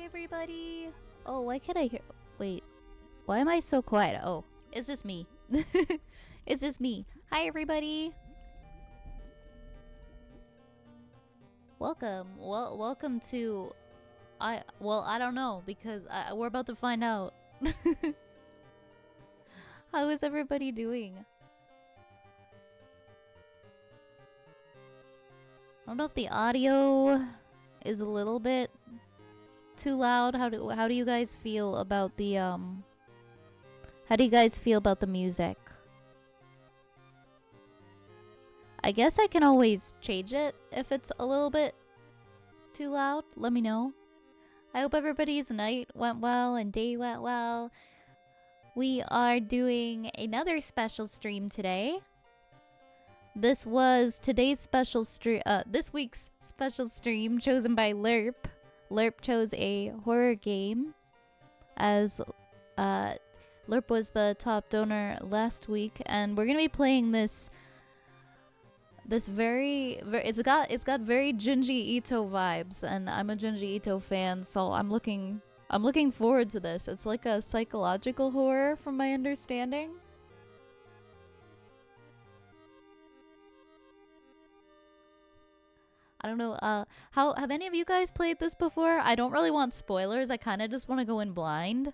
everybody. Oh, why can't I hear? Wait, why am I so quiet? Oh, it's just me. It's just me. Hi, everybody. Welcome. Welcome to. I don't know because we're about to find out. How is everybody doing? I don't know if the audio is a little bit too loud. How do you guys feel about the How do you guys feel about the music? I guess I can always change it if it's a little bit too loud. Let me know. I hope everybody's night went well and day went well. We are doing another special stream today. This was today's special stream. This week's special stream chosen by Lerp. Lerp chose a horror game, as Lerp was the top donor last week, and we're gonna be playing this very it's got very Junji Ito vibes, and I'm a Junji Ito fan, so I'm looking forward to this. It's like a psychological horror from my understanding. I don't know, how have any of you guys played this before? I don't really want spoilers. I kind of just want to go in blind.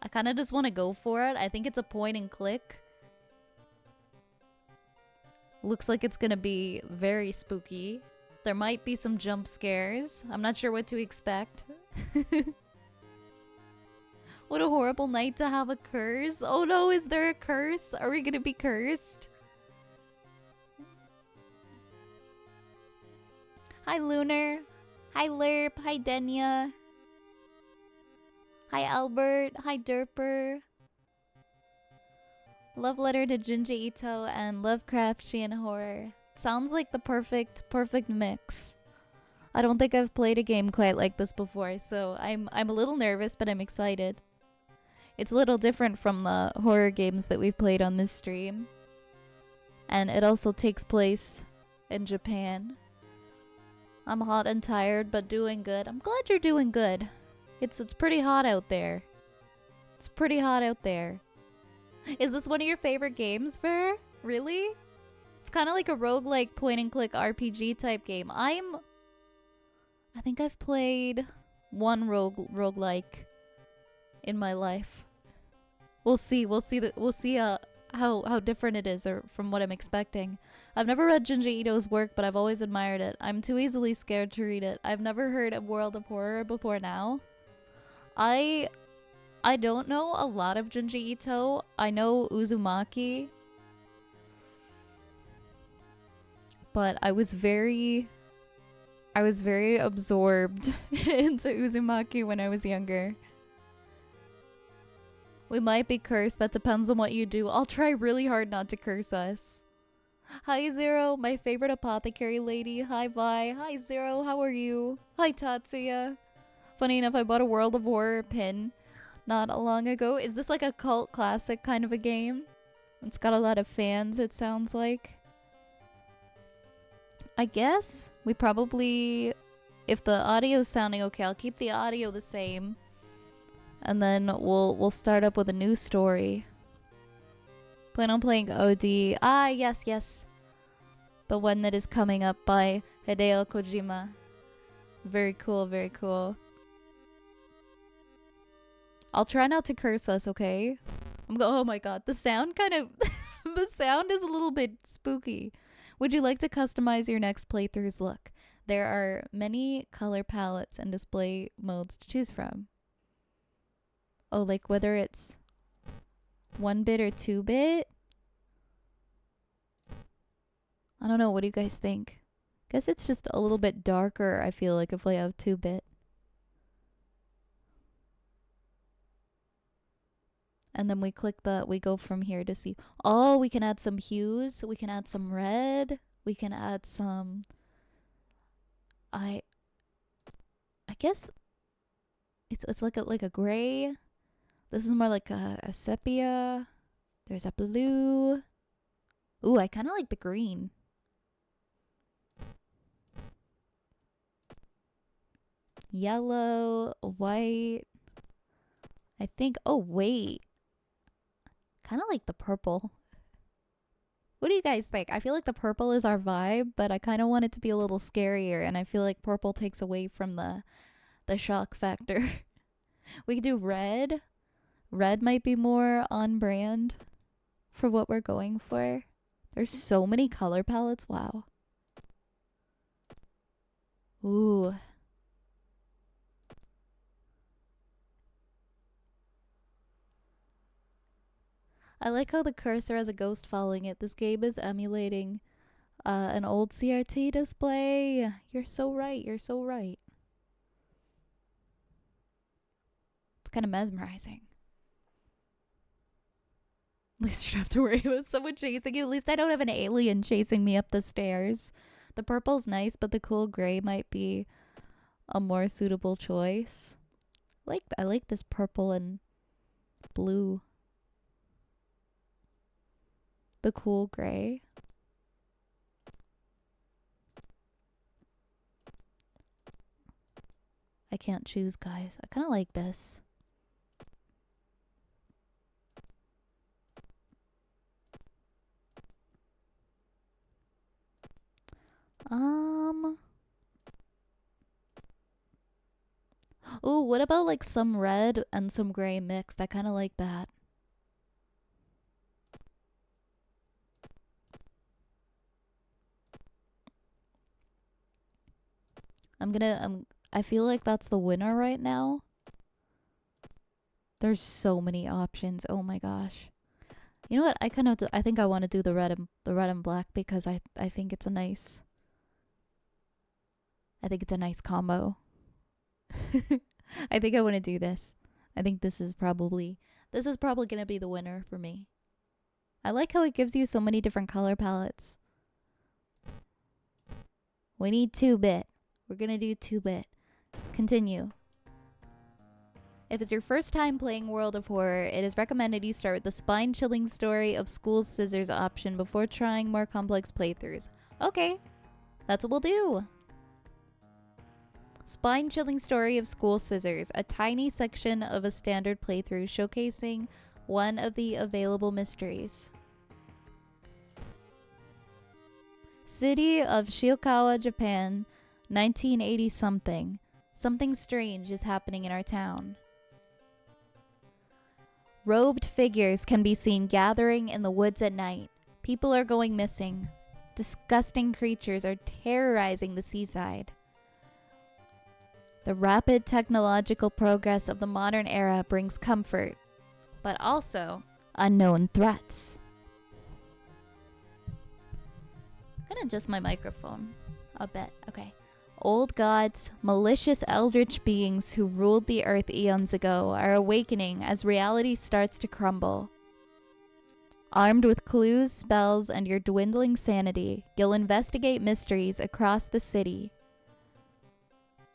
I kind of just want to go for it. I think it's a point and click. Looks like it's gonna be very spooky. There might be some jump scares. I'm not sure what to expect. What a horrible night to have a curse. Oh no, is there a curse? Are we gonna be cursed? Hi Lunar. Hi Lerp. Hi Denya. Hi Albert. Hi Derper. Love letter to Junji Ito and Lovecraftian horror. Sounds like the perfect mix. I don't think I've played a game quite like this before, so I'm a little nervous, but I'm excited. It's a little different from the horror games that we've played on this stream. And it also takes place in Japan. I'm hot and tired, but doing good. I'm glad you're doing good. It's pretty hot out there. It's pretty hot out there. Is this one of your favorite games, Ver? Really? It's kind of like a roguelike point-and-click RPG type game. I think I've played one roguelike in my life. We'll see how different it is or from what I'm expecting. I've never read Junji Ito's work, but I've always admired it. I'm too easily scared to read it. I've never heard of World of Horror before now. I don't know a lot of Junji Ito. I know Uzumaki. But I was very absorbed into Uzumaki when I was younger. We might be cursed. That depends on what you do. I'll try really hard not to curse us. Hi Zero, my favorite apothecary lady. Hi Vi. Hi Zero, how are you? Hi Tatsuya. Funny enough, I bought a World of Horror pin not long ago. Is this like a cult classic kind of a game? It's got a lot of fans, it sounds like. I guess we probably, if the audio's sounding okay, I'll keep the audio the same. And then we'll start up with a new story. Plan on playing OD. Ah, yes. The one that is coming up by Hideo Kojima. Very cool, very cool. I'll try not to curse us, okay? Oh my god, the sound kind of... the sound is a little bit spooky. Would you like to customize your next playthrough's look? There are many color palettes and display modes to choose from. Oh, like whether it's 1-bit or 2-bit? I don't know, what do you guys think? Guess it's just a little bit darker, I feel like, if I have 2-bit. And then we go from here to see. Oh, we can add some hues. We can add some red. We can add some... I guess it's like a gray. This is more like a sepia. There's a blue. Ooh, I kind of like the green. Yellow, white. I think, oh wait. Kind of like the purple. What do you guys think? I feel like the purple is our vibe, but I kind of want it to be a little scarier, and I feel like purple takes away from the shock factor. We could do red. Red might be more on brand for what we're going for. There's so many color palettes. Wow. Ooh. I like how the cursor has a ghost following it. This game is emulating an old CRT display. You're so right. You're so right. It's kind of mesmerizing. At least you don't have to worry about someone chasing you. At least I don't have an alien chasing me up the stairs. The purple's nice, but the cool gray might be a more suitable choice. I like this purple and blue. The cool gray. I can't choose, guys. I kind of like this. Oh, what about like some red and some gray mixed? I kind of like that. I feel like that's the winner right now. There's so many options. Oh my gosh. You know what? I think I want to do the red and black because I think it's a nice combo. I think I want to do this. I think this is probably going to be the winner for me. I like how it gives you so many different color palettes. We need 2-bit. We're going to do 2-bit. Continue. If it's your first time playing World of Horror, it is recommended you start with the spine-chilling story of School Scissors option before trying more complex playthroughs. Okay, that's what we'll do. Spine-chilling story of School Scissors, a tiny section of a standard playthrough showcasing one of the available mysteries. City of Shiokawa, Japan, 1980 something. Something strange is happening in our town. Robed figures can be seen gathering in the woods at night. People are going missing. Disgusting creatures are terrorizing the seaside. The rapid technological progress of the modern era brings comfort, but also unknown threats. I'm gonna adjust my microphone a bit. Okay. Old gods, malicious eldritch beings who ruled the earth eons ago, are awakening as reality starts to crumble. Armed with clues, spells, and your dwindling sanity, you'll investigate mysteries across the city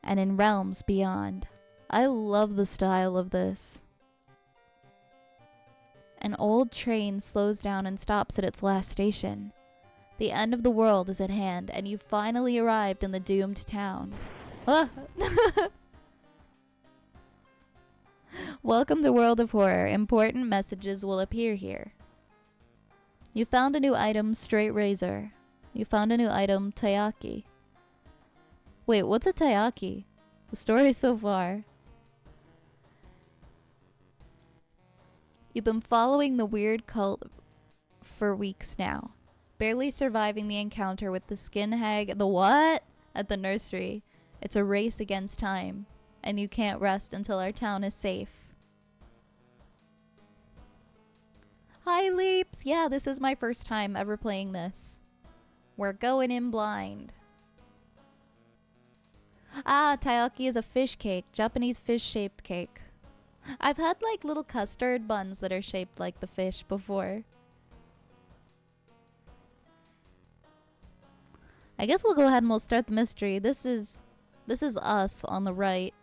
and in realms beyond. I love the style of this. An old train slows down and stops at its last station. The end of the world is at hand, and you've finally arrived in the doomed town. Ah! Welcome to World of Horror. Important messages will appear here. You found a new item, Straight Razor. You found a new item, Taiyaki. Wait, what's a Taiyaki? The story so far. You've been following the weird cult for weeks now. Barely surviving the encounter with the skin hag, the what? At the nursery. It's a race against time, and you can't rest until our town is safe. Hi, Leaps! Yeah, this is my first time ever playing this. We're going in blind. Ah, taiyaki is a fish cake. Japanese fish-shaped cake. I've had like little custard buns that are shaped like the fish before. I guess we'll go ahead and we'll start the mystery. This is us on the right.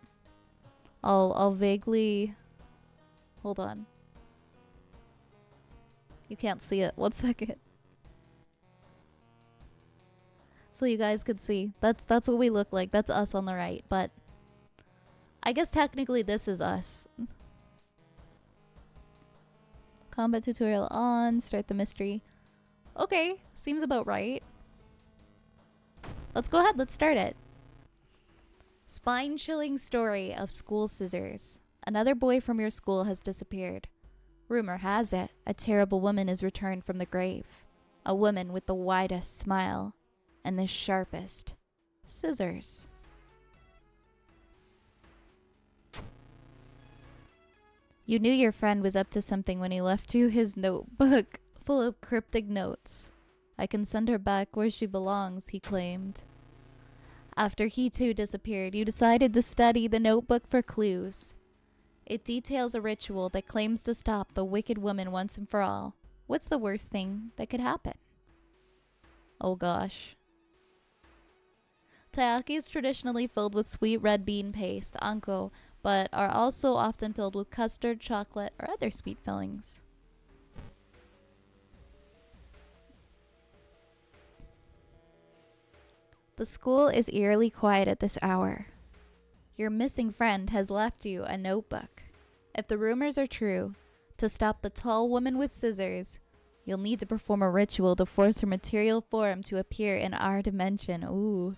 I'll vaguely hold on. You can't see it. 1 second. So you guys could see. That's what we look like. That's us on the right, but I guess technically this is us. Combat tutorial on. Start the mystery. Okay, seems about right. Let's go ahead, let's start it. Spine-chilling story of school scissors. Another boy from your school has disappeared. Rumor has it, a terrible woman is returned from the grave. A woman with the widest smile and the sharpest scissors. You knew your friend was up to something when he left you his notebook full of cryptic notes. I can send her back where she belongs, he claimed. After he too disappeared, you decided to study the notebook for clues. It details a ritual that claims to stop the wicked woman once and for all. What's the worst thing that could happen? Oh gosh. Taiyaki is traditionally filled with sweet red bean paste, anko, but are also often filled with custard, chocolate, or other sweet fillings. The school is eerily quiet at this hour. Your missing friend has left you a notebook. If the rumors are true, to stop the tall woman with scissors, you'll need to perform a ritual to force her material form to appear in our dimension. Ooh.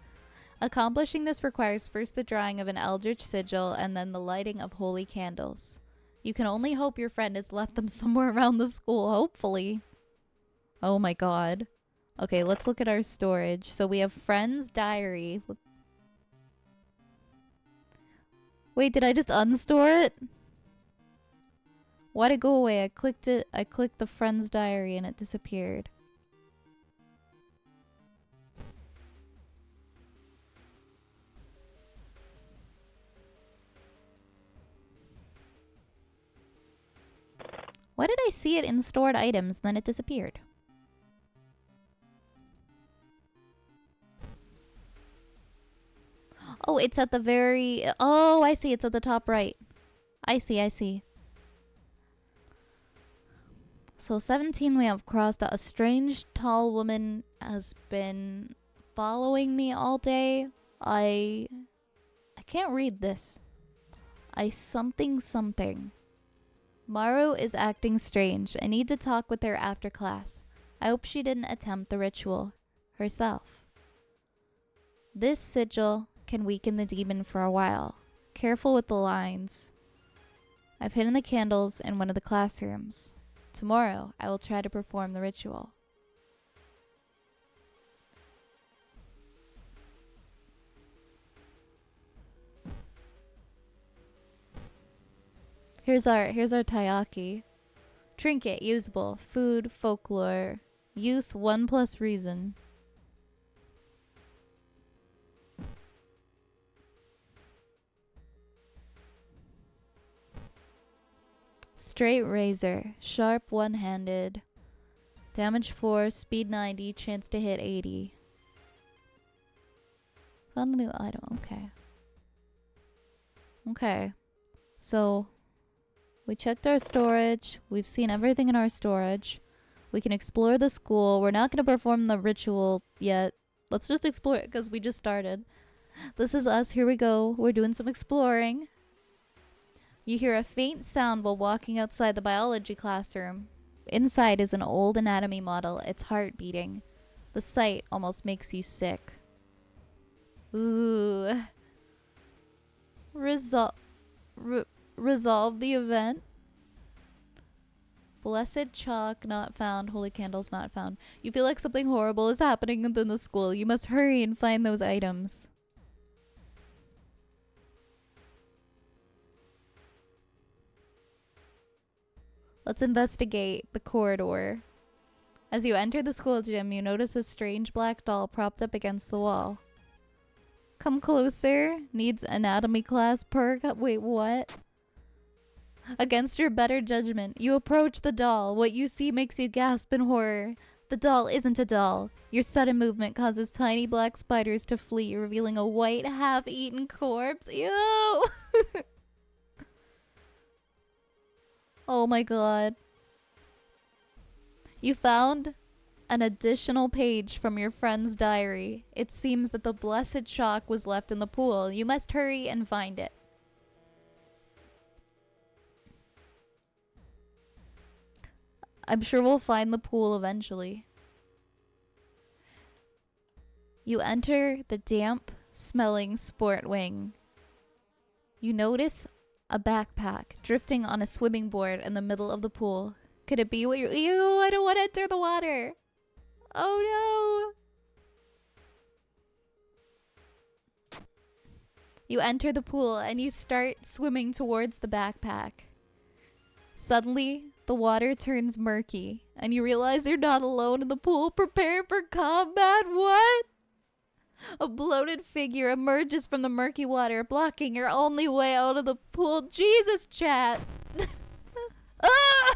Accomplishing this requires first the drawing of an eldritch sigil and then the lighting of holy candles. You can only hope your friend has left them somewhere around the school, hopefully. Oh my god. Okay, let's look at our storage. So we have friend's diary. Wait, did I just unstore it? Why'd it go away? I clicked it. I clicked the friend's diary and it disappeared. Why did I see it in stored items, then it disappeared? Oh, it's at the very... Oh, I see. It's at the top right. I see. So 17 we have crossed out. A strange tall woman has been following me all day. I can't read this. Something. Maru is acting strange. I need to talk with her after class. I hope she didn't attempt the ritual herself. This sigil can weaken the demon for a while. Careful with the lines. I've hidden the candles in one of the classrooms. Tomorrow, I will try to perform the ritual. Here's our taiyaki. Trinket, usable. Food, folklore. Use 1 plus reason. Straight razor. Sharp one-handed. Damage 4, speed 90, chance to hit 80. Found a new item. Okay. So, we checked our storage. We've seen everything in our storage. We can explore the school. We're not going to perform the ritual yet. Let's just explore it because we just started. This is us. Here we go. We're doing some exploring. You hear a faint sound while walking outside the biology classroom. Inside is an old anatomy model, its heart beating. The sight almost makes you sick. Ooh. Resolve the event. Blessed chalk not found. Holy candles not found. You feel like something horrible is happening within the school. You must hurry and find those items. Let's investigate the corridor. As you enter the school gym, you notice a strange black doll propped up against the wall. Come closer. Needs anatomy class perk. Wait, what? Against your better judgment, you approach the doll. What you see makes you gasp in horror. The doll isn't a doll. Your sudden movement causes tiny black spiders to flee, revealing a white, half-eaten corpse. Ew! Oh my god. You found an additional page from your friend's diary. It seems that the blessed chalk was left in the pool. You must hurry and find it. I'm sure we'll find the pool eventually. You enter the damp smelling sport wing. You notice a backpack drifting on a swimming board in the middle of the pool. Could it be what you're— Ew, I don't want to enter the water. Oh no. You enter the pool and you start swimming towards the backpack. Suddenly, the water turns murky and you realize you're not alone in the pool. Prepare for combat. What? A bloated figure emerges from the murky water, blocking your only way out of the pool. Jesus, chat. Ah!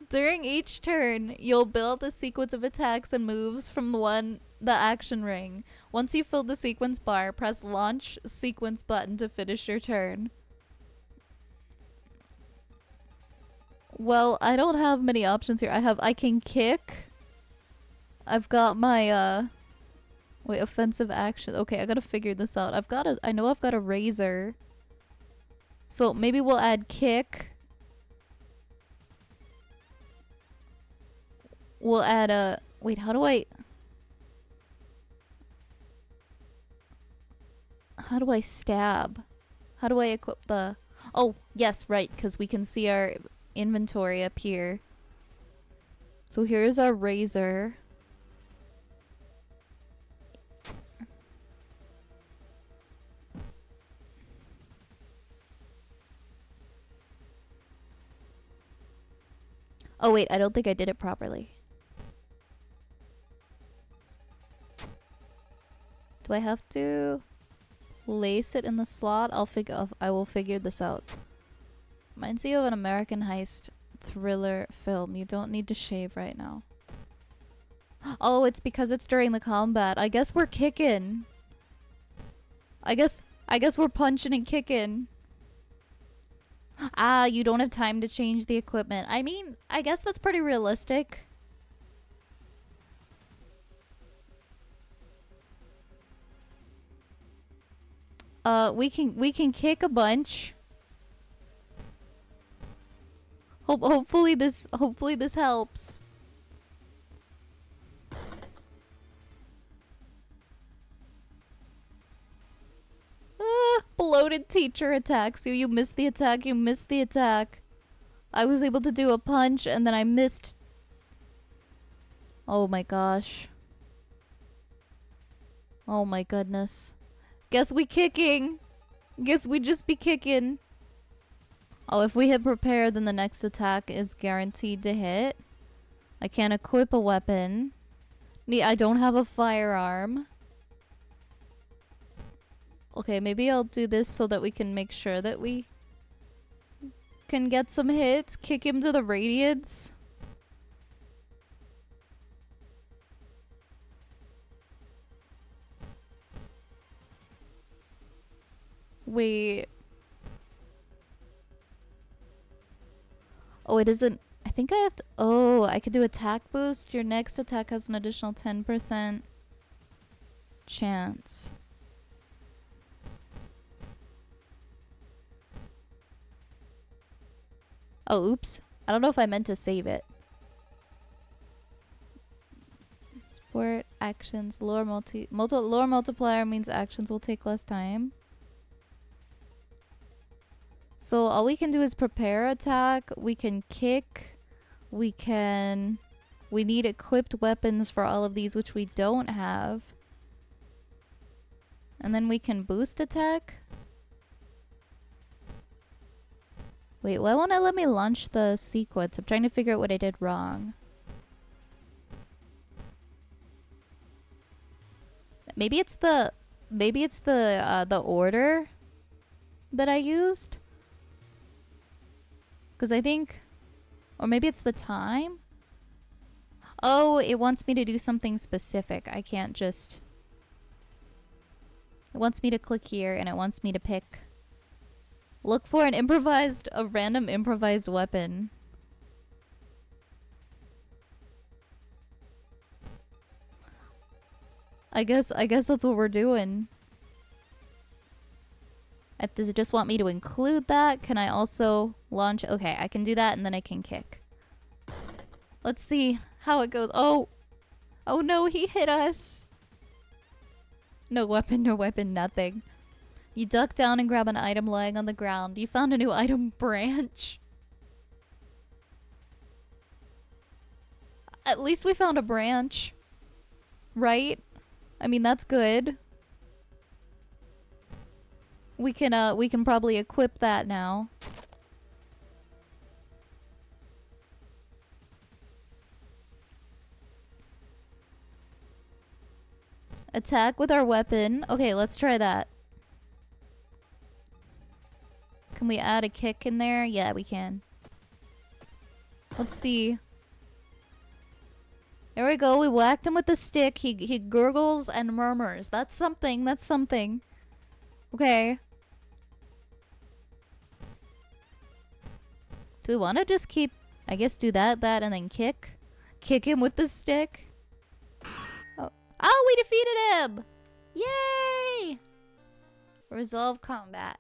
During each turn, you'll build a sequence of attacks and moves from the action ring. Once you fill the sequence bar, press launch sequence button to finish your turn. Well, I don't have many options here. I can kick. I've got my wait, offensive action. Okay, I gotta figure this out. I know I've got a razor. So maybe we'll add kick. We'll add a— wait, how do I stab? How do I equip the— oh, yes, right, because we can see our inventory up here. So here's our razor. Oh wait, I don't think I did it properly. Do I have to lace it in the slot? I will figure this out. Reminds you of an American heist thriller film. You don't need to shave right now. Oh, it's because it's during the combat. I guess we're kicking. I guess we're punching and kicking. Ah, you don't have time to change the equipment. I mean, I guess that's pretty realistic. We can kick a bunch. Hopefully this helps. Bloated teacher attacks you. You missed the attack. You missed the attack. I was able to do a punch and then I missed. Oh my gosh. Oh my goodness. Guess we kicking. Guess we just be kicking. Oh, if we hit prepare, then the next attack is guaranteed to hit. I can't equip a weapon. I don't have a firearm. Okay, maybe I'll do this so that we can make sure that we can get some hits. Kick him to the radiance. Wait. Oh, it isn't. I think I have to. Oh, I could do attack boost. Your next attack has an additional 10% chance. Oh, oops. I don't know if I meant to save it. Sport actions. Lower multiplier means actions will take less time. So all we can do is prepare attack. We can kick. We need equipped weapons for all of these, which we don't have. And then we can boost attack. Wait, why won't it let me launch the sequence? I'm trying to figure out what I did wrong. Maybe it's the order that I used. Because I think, or maybe it's the time. Oh, it wants me to do something specific. I can't just. It wants me to click here and it wants me to pick. Look for a random improvised weapon. I guess that's what we're doing. Does it just want me to include that? Can I also Launch. Okay, I can do that and then I can kick. Let's see how it goes. Oh! Oh no, he hit us! No weapon, nothing. You duck down and grab an item lying on the ground. You found a new item branch. At least we found a branch. Right? I mean, that's good. We can probably equip that now. Attack with our weapon. Okay, let's try that. Can we add a kick in there? Yeah, we can. Let's see. There we go. We whacked him with the stick. He gurgles and murmurs. That's something. That's something. Okay. Do we want to just keep... I guess do that, and then kick? Kick him with the stick? Oh, we defeated him! Yay! Resolve combat.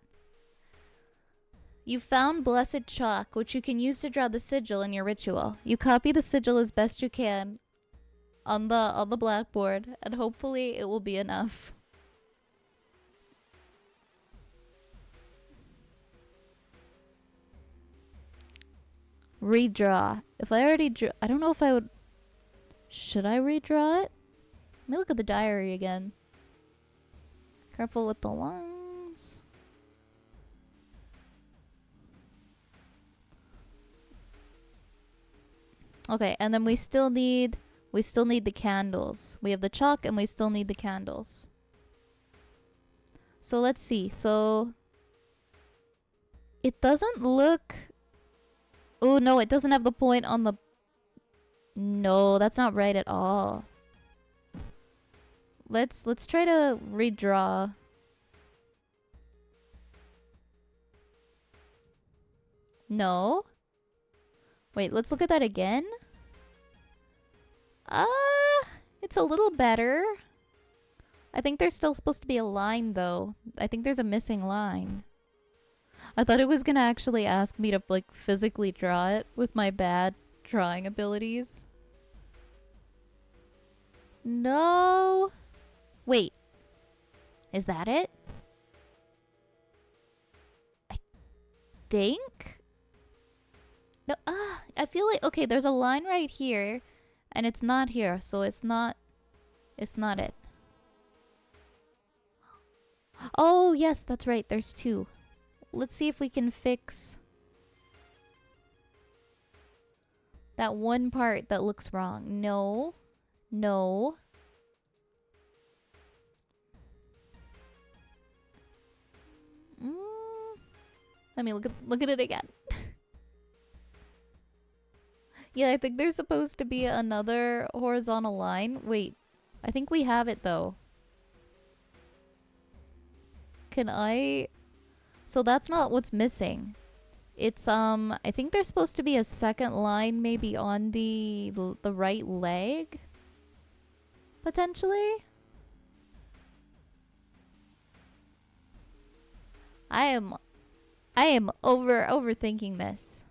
You found Blessed Chalk, which you can use to draw the sigil in your ritual. You copy the sigil as best you can on the blackboard, and hopefully it will be enough. Redraw. If I already drew... I don't know if I would... Should I redraw it? Let me look at the diary again. Careful with the lungs. Okay, and then we still need the candles. We have the chalk and we still need the candles. So let's see. So it doesn't look... Oh no, it doesn't have the point on the... No, that's not right at all. Let's try to redraw. No. Wait, let's look at that again. It's a little better. I think there's still supposed to be a line though. I think there's a missing line. I thought it was gonna actually ask me to like physically draw it with my bad drawing abilities. No. Wait. Is that it? I think? No, I feel like, okay, there's a line right here, and it's not here, so it's not it. Oh, yes, that's right, there's two. Let's see if we can fix that one part that looks wrong. No. No. Let me look at it again. Yeah, I think there's supposed to be another horizontal line. Wait, I think we have it though. Can I... So that's not what's missing. It's, I think there's supposed to be a second line maybe on the right leg? Potentially? I am overthinking this.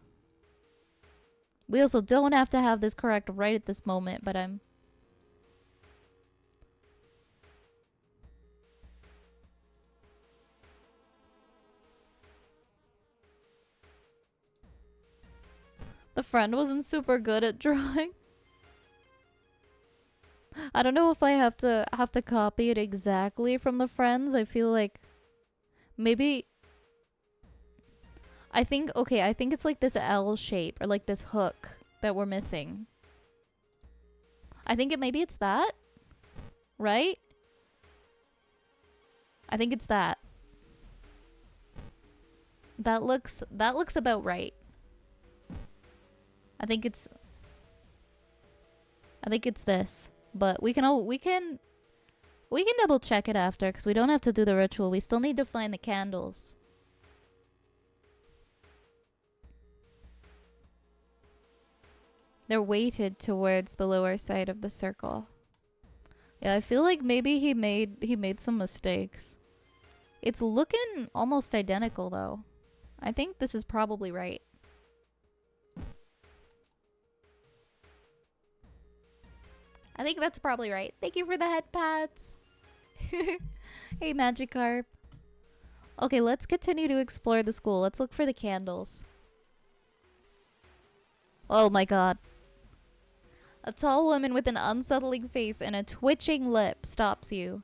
We also don't have to have this correct right at this moment, but I'm... The friend wasn't super good at drawing. I don't know if I have to copy it exactly from the friends. I feel like maybe... I think it's like this L shape or like this hook that we're missing. I think maybe it's that, right? I think it's that. That looks about right. I think it's this, but we can double check it after because we don't have to do the ritual. We still need to find the candles. They're weighted towards the lower side of the circle. Yeah, I feel like maybe he made some mistakes. It's looking almost identical though. I think this is probably right. I think that's probably right. Thank you for the head pats. Hey, Magikarp. Okay, let's continue to explore the school. Let's look for the candles. Oh my god. A tall woman with an unsettling face and a twitching lip stops you.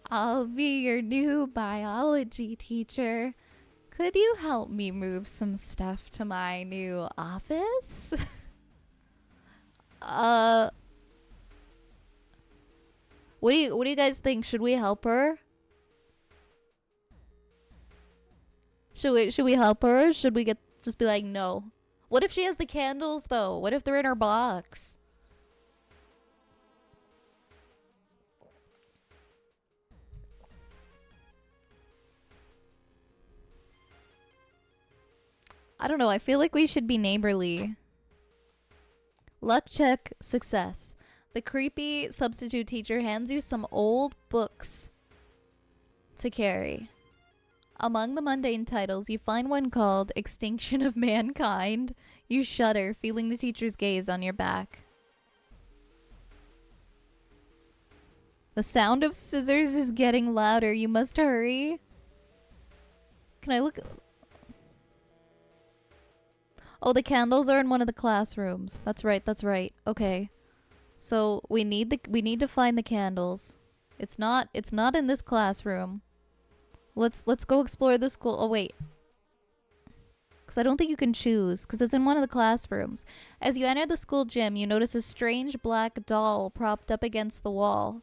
I'll be your new biology teacher. Could you help me move some stuff to my new office? What do you guys think? Should we help her? Should we help her? Or should we just be like, no? What if she has the candles though? What if they're in her box? I don't know. I feel like we should be neighborly. Luck check, success. The creepy substitute teacher hands you some old books to carry. Among the mundane titles, you find one called Extinction of Mankind. You shudder, feeling the teacher's gaze on your back. The sound of scissors is getting louder. You must hurry. Can I look? Oh, the candles are in one of the classrooms. That's right, that's right. Okay. So we need to find the candles. It's not in this classroom. Let's go explore the school. Oh wait. Cuz I don't think you can choose cuz it's in one of the classrooms. As you enter the school gym, you notice a strange black doll propped up against the wall.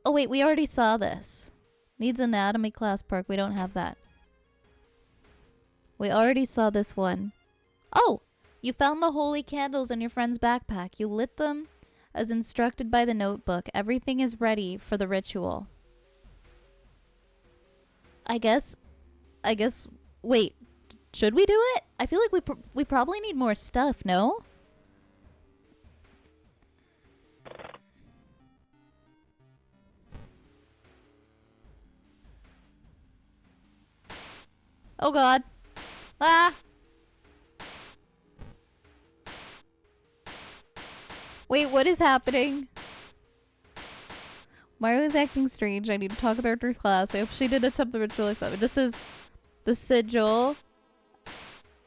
Oh wait, we already saw this. Needs anatomy class perk. We don't have that. We already saw this one. Oh! You found the holy candles in your friend's backpack. You lit them as instructed by the notebook. Everything is ready for the ritual. I guess, wait, should we do it? I feel like we probably need more stuff, no? Oh god. Ah! Wait, what is happening? Mario is acting strange. I need to talk with her after class. I hope she did attempt the ritual or something. This is the sigil.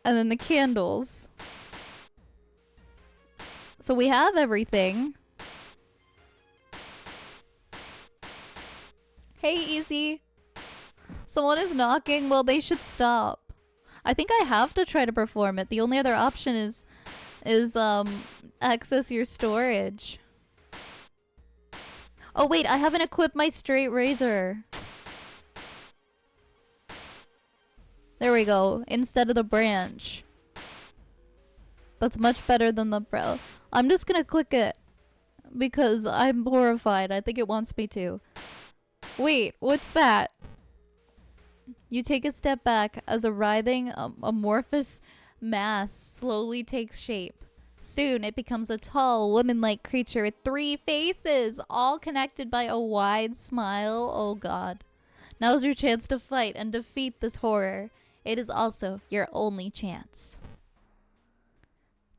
And then the candles. So we have everything. Hey, Easy. Someone is knocking. Well, they should stop. I think I have to try to perform it. The only other option is access your storage. Oh wait, I haven't equipped my straight razor. There we go. Instead of the branch. That's much better than the bro. I'm just gonna click it because I'm horrified. I think it wants me to. Wait, what's that? You take a step back as a writhing, amorphous mass slowly takes shape. Soon it becomes a tall, woman-like creature with 3 faces, all connected by a wide smile. Oh god. Now's your chance to fight and defeat this horror. It is also your only chance.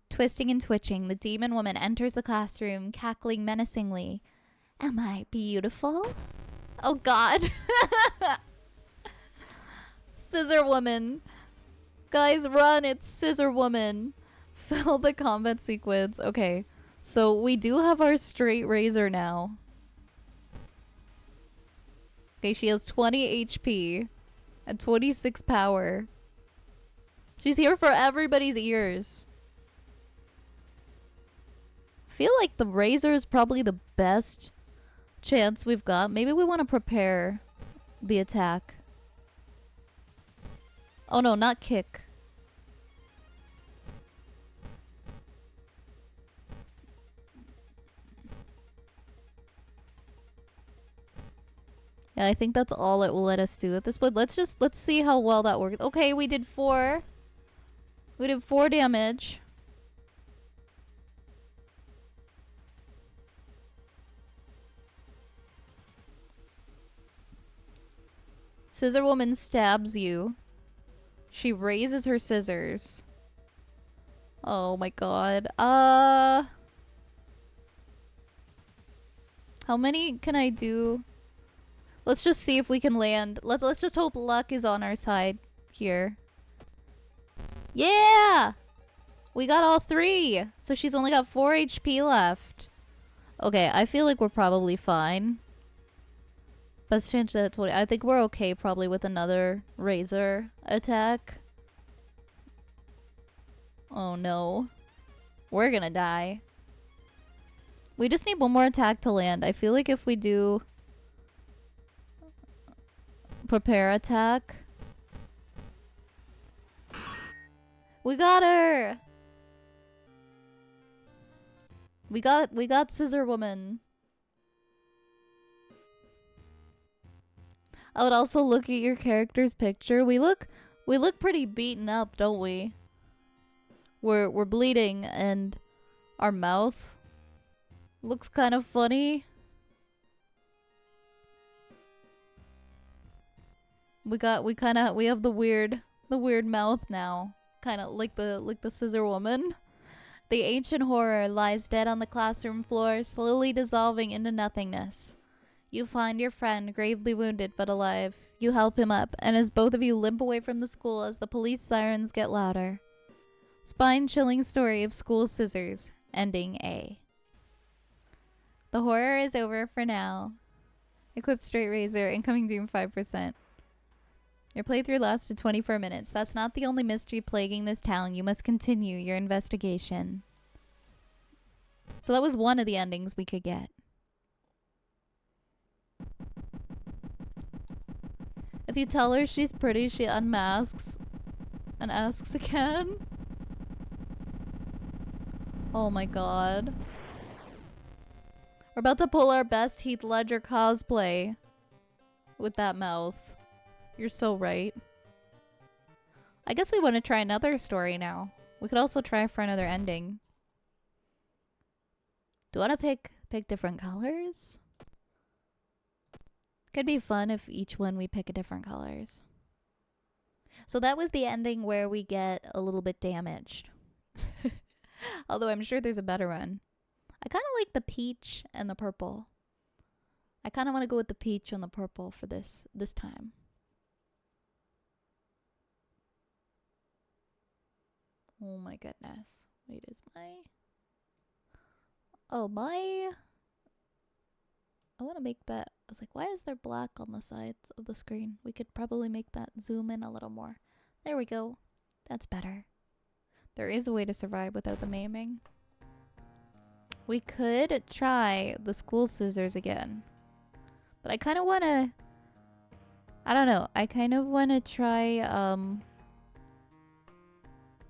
Twisting and twitching, the demon woman enters the classroom, cackling menacingly. Am I beautiful? Oh god. Scissor woman. Guys, run, it's Scissor woman. Fill the combat sequence. Okay, so we do have our straight razor now. Okay, she has 20 HP and 26 power. She's here for everybody's ears. I feel like the razor is probably the best chance we've got. Maybe we want to prepare the attack. Oh no, not kick. Yeah, I think that's all it will let us do at this point. Let's see how well that works. Okay, we did 4. We did 4 damage. Scissor woman stabs you. She raises her scissors. Oh my god. How many can I do? Let's just see if we can land. Let's just hope luck is on our side here. Yeah! We got all 3. So she's only got 4 HP left. Okay, I feel like we're probably fine. Let's change that to 20. I think we're okay probably with another razor attack. Oh no. We're gonna die. We just need one more attack to land. I feel like if we do prepare attack. We got her! We got Scissor Woman. I would also look at your character's picture. We look pretty beaten up, don't we? We're bleeding and our mouth looks kind of funny. We have the weird mouth now. Kinda like the Scissor Woman. The ancient horror lies dead on the classroom floor, slowly dissolving into nothingness. You find your friend, gravely wounded but alive. You help him up, and as both of you limp away from the school as the police sirens get louder. Spine-chilling story of school scissors, ending A. The horror is over for now. Equipped straight razor, incoming doom 5%. Your playthrough lasted 24 minutes. That's not the only mystery plaguing this town. You must continue your investigation. So that was one of the endings we could get. If you tell her she's pretty, she unmasks and asks again. Oh my god. We're about to pull our best Heath Ledger cosplay with that mouth. You're so right. I guess we want to try another story now. We could also try for another ending. Do you want to pick different colors? Could be fun if each one we pick a different colors. So that was the ending where we get a little bit damaged. Although I'm sure there's a better one. I kind of like the peach and the purple. I kind of want to go with the peach and the purple for this time. Oh my goodness. Wait, is my... Oh, my... I want to make that... I was like, why is there black on the sides of the screen? We could probably make that zoom in a little more. There we go. That's better. There is a way to survive without the maiming. We could try the school scissors again. But I kind of want to... I don't know. I kind of want to try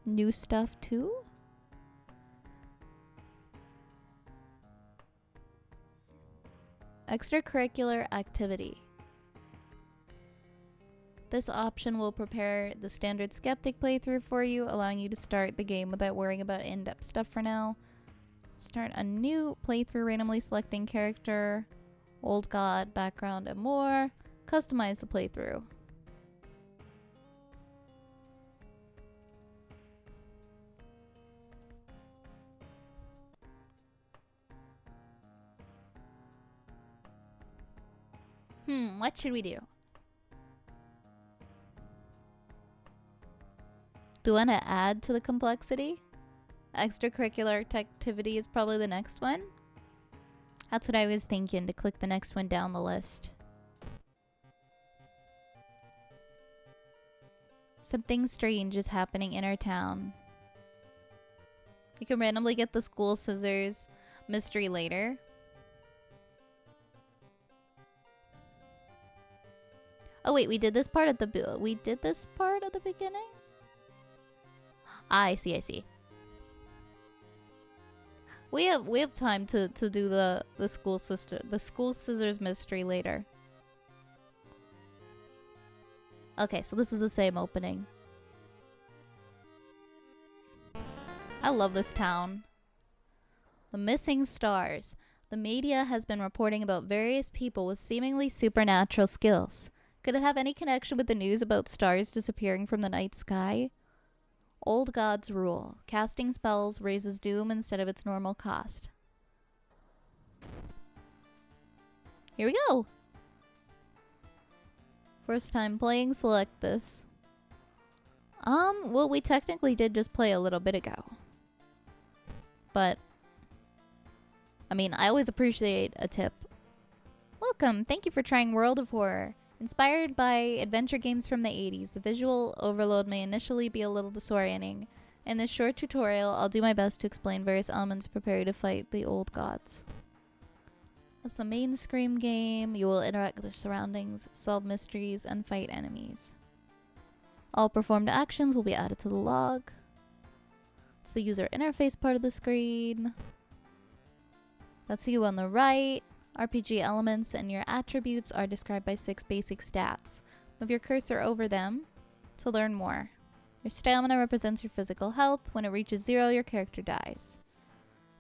new stuff too. Extracurricular activity. This option will prepare the standard skeptic playthrough for you, allowing you to start the game without worrying about in-depth stuff for now. Start a new playthrough, randomly selecting character, old god, background, and more. Customize the playthrough. What should we do? Do you want to add to the complexity? Extracurricular activity is probably the next one. That's what I was thinking, to click the next one down the list. Something strange is happening in our town. You can randomly get the school scissors mystery later. Oh wait, we did this part at the beginning? I see. We have time to do the school scissors mystery later. Okay, so this is the same opening. I love this town. The missing stars. The media has been reporting about various people with seemingly supernatural skills. Could it have any connection with the news about stars disappearing from the night sky? Old Gods Rule. Casting spells raises doom instead of its normal cost. Here we go! First time playing, select this. Well, we technically did just play a little bit ago. But, I mean, I always appreciate a tip. Welcome! Thank you for trying World of Horror. Inspired by adventure games from the 80s, the visual overload may initially be a little disorienting. In this short tutorial, I'll do my best to explain various elements to prepare you to fight the old gods. That's the main Scream game. You will interact with the surroundings, solve mysteries, and fight enemies. All performed actions will be added to the log. It's the user interface part of the screen. That's you on the right. RPG elements and your attributes are described by 6 basic stats. Move your cursor over them to learn more. Your stamina represents your physical health. When it reaches 0, your character dies.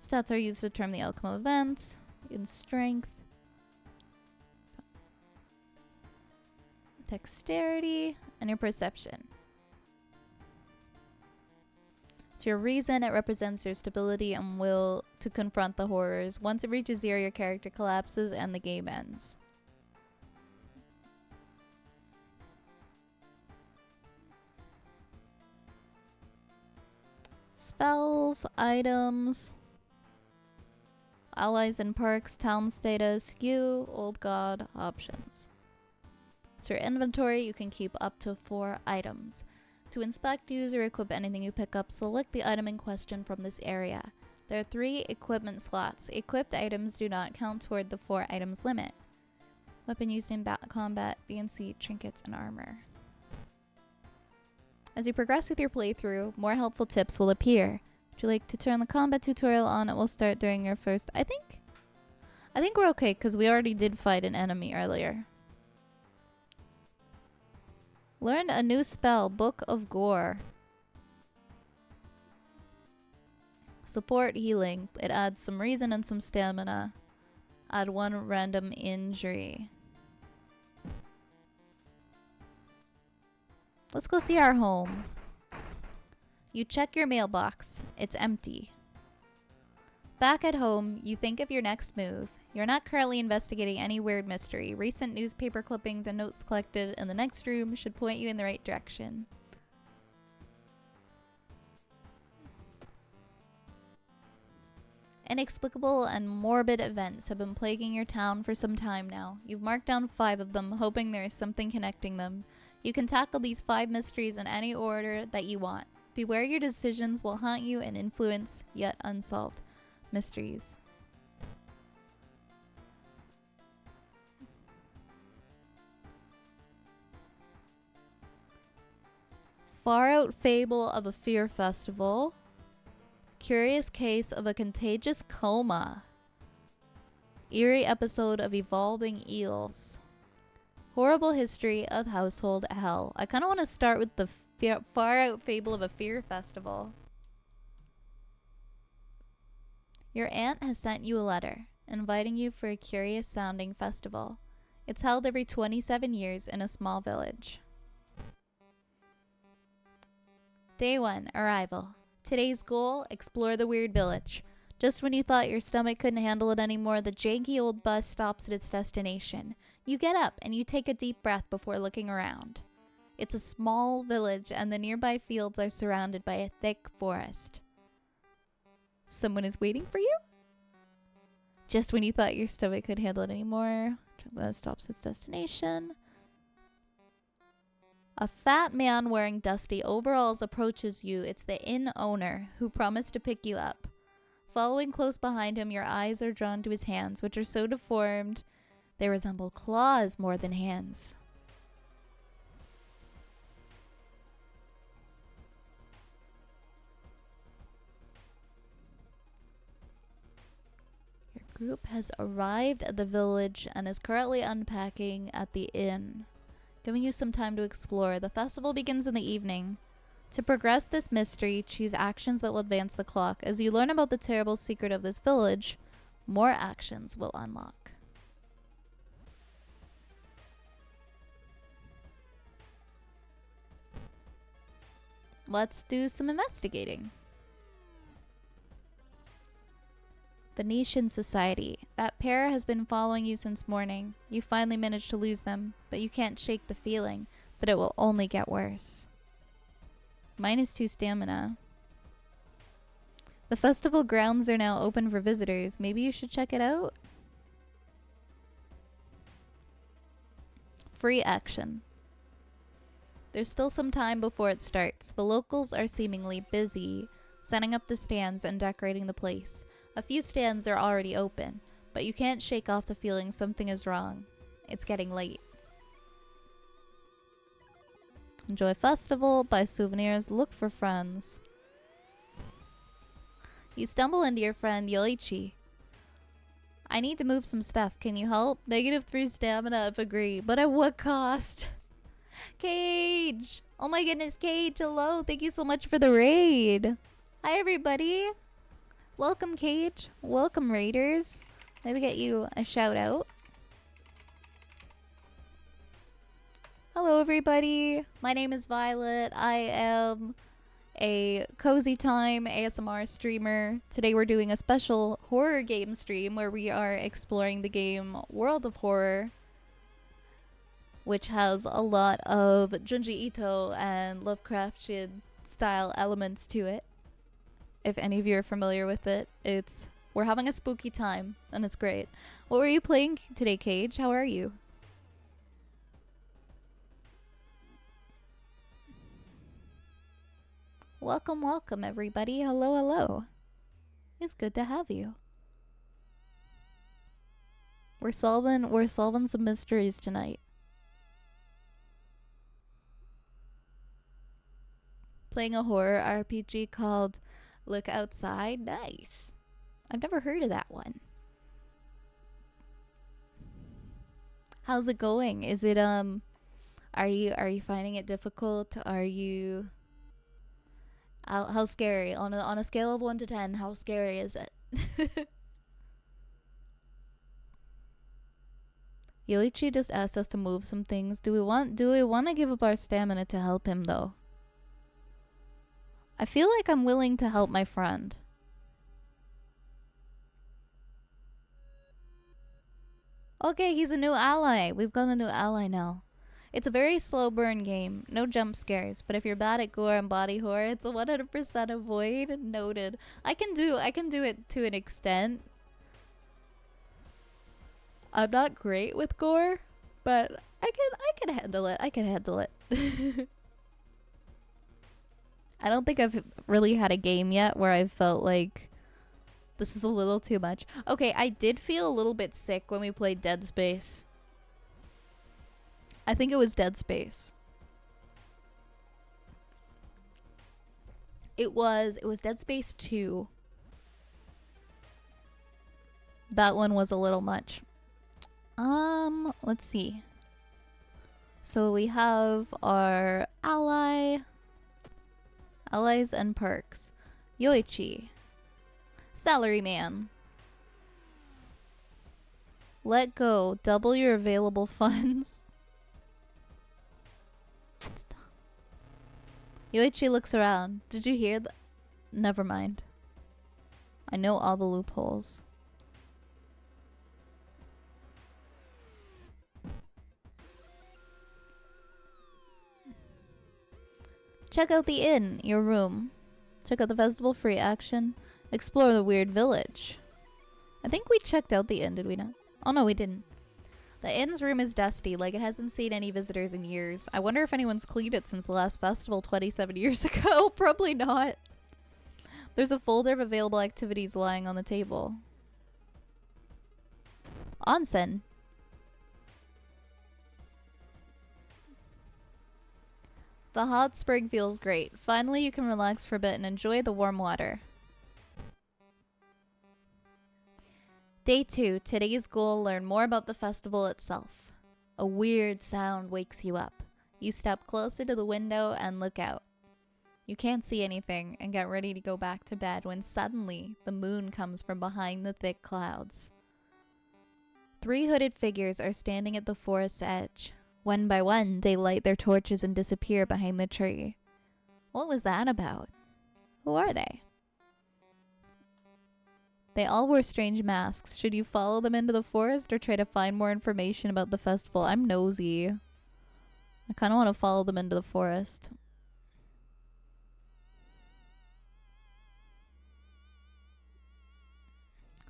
Stats are used to determine the outcome of events. In strength, dexterity, and your perception. To your reason, it represents your stability and will to confront the horrors. Once it reaches 0, your character collapses and the game ends. Spells, items, allies and perks, town status, you, old god, options. So your inventory, you can keep up to 4 items. To inspect, use, or equip anything you pick up, select the item in question from this area. There are 3 equipment slots. Equipped items do not count toward the 4 items limit. Weapon used in combat, BNC, trinkets, and armor. As you progress with your playthrough, more helpful tips will appear. Would you like to turn the combat tutorial on? It will start during your first... I think we're okay, because we already did fight an enemy earlier. Learn a new spell, Book of Gore. Support healing. It adds some reason and some stamina. Add 1 random injury. Let's go see our home. You check your mailbox. It's empty. Back at home, you think of your next move. You're not currently investigating any weird mystery. Recent newspaper clippings and notes collected in the next room should point you in the right direction. Inexplicable and morbid events have been plaguing your town for some time now. You've marked down 5 of them, hoping there is something connecting them. You can tackle these 5 mysteries in any order that you want. Beware your decisions will haunt you and influence yet unsolved mysteries. Far Out Fable of a Fear Festival. Curious Case of a Contagious Coma. Eerie Episode of Evolving Eels. Horrible History of Household Hell. I kind of want to start with the Far Out Fable of a Fear Festival. Your aunt has sent you a letter inviting you for a curious sounding festival. It's held every 27 years in a small village. Day 1, arrival. Today's goal, explore the weird village. Just when you thought your stomach couldn't handle it anymore, the janky old bus stops at its destination. You get up and you take a deep breath before looking around. It's a small village and the nearby fields are surrounded by a thick forest. Someone is waiting for you? Just when you thought your stomach could handle it anymore, the bus stops at its destination. A fat man wearing dusty overalls approaches you. It's the inn owner who promised to pick you up. Following close behind him, your eyes are drawn to his hands, which are so deformed they resemble claws more than hands. Your group has arrived at the village and is currently unpacking at the inn, giving you some time to explore. The festival begins in the evening. To progress this mystery, choose actions that will advance the clock. As you learn about the terrible secret of this village, more actions will unlock. let's do some investigating. Venetian Society. That pair has been following you since morning. You finally managed to lose them, but you can't shake the feeling that it will only get worse. -2 stamina. The festival grounds are now open for visitors. Maybe you should check it out? Free action. There's still some time before it starts. The locals are seemingly busy setting up the stands and decorating the place. A few stands are already open, but you can't shake off the feeling something is wrong. It's getting late. Enjoy festival, buy souvenirs, look for friends. You stumble into your friend Yoichi. I need to move some stuff. Can you help? -3 stamina if agree, but at what cost? Cage! Oh my goodness, Cage, hello. Thank you so much for the raid. Hi, everybody. Welcome, Cage. Welcome, raiders. Maybe get you a shout out. Hello, everybody. My name is Violet. I am a Cozy Time ASMR streamer. Today we're doing a special horror game stream where we are exploring the game World of Horror, which has a lot of Junji Ito and Lovecraftian style elements to it. If any of you are familiar with it, we're having a spooky time and it's great. What were you playing today, Cage? How are you? Welcome, welcome, everybody. Hello, hello. It's good to have you. We're solving some mysteries tonight. Playing a horror RPG called Look Outside. Nice. I've never heard of that one. How's it going? Is it are you finding it difficult? Are you how scary on a scale of 1 to 10, how scary is it? Yoichi just asked us to move some things. Do we want to give up our stamina to help him though? I feel like I'm willing to help my friend. Okay, he's a new ally. We've got a new ally now. It's a very slow burn game. No jump scares, but if you're bad at gore and body horror, it's a 100% avoid. Noted. I can do it to an extent. I'm not great with gore, but I can handle it. I can handle it. I don't think I've really had a game yet where I've felt like this is a little too much. Okay, I did feel a little bit sick when we played Dead Space. I think it was Dead Space. It was Dead Space 2. That one was a little much. Let's see. So we have our allies and perks. Yoichi. Salaryman. Let go. Double your available funds. Yoichi looks around. Did you hear that? Never mind. I know all the loopholes. Check out the inn, your room. Check out the festival free action. Explore the weird village. I think we checked out the inn, did we not? Oh no, we didn't. The inn's room is dusty, like it hasn't seen any visitors in years. I wonder if anyone's cleaned it since the last festival 27 years ago. Probably not. There's a folder of available activities lying on the table. Onsen. The hot spring feels great. Finally, you can relax for a bit and enjoy the warm water. Day 2. Today's goal: learn more about the festival itself. A weird sound wakes you up. You step closer to the window and look out. You can't see anything and get ready to go back to bed when suddenly the moon comes from behind the thick clouds. 3 hooded figures are standing at the forest's edge. One by one, they light their torches and disappear behind the tree. What was that about? Who are they? They all wore strange masks. Should you follow them into the forest or try to find more information about the festival? I'm nosy. I kind of want to follow them into the forest.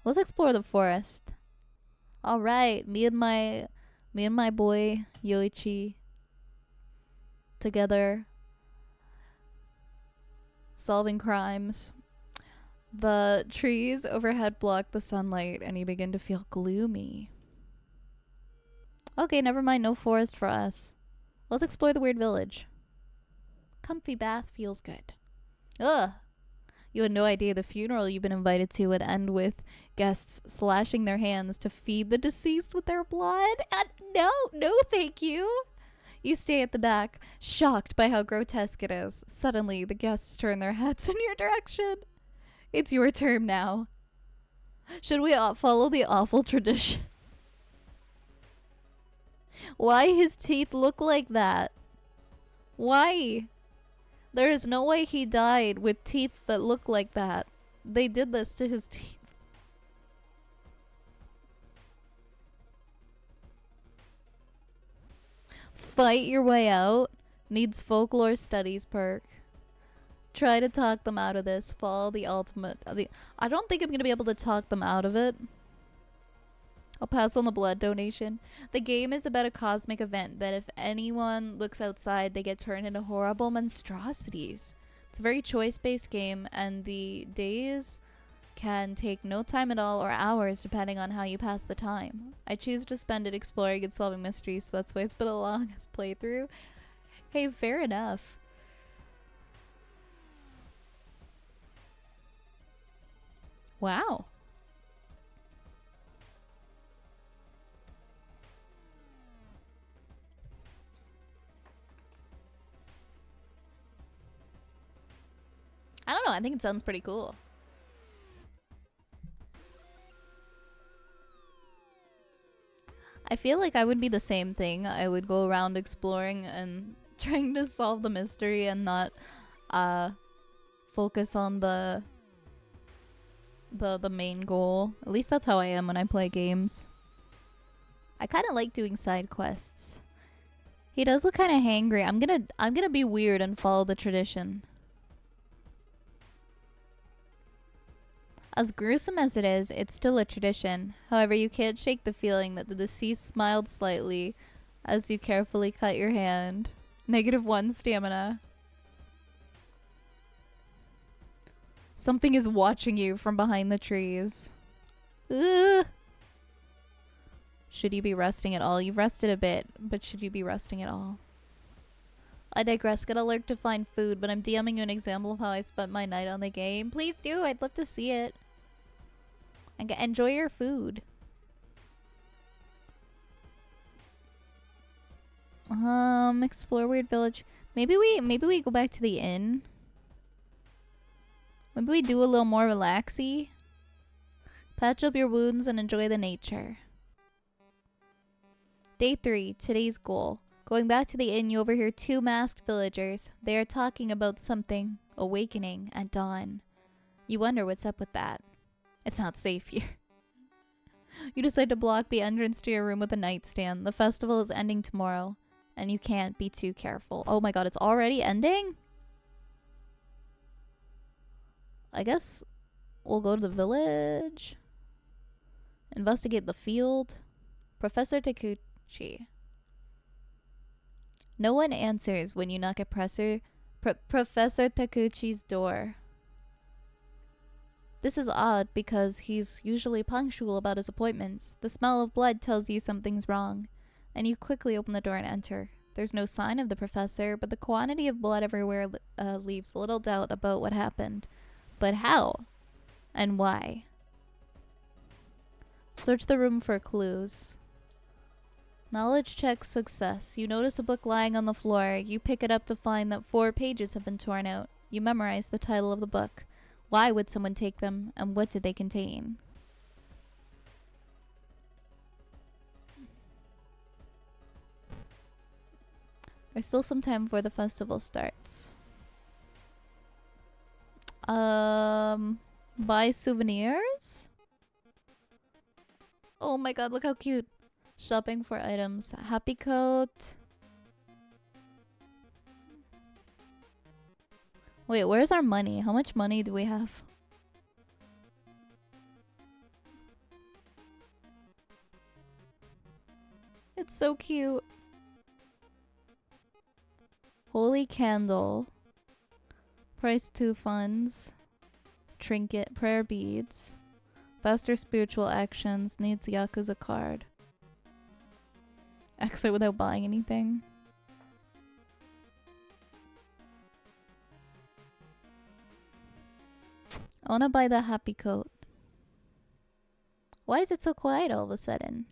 Let's explore the forest. All right, me and my boy Yoichi together solving crimes. The trees overhead block the sunlight and you begin to feel gloomy. Okay, never mind, no forest for us. Let's explore the weird village. Comfy bath feels good. Ugh. You had no idea the funeral you've been invited to would end with guests slashing their hands to feed the deceased with their blood. No, thank you. You stay at the back, shocked by how grotesque it is. Suddenly, the guests turn their heads in your direction. It's your turn now. Should we follow the awful tradition? Why his teeth look like that? Why? There is no way he died with teeth that look like that. They did this to his teeth. Fight your way out. Needs folklore studies perk. Try to talk them out of this. Follow the ultimate. I don't think I'm going to be able to talk them out of it. I'll pass on the blood donation. The game is about a cosmic event that if anyone looks outside, they get turned into horrible monstrosities. It's a very choice-based game, and the days can take no time at all or hours depending on how you pass the time. I choose to spend it exploring and solving mysteries, so that's why it's been a longest playthrough. Hey, fair enough. Wow. I don't know, I think it sounds pretty cool. I feel like I would be the same thing. I would go around exploring and trying to solve the mystery and not focus on the main goal. At least that's how I am when I play games. I kind of like doing side quests. He does look kind of hangry. I'm gonna be weird and follow the tradition. As gruesome as it is, it's still a tradition. However, you can't shake the feeling that the deceased smiled slightly as you carefully cut your hand. -1 stamina. Something is watching you from behind the trees. Ugh. Should you be resting at all? You've rested a bit, but should you be resting at all? I digress. Gotta lurk to find food, but I'm DMing you an example of how I spent my night on the game. Please do. I'd love to see it. And enjoy your food. Explore weird village. Maybe we go back to the inn. Maybe we do a little more relaxy. Patch up your wounds and enjoy the nature. Day 3, today's goal. Going back to the inn, you overhear 2 masked villagers. They are talking about something awakening at dawn. You wonder what's up with that. It's not safe here. You decide to block the entrance to your room with a nightstand. The festival is ending tomorrow, and you can't be too careful. Oh my god, it's already ending? I guess we'll go to the village. Investigate the field. Professor Takuchi. No one answers when you knock at Professor Takuchi's door. This is odd because he's usually punctual about his appointments. The smell of blood tells you something's wrong, and you quickly open the door and enter. There's no sign of the professor, but the quantity of blood everywhere leaves little doubt about what happened. But how? And why? Search the room for clues. Knowledge check success. You notice a book lying on the floor. You pick it up to find that 4 pages have been torn out. You memorize the title of the book. Why would someone take them, and what did they contain? There's still some time before the festival starts. Buy souvenirs? Oh my god, look how cute. Shopping for items. Happy coat. Wait, where's our money? How much money do we have? It's so cute. Holy candle. Price 2 funds. Trinket. Prayer beads. Faster spiritual actions. Needs Yakuza card. Exit without buying anything. I wanna buy the happy coat. Why is it so quiet all of a sudden?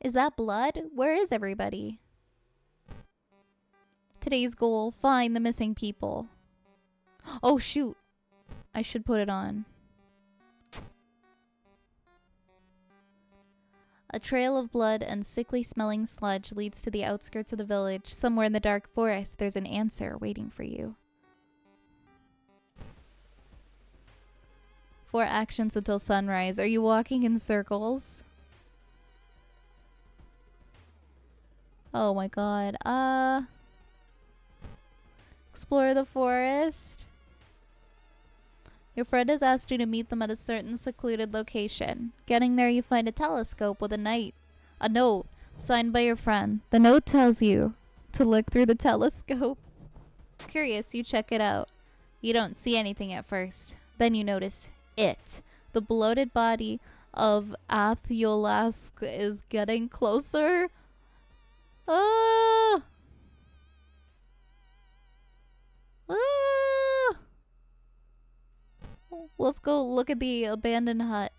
Is that blood? Where is everybody? Today's goal, find the missing people. Oh shoot. I should put it on. A trail of blood and sickly smelling sludge leads to the outskirts of the village. Somewhere in the dark forest, there's an answer waiting for you. 4 actions until sunrise. Are you walking in circles? Oh my god. Explore the forest. Your friend has asked you to meet them at a certain secluded location. Getting there, you find a telescope with a note signed by your friend. The note tells you to look through the telescope. Curious, you check it out. You don't see anything at first. Then you notice it. The bloated body of Atholask is getting closer. Ah! Ah! Let's go look at the abandoned hut.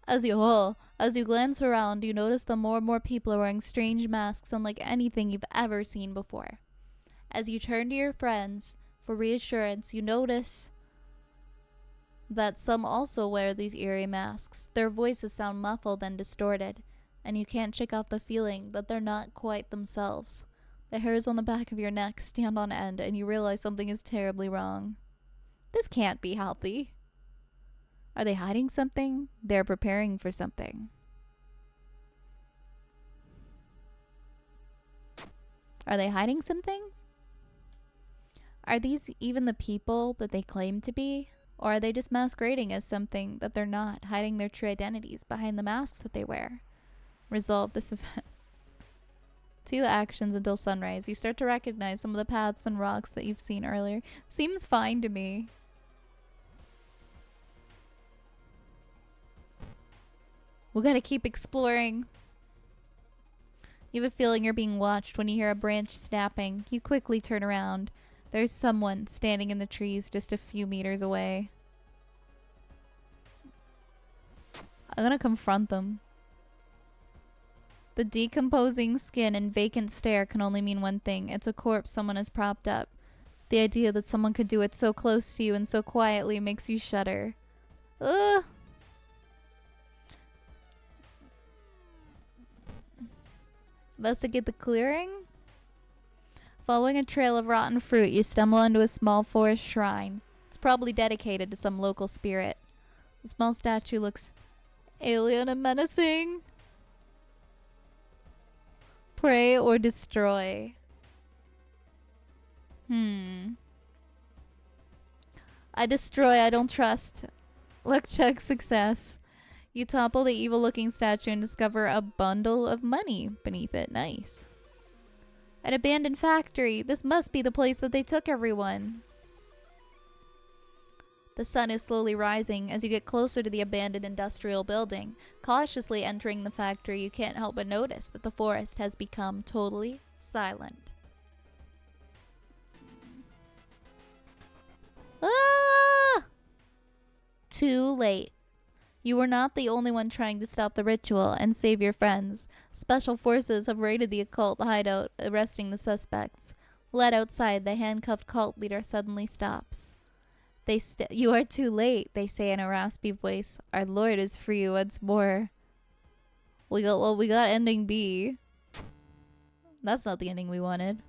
As you glance around, you notice that more and more people are wearing strange masks unlike anything you've ever seen before. As you turn to your friends for reassurance, you notice that some also wear these eerie masks. Their voices sound muffled and distorted, and you can't shake off the feeling that they're not quite themselves. The hairs on the back of your neck stand on end, and you realize something is terribly wrong. This can't be healthy. Are they hiding something? They're preparing for something. Are they hiding something? Are these even the people that they claim to be? Or are they just masquerading as something that they're not, hiding their true identities behind the masks that they wear? Resolve this event. 2 actions until sunrise. You start to recognize some of the paths and rocks that you've seen earlier. Seems fine to me. We gotta keep exploring. You have a feeling you're being watched when you hear a branch snapping. You quickly turn around. There's someone standing in the trees just a few meters away. I'm gonna confront them. The decomposing skin and vacant stare can only mean one thing. It's a corpse someone has propped up. The idea that someone could do it so close to you and so quietly makes you shudder. Ugh. Investigate the clearing. Following a trail of rotten fruit, you stumble onto a small forest shrine. It's probably dedicated to some local spirit. The small statue looks alien and menacing. Pray or destroy. I destroy, I don't trust. Luck check success. You topple the evil-looking statue and discover a bundle of money beneath it. Nice. An abandoned factory. This must be the place that they took everyone. The sun is slowly rising as you get closer to the abandoned industrial building. Cautiously entering the factory, you can't help but notice that the forest has become totally silent. Ah! Too late. You were not the only one trying to stop the ritual and save your friends. Special forces have raided the occult hideout, arresting the suspects. Led outside, the handcuffed cult leader suddenly stops. You are too late, they say in a raspy voice. Our Lord is free once more. We got ending B. That's not the ending we wanted.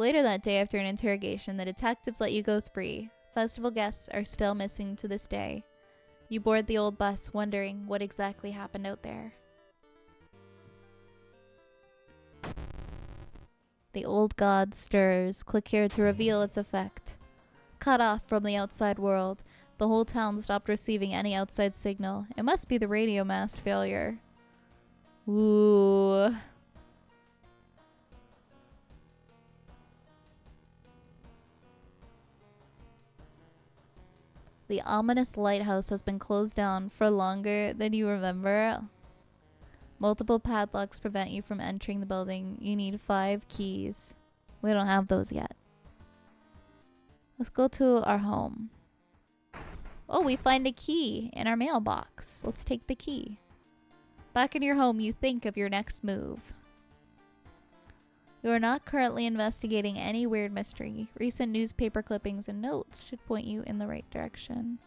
Later that day, after an interrogation, the detectives let you go free. Festival guests are still missing to this day. You board the old bus, wondering what exactly happened out there. The old god stirs. Click here to reveal its effect. Cut off from the outside world. The whole town stopped receiving any outside signal. It must be the radio mast failure. Ooh. The ominous lighthouse has been closed down for longer than you remember. Multiple padlocks prevent you from entering the building. You need 5 keys. We don't have those yet. Let's go to our home. Oh, we find a key in our mailbox. Let's take the key. Back in your home, you think of your next move. You are not currently investigating any weird mystery. Recent newspaper clippings and notes should point you in the right direction.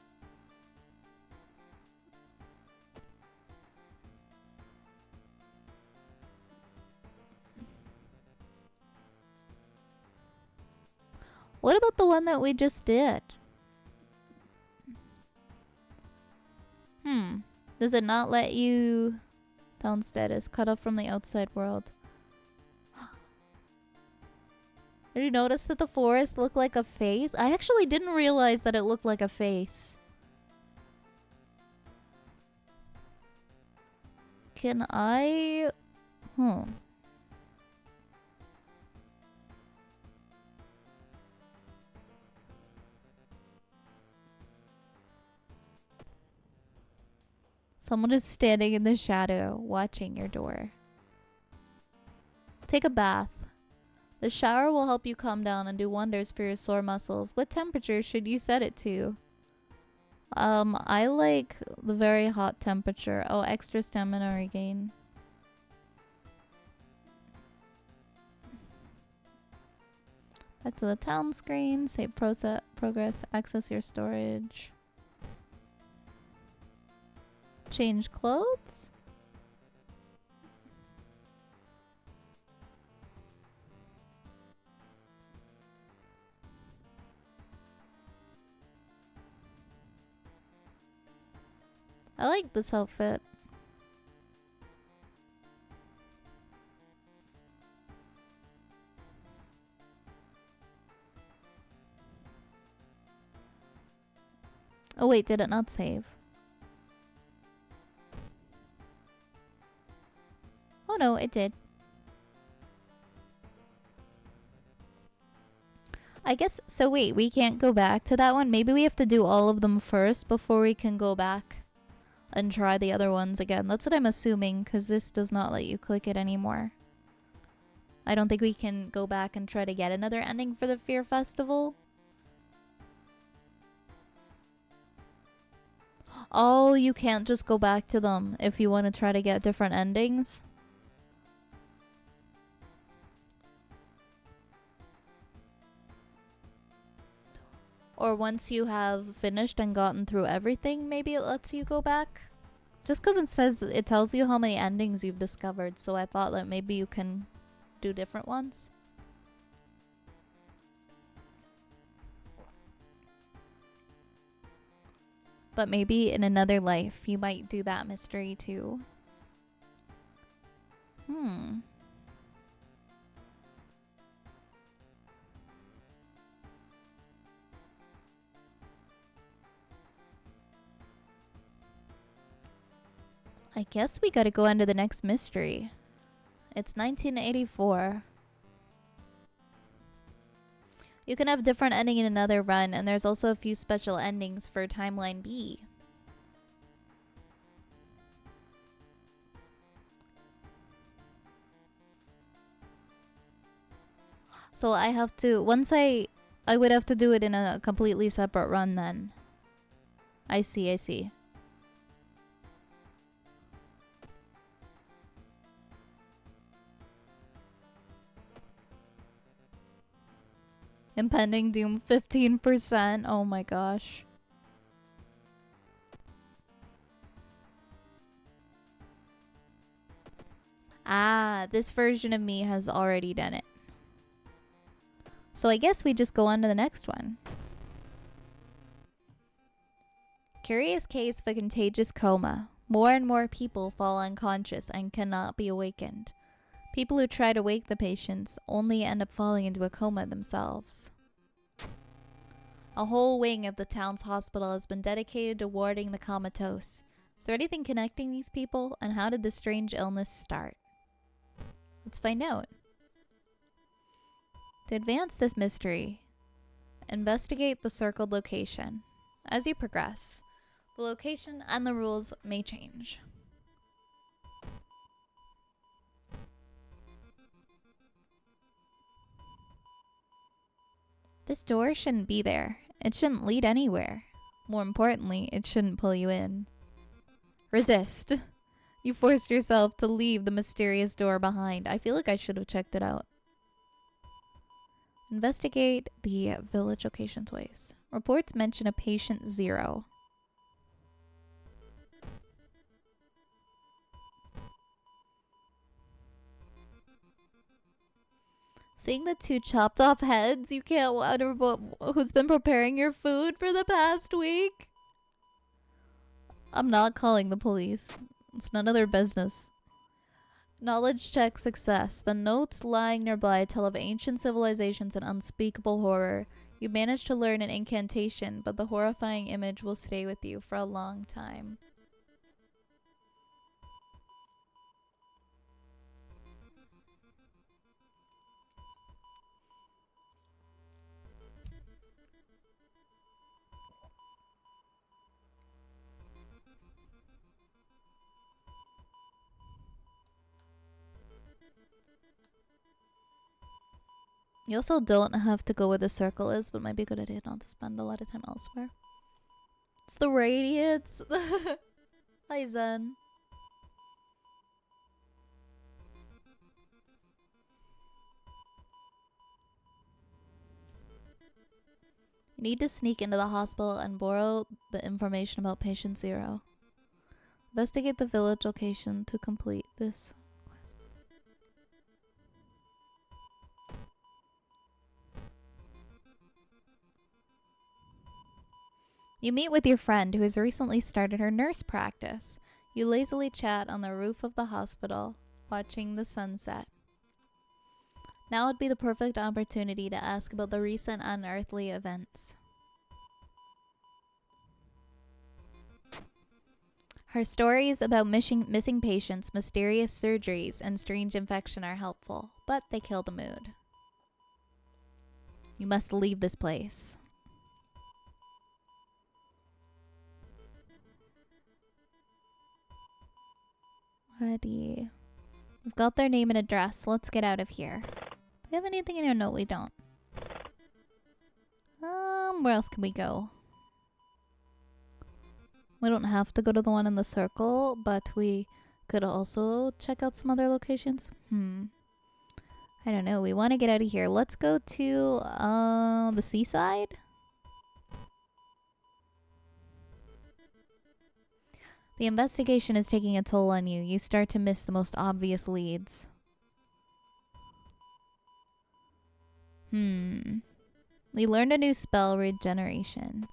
What about the one that we just did? Does it not let you... Town status. Cut off from the outside world. Did you notice that the forest looked like a face? I actually didn't realize that it looked like a face. Can I... Someone is standing in the shadow, watching your door. Take a bath. The shower will help you calm down and do wonders for your sore muscles. What temperature should you set it to? I like the very hot temperature. Oh, extra stamina regain. Back to the town screen. Save progress. Access your storage. Change clothes? I like this outfit. Oh wait, did it not save? Oh no, it did. I guess, so wait, we can't go back to that one? Maybe we have to do all of them first before we can go back and try the other ones again. That's what I'm assuming, because this does not let you click it anymore. I don't think we can go back and try to get another ending for the Fear Festival. Oh, you can't just go back to them if you want to try to get different endings. Or once you have finished and gotten through everything, maybe it lets you go back. Just because it tells you how many endings you've discovered, so I thought that maybe you can do different ones. But maybe in another life, you might do that mystery too. I guess we gotta go into the next mystery. It's 1984. You can have different ending in another run, and there's also a few special endings for Timeline B. So I have to, I would have to do it in a completely separate run then. I see. Impending doom 15%. Oh my gosh. Ah, this version of me has already done it. So I guess we just go on to the next one. Curious case of a contagious coma. More and more people fall unconscious and cannot be awakened. People who try to wake the patients only end up falling into a coma themselves. A whole wing of the town's hospital has been dedicated to warding the comatose. Is there anything connecting these people, and how did this strange illness start? Let's find out. To advance this mystery, investigate the circled location. As you progress, the location and the rules may change. This door shouldn't be there. It shouldn't lead anywhere. More importantly, it shouldn't pull you in. Resist. You forced yourself to leave the mysterious door behind. I feel like I should have checked it out. Investigate the village location twice. Reports mention a patient 0. Seeing the 2 chopped off heads, you can't wonder who's been preparing your food for the past week? I'm not calling the police. It's none of their business. Knowledge check success. The notes lying nearby tell of ancient civilizations and unspeakable horror. You managed to learn an incantation, but the horrifying image will stay with you for a long time. You also don't have to go where the circle is, but it might be a good idea not to spend a lot of time elsewhere. It's the radiance. Hi, Zen. You need to sneak into the hospital and borrow the information about patient 0. Investigate the village location to complete this. You meet with your friend who has recently started her nurse practice. You lazily chat on the roof of the hospital, watching the sunset. Now would be the perfect opportunity to ask about the recent unearthly events. Her stories about missing patients, mysterious surgeries, and strange infection are helpful, but they kill the mood. You must leave this place. Ready. We've got their name and address. Let's get out of here. Do we have anything in here? No, we don't. Where else can we go? We don't have to go to the one in the circle, but we could also check out some other locations. I don't know. We want to get out of here. Let's go to the seaside. The investigation is taking a toll on you. You start to miss the most obvious leads. We learned a new spell, Regeneration.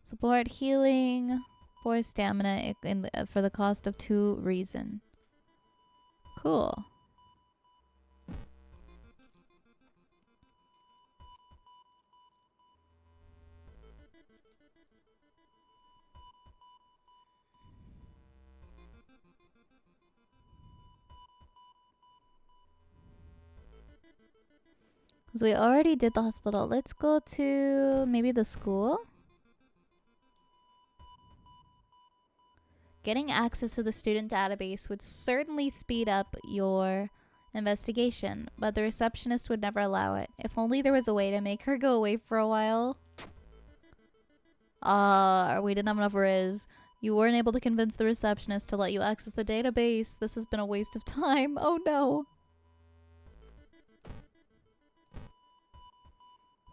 Support healing, 4 stamina for the cost of 2 reason. Cool. Because we already did the hospital. Let's go to maybe the school. Getting access to the student database would certainly speed up your investigation, but the receptionist would never allow it. If only there was a way to make her go away for a while. We didn't have enough riz. You weren't able to convince the receptionist to let you access the database. This has been a waste of time. Oh no.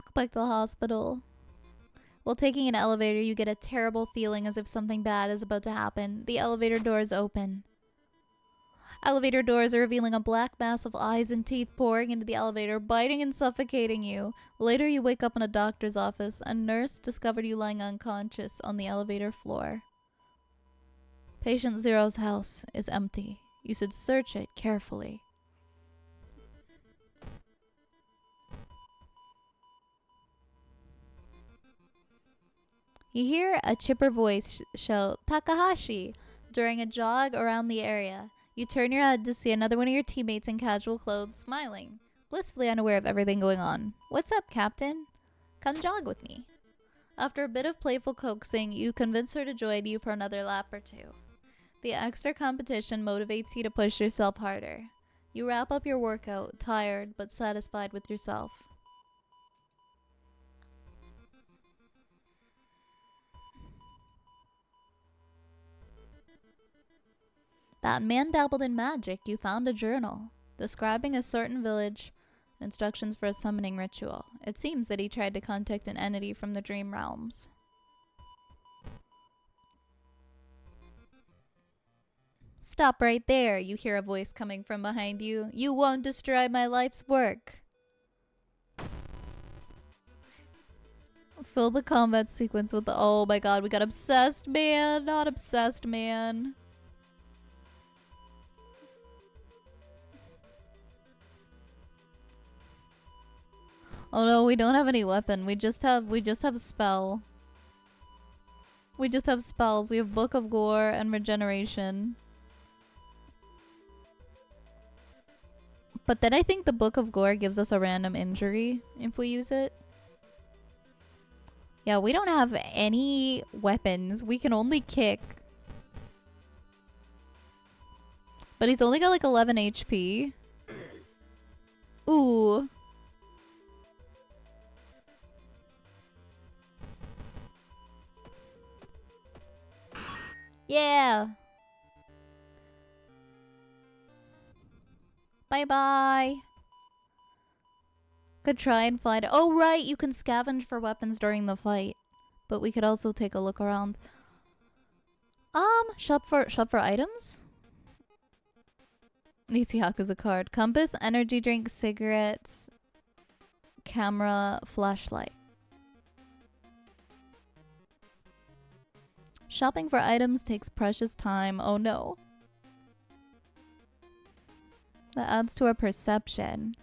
Go back to the hospital. While taking an elevator, you get a terrible feeling as if something bad is about to happen. The elevator doors open. Elevator doors are revealing a black mass of eyes and teeth pouring into the elevator, biting and suffocating you. Later, you wake up in a doctor's office. A nurse discovered you lying unconscious on the elevator floor. Patient Zero's house is empty. You should search it carefully. You hear a chipper voice shout, "Takahashi!" during a jog around the area. You turn your head to see another one of your teammates in casual clothes smiling, blissfully unaware of everything going on. "What's up, Captain? Come jog with me." After a bit of playful coaxing, you convince her to join you for another lap or two. The extra competition motivates you to push yourself harder. You wrap up your workout, tired but satisfied with yourself. That man dabbled in magic. You found a journal describing a certain village and instructions for a summoning ritual. It seems that he tried to contact an entity from the dream realms. "Stop right there," you hear a voice coming from behind you. "You won't destroy my life's work." Fill the combat sequence with the— oh my god, we got obsessed man, not obsessed man. Oh no, we don't have any weapon. We just have spell. We just have spells. We have Book of Gore and Regeneration. But then I think the Book of Gore gives us a random injury if we use it. Yeah, we don't have any weapons. We can only kick. But he's only got like 11 HP. Ooh. Yeah. Bye-bye. Could try and find— oh right, you can scavenge for weapons during the fight. But we could also take a look around. Shop for items? Needs Yakuza card. Compass, energy drink, cigarettes, camera, flashlight. Shopping for items takes precious time. Oh no. That adds to our perception.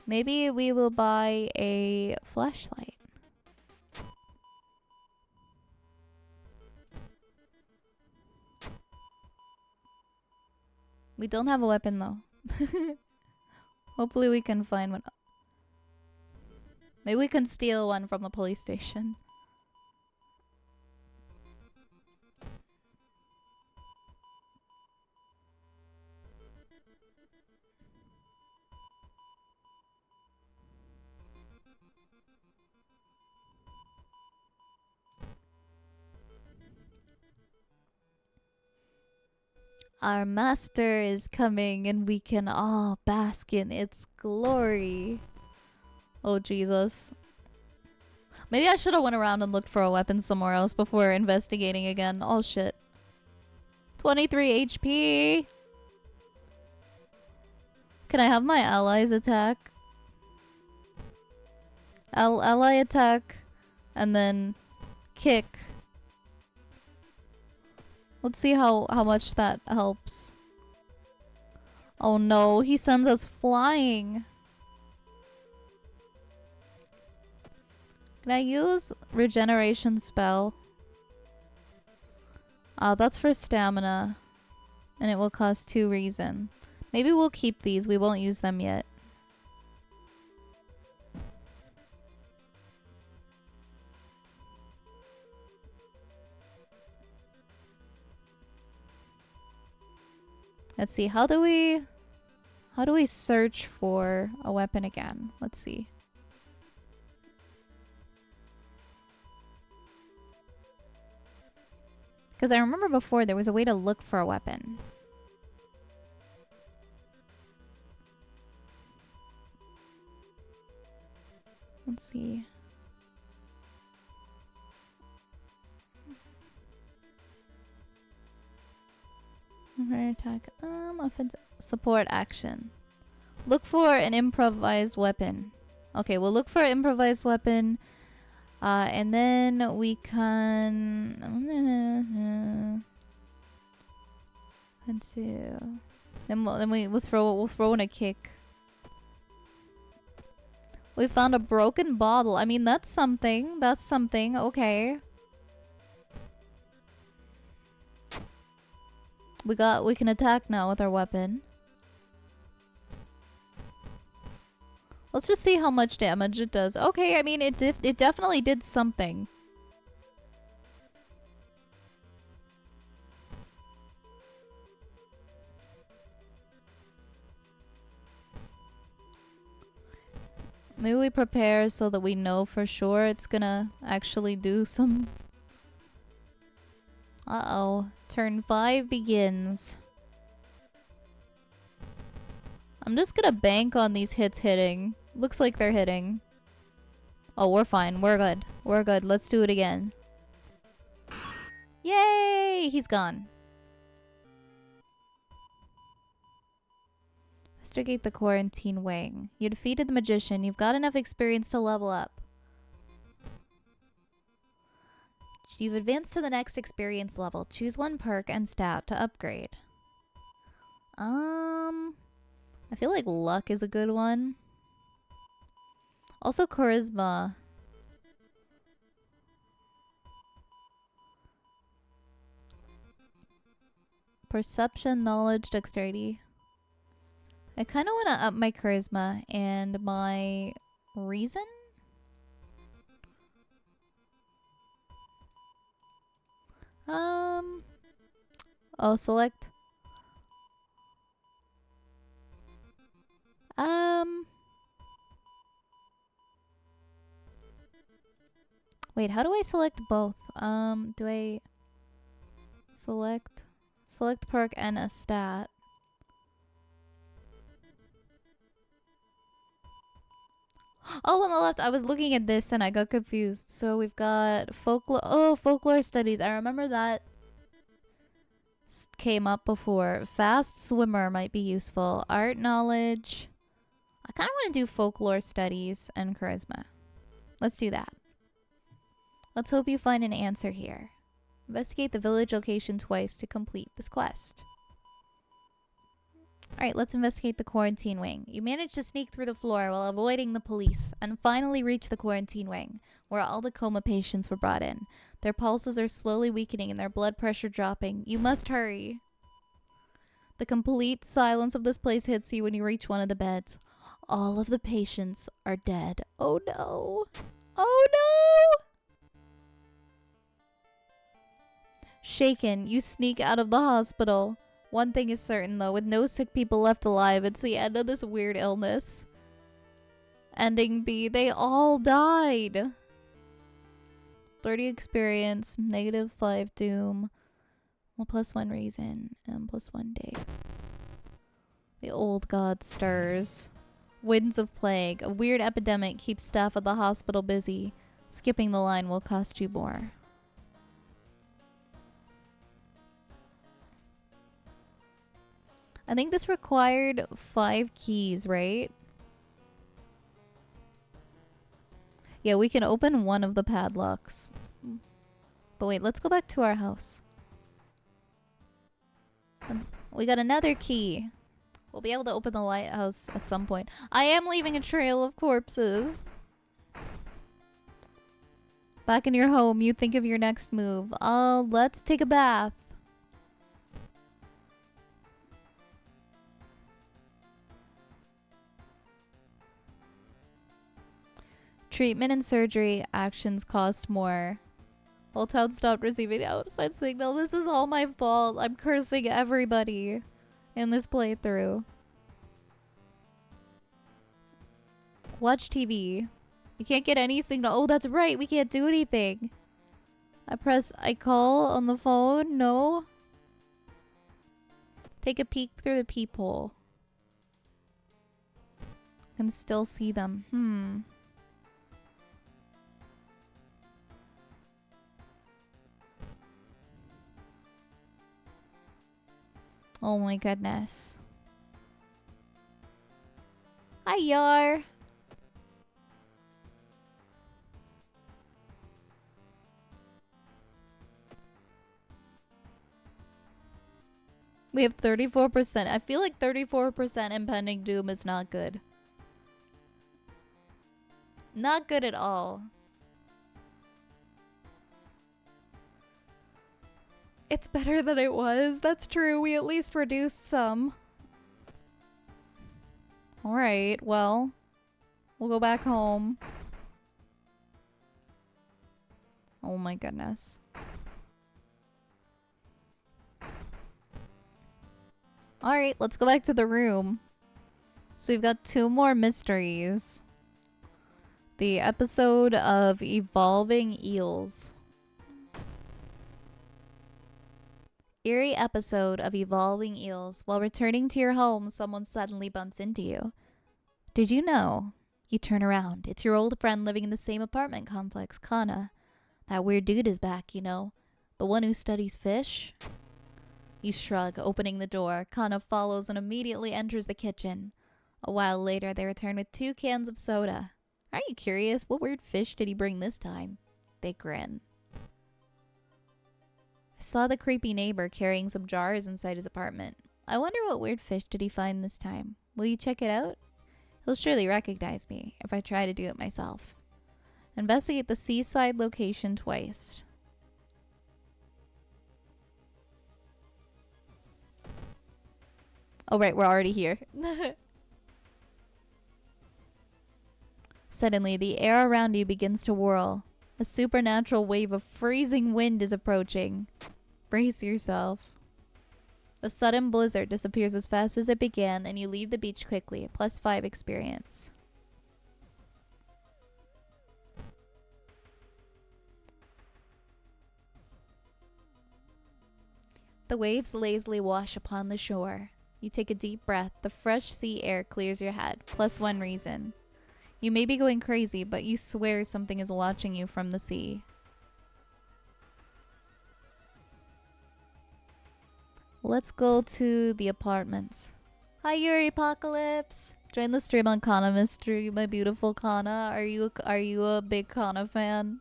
Maybe we will buy a flashlight. We don't have a weapon though. Hopefully we can find one. Maybe we can steal one from the police station. Our master is coming and we can all bask in its glory. Oh, Jesus. Maybe I should have went around and looked for a weapon somewhere else before investigating again. Oh, shit. 23 HP. Can I have my allies attack? Ally attack. And then kick. Let's see how much that helps. Oh no, he sends us flying. Can I use regeneration spell? That's for stamina. And it will cost 2 reason. Maybe we'll keep these. We won't use them yet. Let's see. How do we search for a weapon again? Let's see. Because I remember before there was a way to look for a weapon. Let's see. attack. Offensive. Support action. Look for an improvised weapon. Okay, we'll look for an improvised weapon. And then we can... Let's see. Then we'll throw in a kick. We found a broken bottle. I mean, that's something. That's something. Okay. We can attack now with our weapon. Let's just see how much damage it does. Okay, I mean, it definitely did something. Maybe we prepare so that we know for sure it's gonna actually do some... Uh-oh. Turn 5 begins. I'm just gonna bank on these hits hitting. Looks like they're hitting. Oh, we're fine. We're good. We're good. Let's do it again. Yay! He's gone. Investigate the quarantine wing. You defeated the magician. You've got enough experience to level up. You've advanced to the next experience level. Choose one perk and stat to upgrade. I feel like luck is a good one. Also charisma. Perception, knowledge, dexterity. I kind of want to up my charisma and my reason? Oh, select. Wait, how do I select both? Do I select perk and a stat? Oh, on the left, I was looking at this and I got confused. So we've got folklore. Oh, folklore studies. I remember that came up before. Fast swimmer might be useful. Art knowledge. I kind of want to do folklore studies and charisma. Let's do that. Let's hope you find an answer here. Investigate the village location twice to complete this quest. Alright, let's investigate the quarantine wing. You managed to sneak through the floor while avoiding the police and finally reach the quarantine wing, where all the coma patients were brought in. Their pulses are slowly weakening and their blood pressure dropping. You must hurry. The complete silence of this place hits you when you reach one of the beds. All of the patients are dead. Oh no. Oh no! Shaken, you sneak out of the hospital. One thing is certain though, with no sick people left alive, it's the end of this weird illness. Ending B, they all died. 30 experience, -5 doom, well, +1 reason, and +1 day. The old god stirs. Winds of plague. A weird epidemic keeps staff at the hospital busy. Skipping the line will cost you more. I think this required 5 keys, right? Yeah, we can open one of the padlocks. But wait, let's go back to our house. We got another key. We'll be able to open the lighthouse at some point. I am leaving a trail of corpses. Back in your home, you think of your next move. Let's take a bath. Treatment and surgery actions cost more. Old Town stopped receiving outside signal. This is all my fault. I'm cursing everybody in this playthrough. Watch TV. You can't get any signal. Oh, that's right. We can't do anything. I call on the phone. No. Take a peek through the peephole. Can still see them. Oh my goodness. Hi, Yar. We have 34%. I feel like 34% impending doom is not good. Not good at all. It's better than it was. That's true. We at least reduced some. Alright, well. We'll go back home. Oh my goodness. Alright, let's go back to the room. So we've got 2 more mysteries. The episode of Evolving Eels. Eerie episode of Evolving Eels. While returning to your home, someone suddenly bumps into you. Did you know? You turn around. It's your old friend living in the same apartment complex, Kana. That weird dude is back, you know. The one who studies fish? You shrug, opening the door. Kana follows and immediately enters the kitchen. A while later, they return with 2 cans of soda. Are you curious? What weird fish did he bring this time? They grin. I saw the creepy neighbor carrying some jars inside his apartment. I wonder what weird fish did he find this time. Will you check it out? He'll surely recognize me if I try to do it myself. Investigate the seaside location twice. Oh right, we're already here. Suddenly, the air around you begins to whirl. A supernatural wave of freezing wind is approaching. Brace yourself. The sudden blizzard disappears as fast as it began, and you leave the beach quickly. +5 experience. The waves lazily wash upon the shore. You take a deep breath. The fresh sea air clears your head. +1 reason. You may be going crazy, but you swear something is watching you from the sea. Let's go to the apartments. Hi, Yuri Apocalypse. Join the stream on Kana Mystery, my beautiful Kana. Are you a big Kana fan?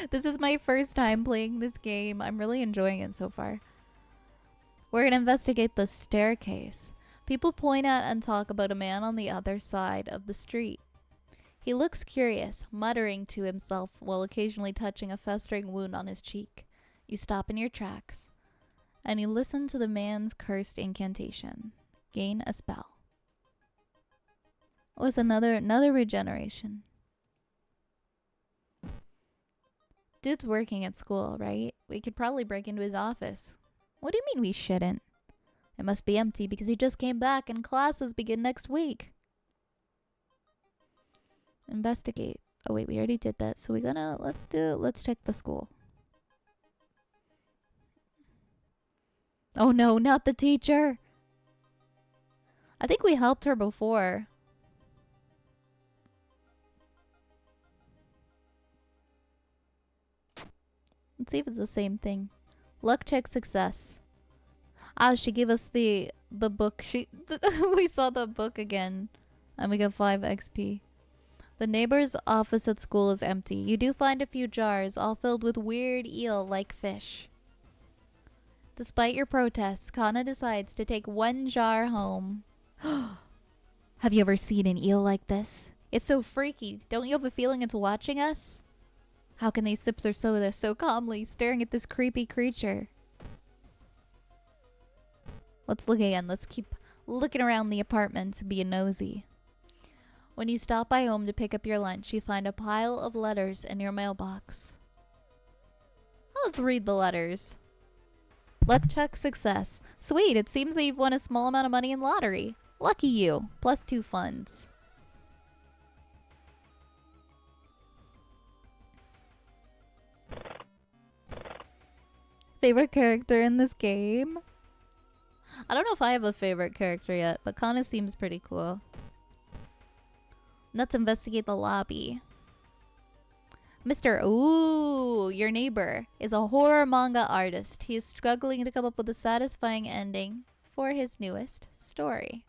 This is my first time playing this game. I'm really enjoying it so far. We're gonna investigate the staircase. People point at and talk about a man on the other side of the street. He looks curious, muttering to himself while occasionally touching a festering wound on his cheek. You stop in your tracks, and you listen to the man's cursed incantation. Gain a spell. Oh, it's another regeneration. Dude's working at school, right? We could probably break into his office. What do you mean we shouldn't? It must be empty because he just came back and classes begin next week. Investigate. Oh wait, we already did that. So let's check the school. Oh no, not the teacher. I think we helped her before. Let's see if it's the same thing. Luck check success. Ah, she gave us the book. We saw the book again. And we got 5 XP. The neighbor's office at school is empty. You do find a few jars, all filled with weird eel-like fish. Despite your protests, Kana decides to take 1 jar home. Have you ever seen an eel like this? It's so freaky. Don't you have a feeling it's watching us? How can they sip their soda so calmly, staring at this creepy creature? Let's look again. Let's keep looking around the apartment, being nosy. When you stop by home to pick up your lunch, you find a pile of letters in your mailbox. Let's read the letters. Luck check success. Sweet, it seems that you've won a small amount of money in lottery. Lucky you. +2 funds. Favorite character in this game? I don't know if I have a favorite character yet, but Kana seems pretty cool. Let's investigate the lobby. Mr. Ooh, your neighbor is a horror manga artist. He is struggling to come up with a satisfying ending for his newest story.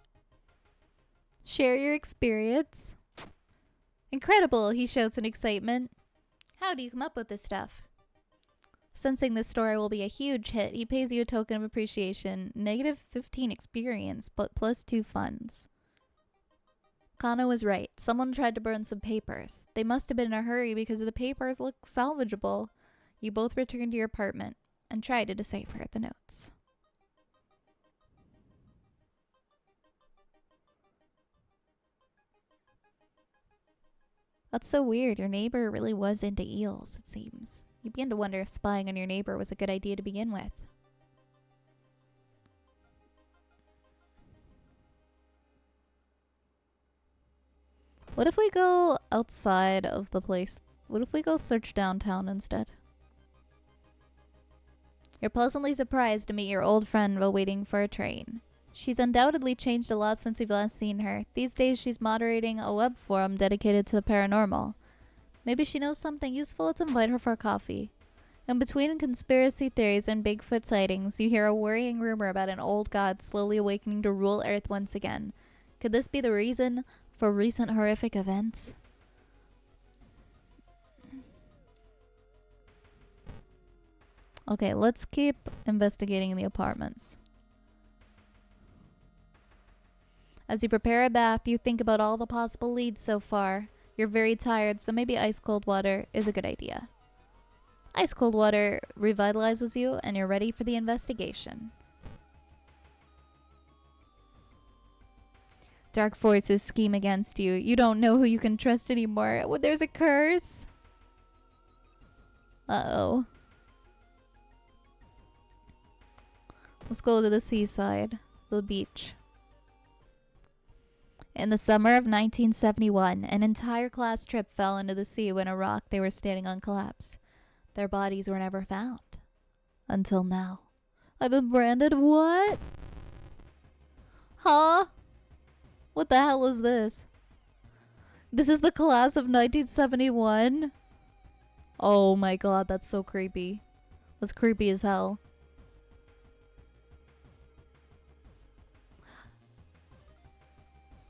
Share your experience. Incredible, he shouts in excitement. How do you come up with this stuff? Sensing this story will be a huge hit, he pays you a token of appreciation. -15 experience, but +2 funds. Kana was right. Someone tried to burn some papers. They must have been in a hurry because the papers look salvageable. You both return to your apartment and try to decipher the notes. That's so weird. Your neighbor really was into eels, it seems. You begin to wonder if spying on your neighbor was a good idea to begin with. What if we go outside of the place? What if we go search downtown instead? You're pleasantly surprised to meet your old friend while waiting for a train. She's undoubtedly changed a lot since you've last seen her. These days she's moderating a web forum dedicated to the paranormal. Maybe she knows something useful. Let's invite her for a coffee. In between conspiracy theories and Bigfoot sightings, you hear a worrying rumor about an old god slowly awakening to rule Earth once again. Could this be the reason for recent horrific events? Okay, let's keep investigating the apartments. As you prepare a bath, you think about all the possible leads so far. You're very tired, so maybe ice cold water is a good idea. Ice cold water revitalizes you, and you're ready for the investigation. Dark forces scheme against you. You don't know who you can trust anymore. Oh, there's a curse. Uh-oh. Let's go to the seaside. The beach. In the summer of 1971, an entire class trip fell into the sea when a rock they were standing on collapsed. Their bodies were never found. Until now. I've been branded? What? Huh? What the hell is this? This is the class of 1971? Oh my god, that's so creepy. That's creepy as hell.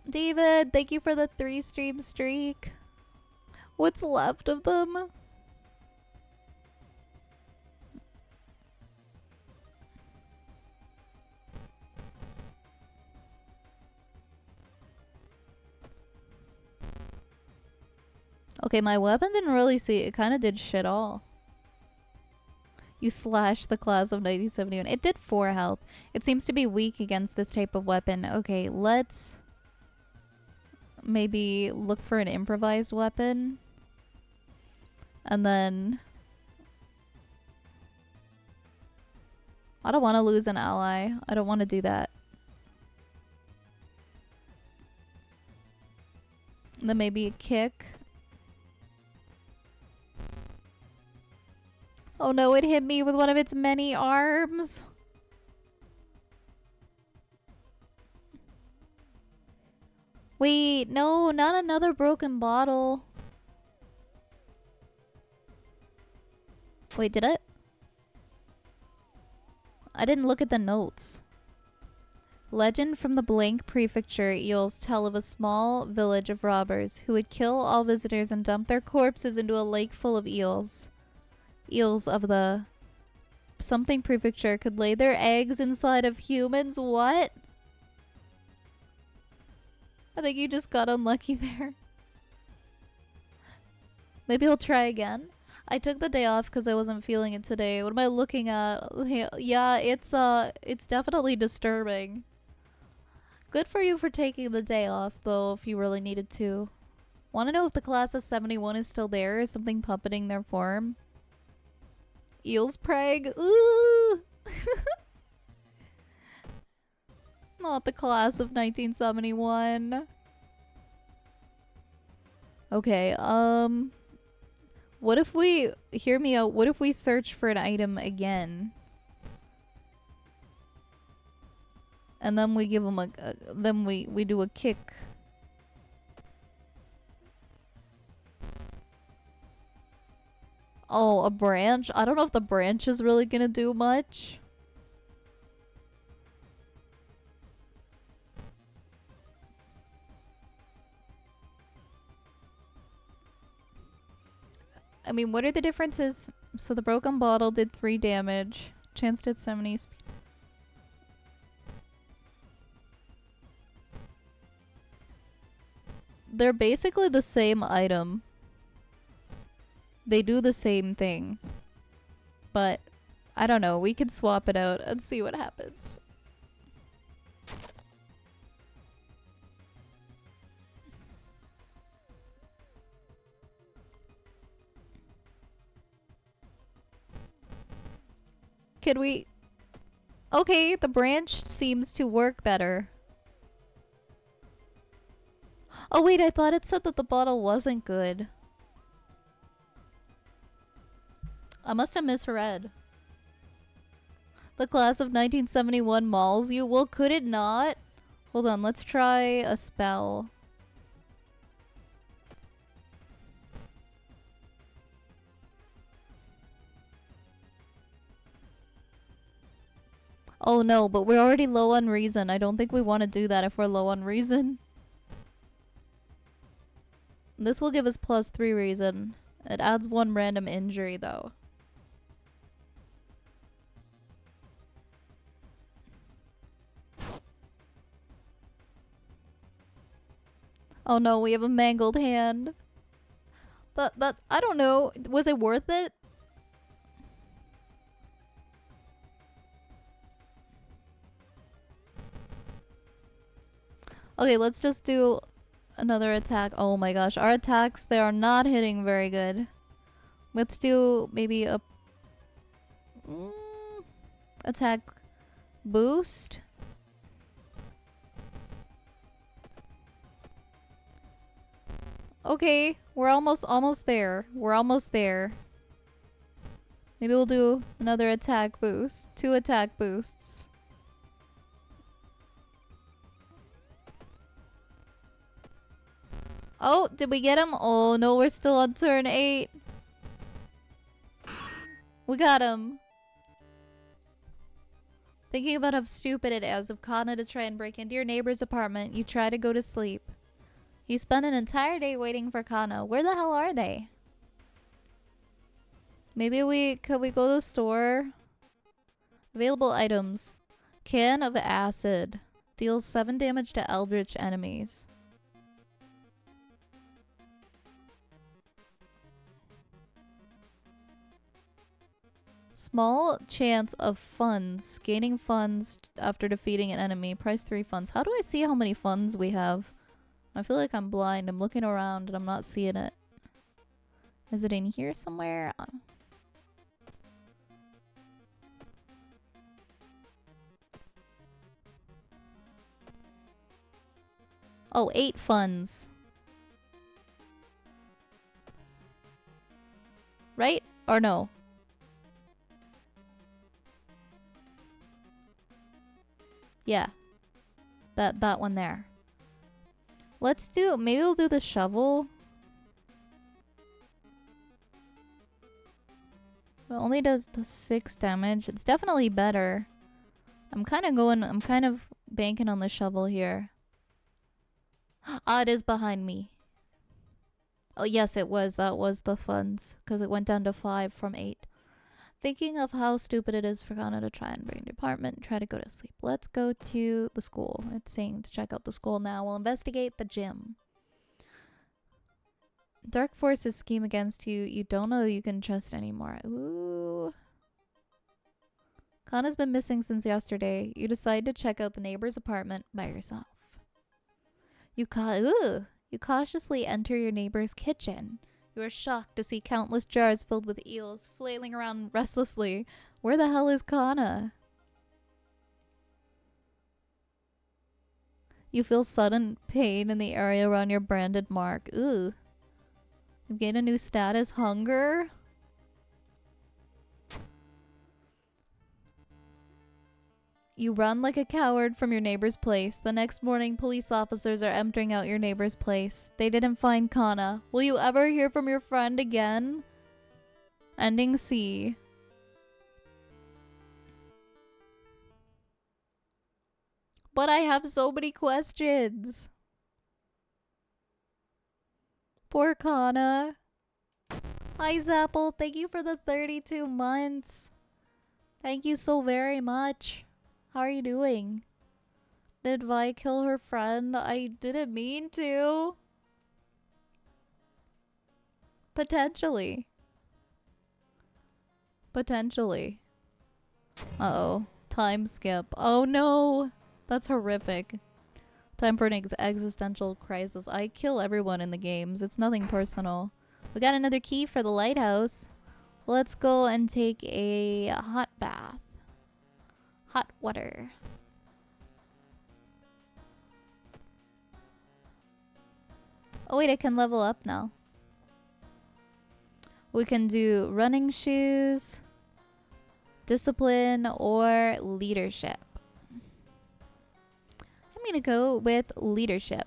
David, thank you for the 3-stream streak. What's left of them? Okay, my weapon didn't really see. It kind of did shit all. You slashed the class of 1971. It did 4 health. It seems to be weak against this type of weapon. Okay, let's maybe look for an improvised weapon. And then... I don't want to lose an ally. I don't want to do that. And then maybe a kick. Oh no, it hit me with one of its many arms. Wait, no, not another broken bottle. Wait, did it? I didn't look at the notes. Legend from the Blank Prefecture eels tell of a small village of robbers who would kill all visitors and dump their corpses into a lake full of eels. Eels of the something prefecture could lay their eggs inside of humans. What? I think you just got unlucky there. Maybe I'll try again. I took the day off because I wasn't feeling it today. What am I looking at? Yeah, it's definitely disturbing. Good for you for taking the day off, though, if you really needed to. Want to know if the class of 71 is still there? Is something puppeting their form? Eels Prague? Ooh! Not the class of 1971. Okay, what if we... Hear me out. What if we search for an item again? And then we give them a... then we do a kick. Oh, a branch? I don't know if the branch is really gonna do much. I mean, what are the differences? So the broken bottle did 3 damage. Chance did 70 speed. They're basically the same item. They do the same thing. But, I don't know. We could swap it out and see what happens. Could we... Okay, the branch seems to work better. Oh wait, I thought it said that the bottle wasn't good. I must have misread. The class of 1971 mauls you? Well, could it not? Hold on, let's try a spell. Oh no, but we're already low on reason. I don't think we want to do that if we're low on reason. This will give us +3 reason. It adds 1 random injury though. Oh no, we have a mangled hand. That I don't know. Was it worth it? Okay, let's just do another attack. Oh my gosh, our attacks, they are not hitting very good. Let's do maybe a attack boost. Okay, we're almost there. We're almost there. Maybe we'll do another attack boost. 2 attack boosts. Oh, did we get him? Oh no, we're still on turn 8. We got him. Thinking about how stupid it is of Kana to try and break into your neighbor's apartment, you try to go to sleep. You spend an entire day waiting for Kana. Where the hell are they? Maybe could we go to the store? Available items. Can of acid. Deals 7 damage to eldritch enemies. Small chance of funds. Gaining funds after defeating an enemy. Price 3 funds. How do I see how many funds we have? I feel like I'm blind. I'm looking around and I'm not seeing it. Is it in here somewhere? Oh, 8 funds. Right? Or no? Yeah. That one there. Let's do... Maybe we'll do the shovel. It only does the 6 damage. It's definitely better. I'm kind of banking on the shovel here. Ah, it is behind me. Oh, yes, it was. That was the funds. Because it went down to 5 from 8. Thinking of how stupid it is for Kana to try and bring the apartment and try to go to sleep. Let's go to the school. It's saying to check out the school now. We'll investigate the gym. Dark forces scheme against you. You don't know you can trust anymore. Ooh. Kana's been missing since yesterday. You decide to check out the neighbor's apartment by yourself. You cautiously enter your neighbor's kitchen. You are shocked to see countless jars filled with eels flailing around restlessly. Where the hell is Kana? You feel sudden pain in the area around your branded mark. Ooh. You've gained a new status, hunger. You run like a coward from your neighbor's place. The next morning, police officers are emptying out your neighbor's place. They didn't find Kana. Will you ever hear from your friend again? Ending C. But I have so many questions. Poor Kana. Hi, Zapple. Thank you for the 32 months. Thank you so very much. How are you doing? Did Vi kill her friend? I didn't mean to. Potentially. Potentially. Uh-oh. Time skip. Oh no! That's horrific. Time for an existential crisis. I kill everyone in the games. It's nothing personal. We got another key for the lighthouse. Let's go and take a hot bath. Hot water. Oh wait, I can level up now. We can do running shoes, discipline, or leadership. I'm gonna go with leadership.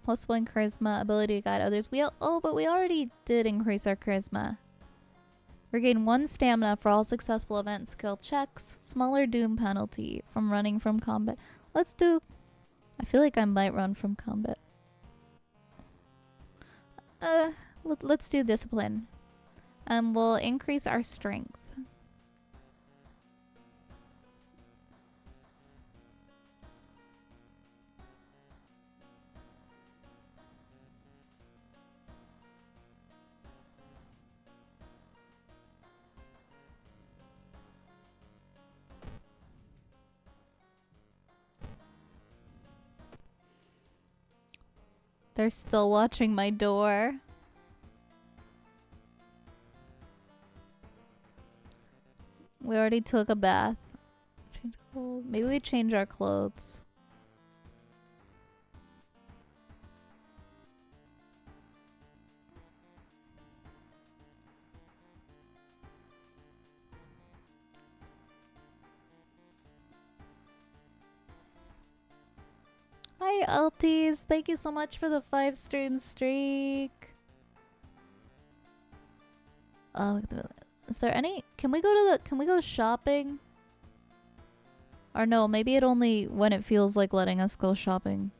+1 charisma, ability to guide others. But we already did increase our charisma. Regain 1 stamina for all successful event skill checks. Smaller doom penalty from running from combat. Let's do... I feel like I might run from combat. Let's do discipline. And we'll increase our strength. They're still watching my door. We already took a bath. Maybe we change our clothes. Hi, Alties. Thank you so much for the 5 stream streak. Oh, is there any... Can we go shopping? Or no, maybe it only when it feels like letting us go shopping.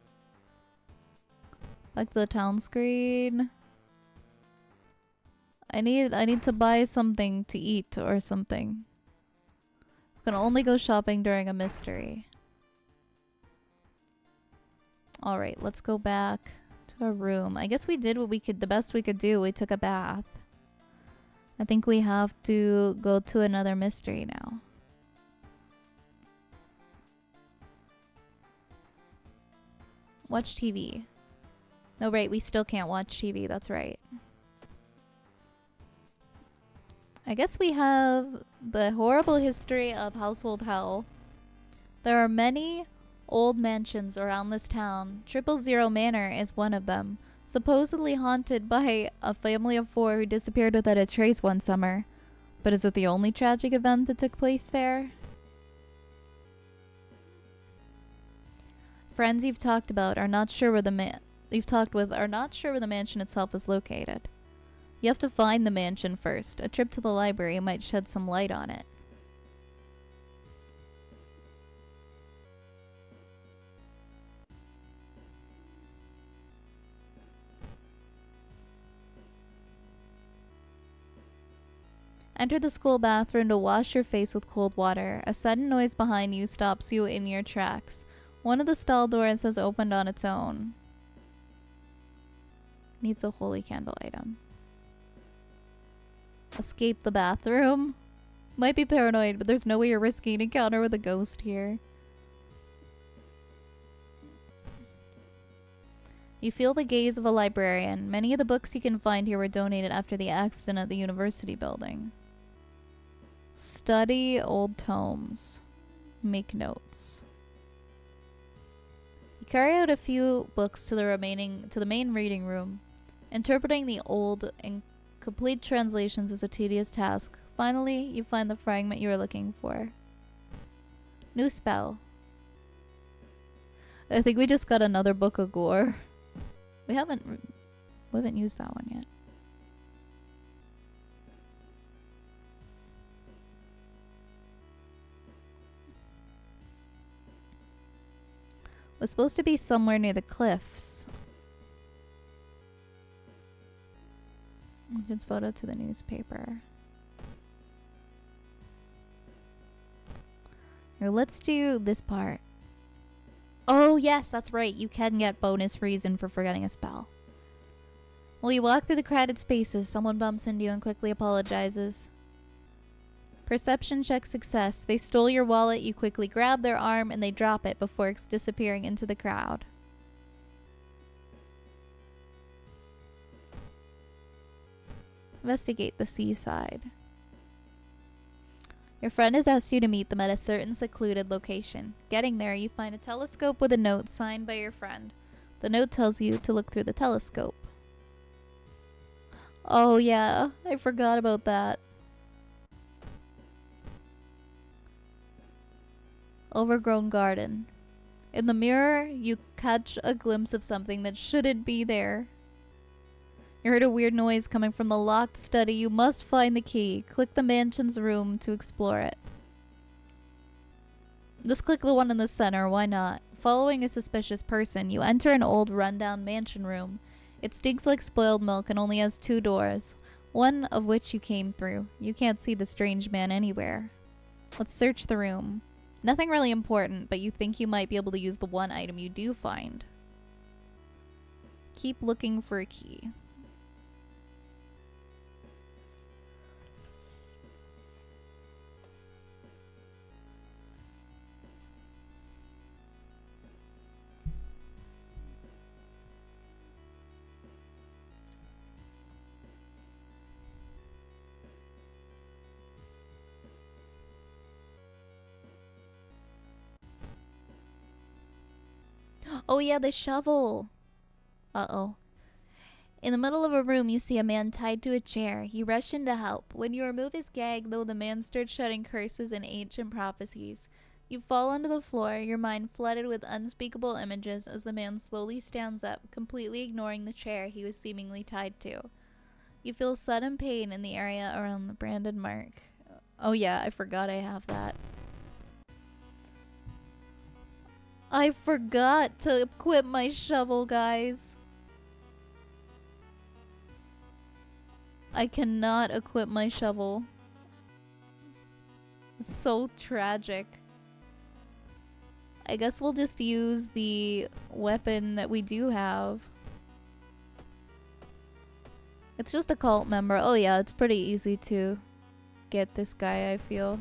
Like the town screen. I need to buy something to eat or something. We can only go shopping during a mystery. Alright, let's go back to our room. I guess we did what we could, the best we could do. We took a bath. I think we have to go to another mystery now. Watch TV. No, right, we still can't watch TV. That's right. I guess we have the horrible history of household hell. There are many old mansions around this town. 000 Manor is one of them. Supposedly haunted by a family of 4 who disappeared without a trace one summer. But is it the only tragic event that took place there? Friends you've talked about are not sure where the mansion itself is located. You have to find the mansion first. A trip to the library might shed some light on it. Enter the school bathroom to wash your face with cold water. A sudden noise behind you stops you in your tracks. One of the stall doors has opened on its own. Needs a holy candle item. Escape the bathroom. Might be paranoid, but there's no way you're risking an encounter with a ghost here. You feel the gaze of a librarian. Many of the books you can find here were donated after the accident at the university building. Study old tomes. Make notes. You carry out a few books to the main reading room. Interpreting the old and complete translations is a tedious task. Finally, you find the fragment you are looking for. New spell. I think we just got another book of gore. We haven't used that one yet. Was supposed to be somewhere near the cliffs. It's photo to the newspaper. Here, let's do this part. Oh, yes, that's right. You can get bonus reason for forgetting a spell. While you walk through the crowded spaces, someone bumps into you and quickly apologizes. Perception check success. They stole your wallet, you quickly grab their arm, and they drop it before disappearing into the crowd. Investigate the seaside. Your friend has asked you to meet them at a certain secluded location. Getting there, you find a telescope with a note signed by your friend. The note tells you to look through the telescope. Oh yeah, I forgot about that. Overgrown garden. In the mirror, you catch a glimpse of something that shouldn't be there. You heard a weird noise coming from the locked study. You must find the key. Click the mansion's room to explore it. Just click the one in the center, why not? Following a suspicious person, you enter an old rundown mansion room. It stinks like spoiled milk and only has 2 doors, one of which you came through. You can't see the strange man anywhere. Let's search the room. Nothing really important, but you think you might be able to use the one item you do find. Keep looking for a key. Oh yeah, the shovel. Uh-oh. In the middle of a room, you see a man tied to a chair. You rush in to help. When you remove his gag, though, the man starts shouting curses and ancient prophecies. You fall onto the floor, your mind flooded with unspeakable images as the man slowly stands up, completely ignoring the chair he was seemingly tied to. You feel sudden pain in the area around the branded mark. Oh yeah, I forgot I have that. I forgot to equip my shovel, guys. I cannot equip my shovel. It's so tragic. I guess we'll just use the weapon that we do have. It's just a cult member. Oh yeah, it's pretty easy to get this guy, I feel.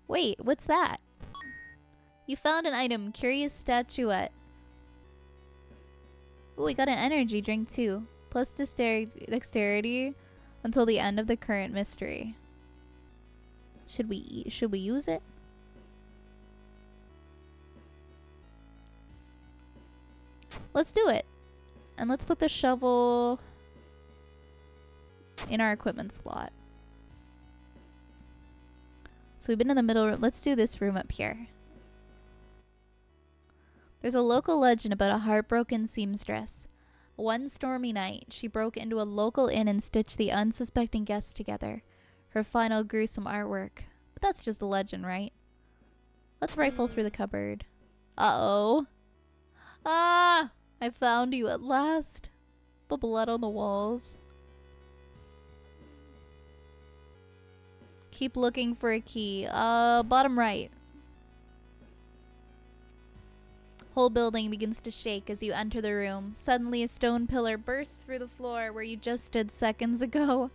Wait, what's that? You found an item, curious statuette. Ooh, we got an energy drink too. Plus dexterity until the end of the current mystery. Should we use it? Let's do it. And let's put the shovel in our equipment slot. So we've been in the middle room. Let's do this room up here. There's a local legend about a heartbroken seamstress. One stormy night, she broke into a local inn and stitched the unsuspecting guests together. Her final gruesome artwork. But that's just a legend, right? Let's rifle through the cupboard. Uh-oh. Ah! I found you at last. The blood on the walls. Keep looking for a key. Bottom right. Whole building begins to shake as you enter the room. Suddenly a stone pillar bursts through the floor where you just stood seconds ago.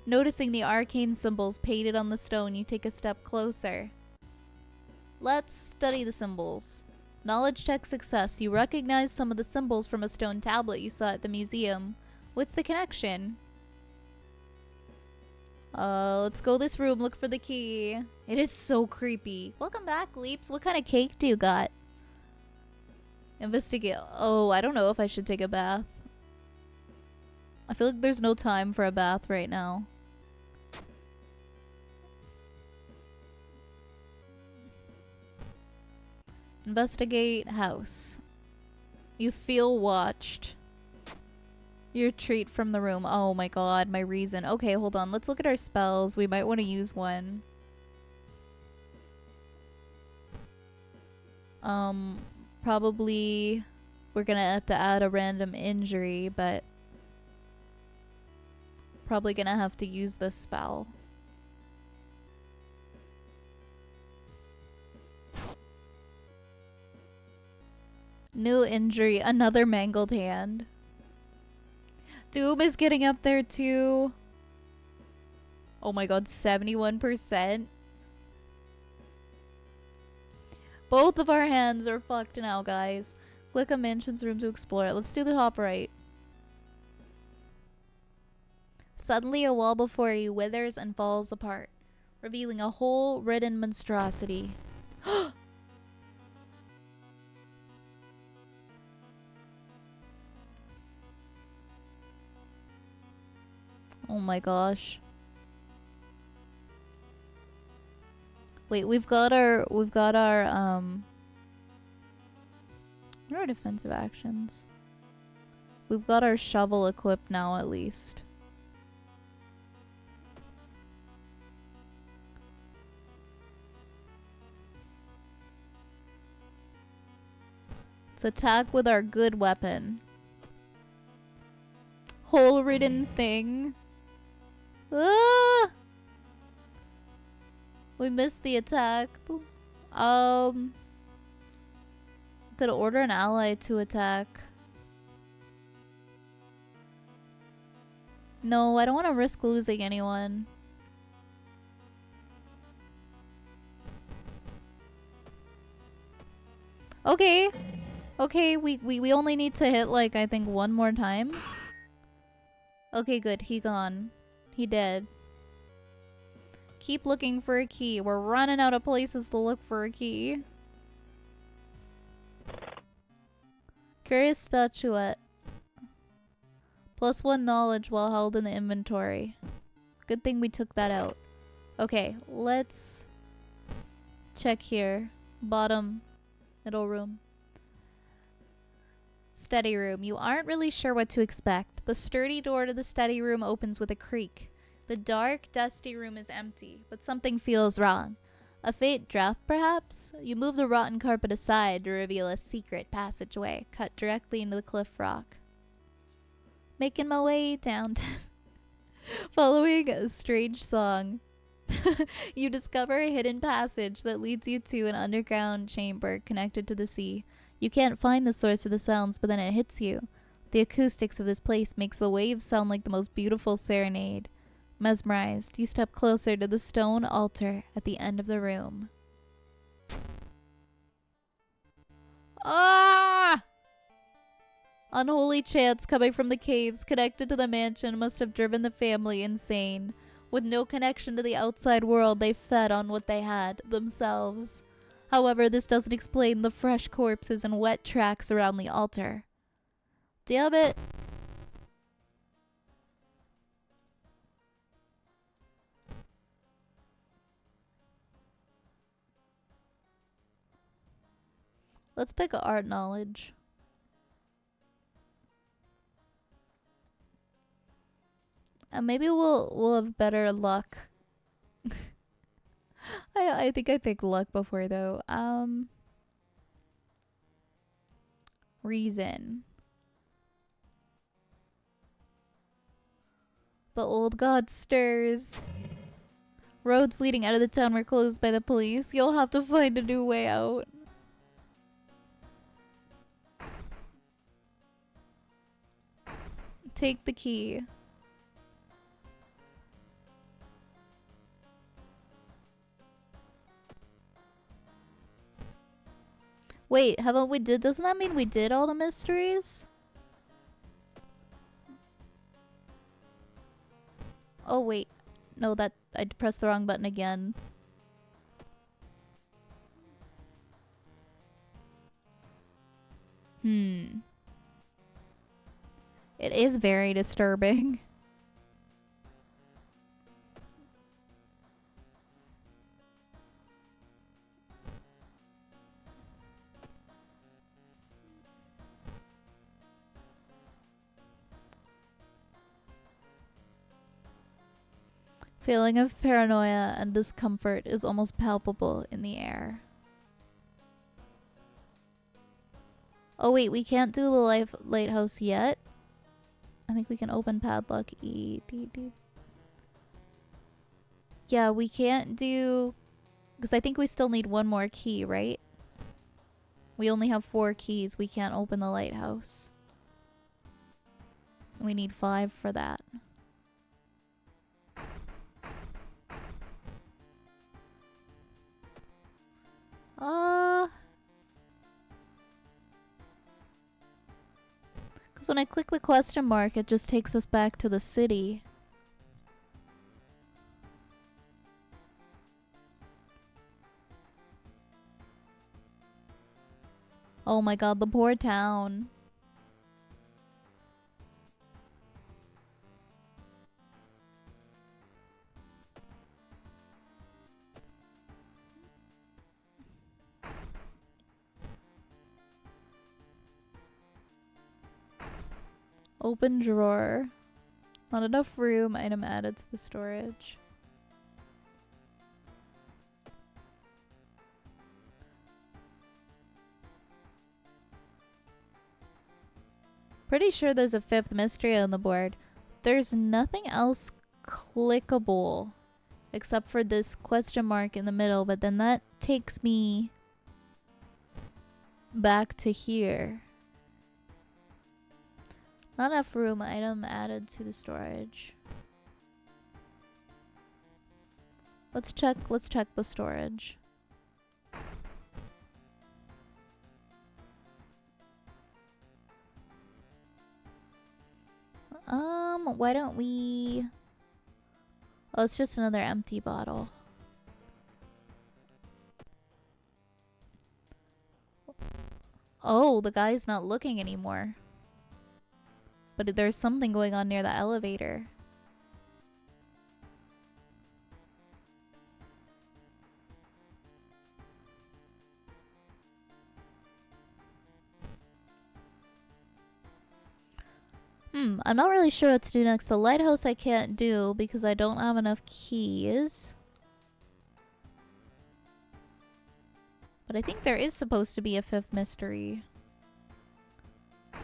Noticing the arcane symbols painted on the stone, you take a step closer. Let's study the symbols. Knowledge check success. You recognize some of the symbols from a stone tablet you saw at the museum. What's the connection? Let's go this room, look for the key. It is so creepy. Welcome back, Leaps. What kind of cake do you got? Investigate. Oh, I don't know if I should take a bath. I feel like there's no time for a bath right now. Investigate house. You feel watched. Your treat from the room. Oh my god, my reason. Okay, hold on. Let's look at our spells. We might want to use one. Probably we're gonna have to add a random injury, but probably gonna have to use this spell. New injury, another mangled hand. Doom is getting up there too. Oh my god, 71%. Both of our hands are fucked now, guys. Click a mansion's room to explore it. Let's do the top right. Suddenly, a wall before you withers and falls apart, revealing a hole-ridden monstrosity. Oh my gosh. Wait, we've got our, what are our defensive actions? We've got our shovel equipped now, at least. Let's attack with our good weapon. Hole-ridden thing. Ah! We missed the attack. Could order an ally to attack. No, I don't want to risk losing anyone. Okay. Okay, we only need to hit, like, I think one more time. Okay, good. He gone. He dead. Keep looking for a key. We're running out of places to look for a key. Curious statuette. +1 knowledge while held in the inventory. Good thing we took that out. Okay, let's check here. Bottom, middle room. Study room. You aren't really sure what to expect. The sturdy door to the study room opens with a creak. The dark, dusty room is empty, but something feels wrong. A faint draft, perhaps? You move the rotten carpet aside to reveal a secret passageway cut directly into the cliff rock. Making my way down, following a strange song. You discover a hidden passage that leads you to an underground chamber connected to the sea. You can't find the source of the sounds, but then it hits you. The acoustics of this place makes the waves sound like the most beautiful serenade. Mesmerized, you step closer to the stone altar at the end of the room. Ah! Unholy chants coming from the caves connected to the mansion must have driven the family insane. With no connection to the outside world, they fed on what they had, themselves. However, this doesn't explain the fresh corpses and wet tracks around the altar. Damn it! Let's pick art knowledge. And maybe we'll have better luck. I think I picked luck before though. Reason. The old god stirs. Roads leading out of the town were closed by the police. You'll have to find a new way out. Take the key. Wait, haven't we doesn't that mean we did all the mysteries? Oh wait. No, that I pressed the wrong button again. It is very disturbing. Feeling of paranoia and discomfort is almost palpable in the air. Oh wait, we can't do the lighthouse yet. I think we can open padlock E. D, D. Yeah, we can't do... Because I think we still need one more key, right? We only have 4 keys. We can't open the lighthouse. We need 5 for that. Because when I click the question mark, it just takes us back to the city. Oh my god, the poor town. Open drawer. Not enough room. Item added to the storage. Pretty sure there's a 5th mystery on the board. There's nothing else clickable except for this question mark in the middle, but then that takes me back to here. Not enough room. Item added to the storage. Let's check the storage. Why don't we... Oh, it's just another empty bottle. Oh, the guy's not looking anymore. But there's something going on near the elevator. I'm not really sure what to do next. The lighthouse I can't do because I don't have enough keys. But I think there is supposed to be a 5th mystery.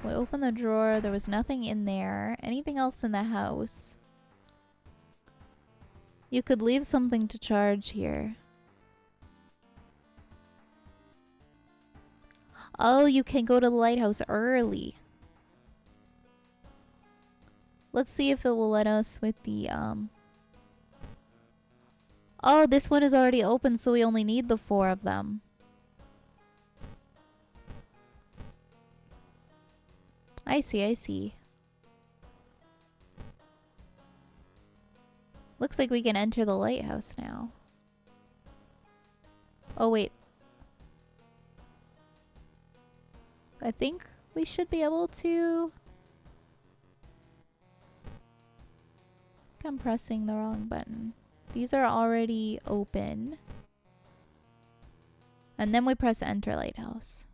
We opened the drawer. There was nothing in there. Anything else in the house? You could leave something to charge here. Oh, you can go to the lighthouse early. Let's see if it will let us with the, Oh, this one is already open, so we only need the 4 of them. I see. Looks like we can enter the lighthouse now. Oh, wait. I think we should be able to... I'm pressing the wrong button. These are already open. And then we press enter lighthouse.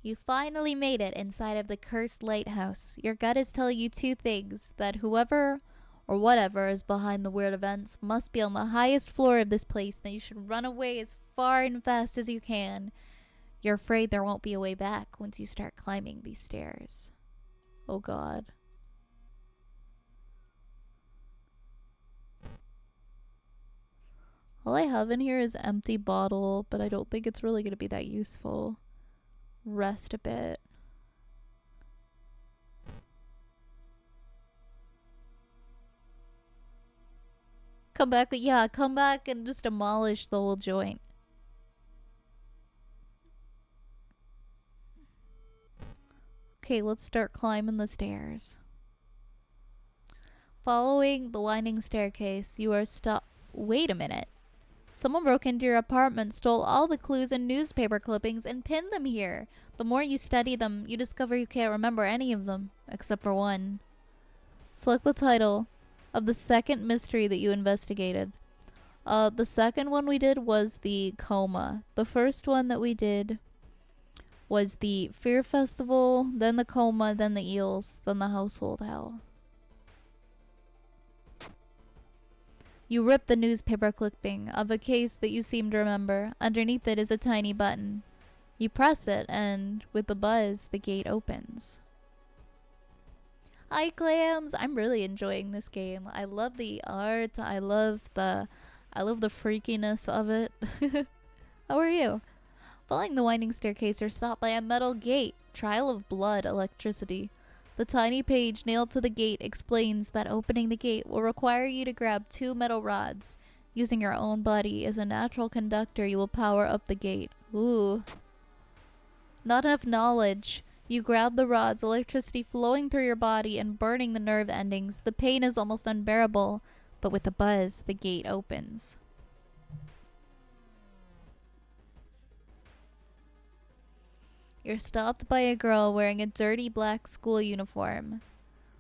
You finally made it inside of the cursed lighthouse. Your gut is telling you 2 things. That whoever or whatever is behind the weird events must be on the highest floor of this place. That you should run away as far and fast as you can. You're afraid there won't be a way back once you start climbing these stairs. Oh god. All I have in here is empty bottle, but I don't think it's really going to be that useful. Rest a bit. Come back, yeah, come back and just demolish the whole joint. Okay, let's start climbing the stairs. Following the winding staircase, you are stopped. Wait a minute. Someone broke into your apartment, stole all the clues and newspaper clippings, and pinned them here. The more you study them, you discover you can't remember any of them, except for one. Select the title of the 2nd mystery that you investigated. The second one we did was the coma. The first one that we did was the Fear Festival, then the coma, then the eels, then the household hell. You rip the newspaper clipping of a case that you seem to remember. Underneath it is a tiny button. You press it, and with a buzz, the gate opens. Hi, Clams! I'm really enjoying this game. I love the art. I love the freakiness of it. How are you? Following the winding staircase, you're stopped by a metal gate. Trial of blood, electricity. The tiny page nailed to the gate explains that opening the gate will require you to grab 2 metal rods. Using your own body as a natural conductor, you will power up the gate. Ooh. Not enough knowledge. You grab the rods, electricity flowing through your body and burning the nerve endings. The pain is almost unbearable, but with a buzz, the gate opens. You're stopped by a girl wearing a dirty black school uniform.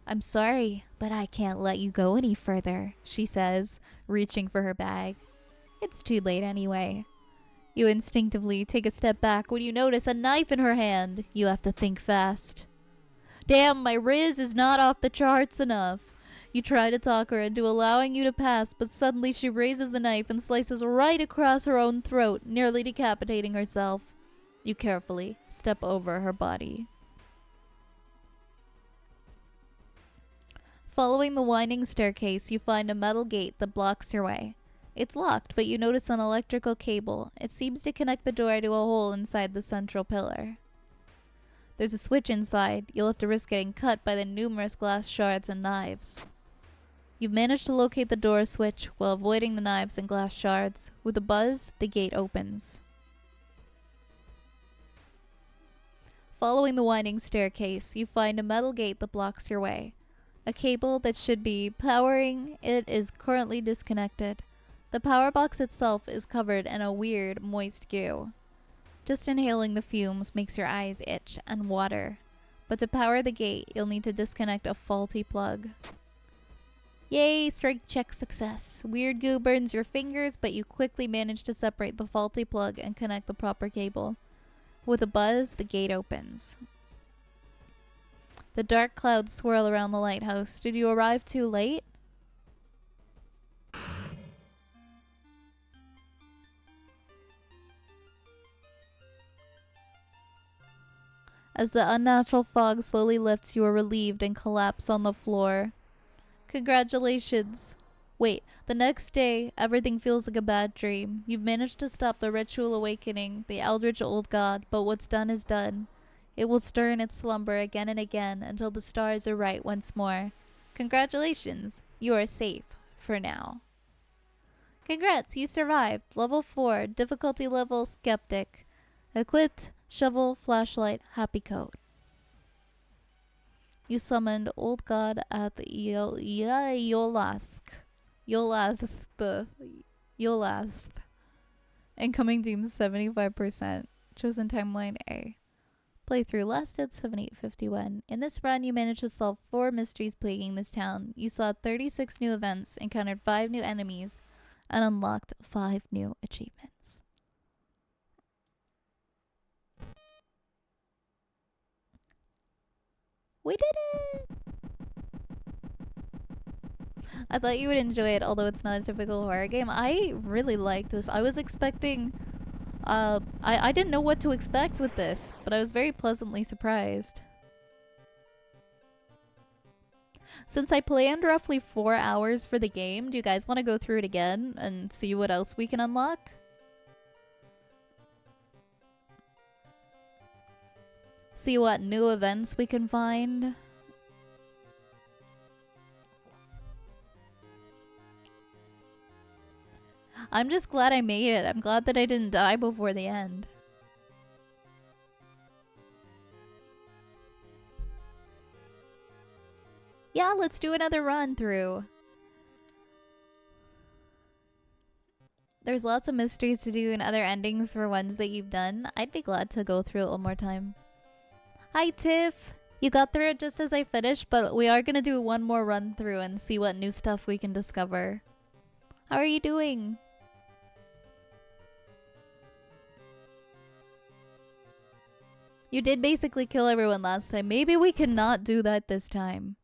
I'm sorry, but I can't let you go any further, she says, reaching for her bag. It's too late anyway. You instinctively take a step back when you notice a knife in her hand. You have to think fast. Damn, my Riz is not off the charts enough. You try to talk her into allowing you to pass, but suddenly she raises the knife and slices right across her own throat, nearly decapitating herself. You carefully step over her body. Following the winding staircase, you find a metal gate that blocks your way. It's locked, but you notice an electrical cable. It seems to connect the door to a hole inside the central pillar. There's a switch inside. You'll have to risk getting cut by the numerous glass shards and knives. You've managed to locate the door switch while avoiding the knives and glass shards. With a buzz, the gate opens. Following the winding staircase, you find a metal gate that blocks your way. A cable that should be powering it is currently disconnected. The power box itself is covered in a weird, moist goo. Just inhaling the fumes makes your eyes itch and water. But to power the gate, you'll need to disconnect a faulty plug. Yay, strike check success. Weird goo burns your fingers, but you quickly manage to separate the faulty plug and connect the proper cable. With a buzz, the gate opens. The dark clouds swirl around the lighthouse. Did you arrive too late? As the unnatural fog slowly lifts, you are relieved and collapse on the floor. Congratulations. Wait, the next day, everything feels like a bad dream. You've managed to stop the ritual awakening, the eldritch old god, but what's done is done. It will stir in its slumber again and again until the stars are right once more. Congratulations. You are safe, for now. Congrats, you survived. Level 4, difficulty level skeptic. Equipped, shovel, flashlight, happy coat. You summoned Old God at the Yolask. Yolask. Incoming team 75%. Chosen timeline A. Playthrough lasted 7851. In this run, you managed to solve 4 mysteries plaguing this town. You saw 36 new events, encountered 5 new enemies, and unlocked 5 new achievements. We did it! I thought you would enjoy it, although it's not a typical horror game. I really liked this. I was expecting... I didn't know what to expect with this, but I was very pleasantly surprised. Since I planned roughly 4 hours for the game, do you guys want to go through it again and see what else we can unlock? See what new events we can find? I'm just glad I made it. I'm glad that I didn't die before the end. Yeah, let's do another run through. There's lots of mysteries to do and other endings for ones that you've done. I'd be glad to go through it one more time. Hi, Tiff. You got through it just as I finished, but we are gonna do one more run through and see what new stuff we can discover. How are you doing? You did basically kill everyone last time. Maybe we cannot do that this time.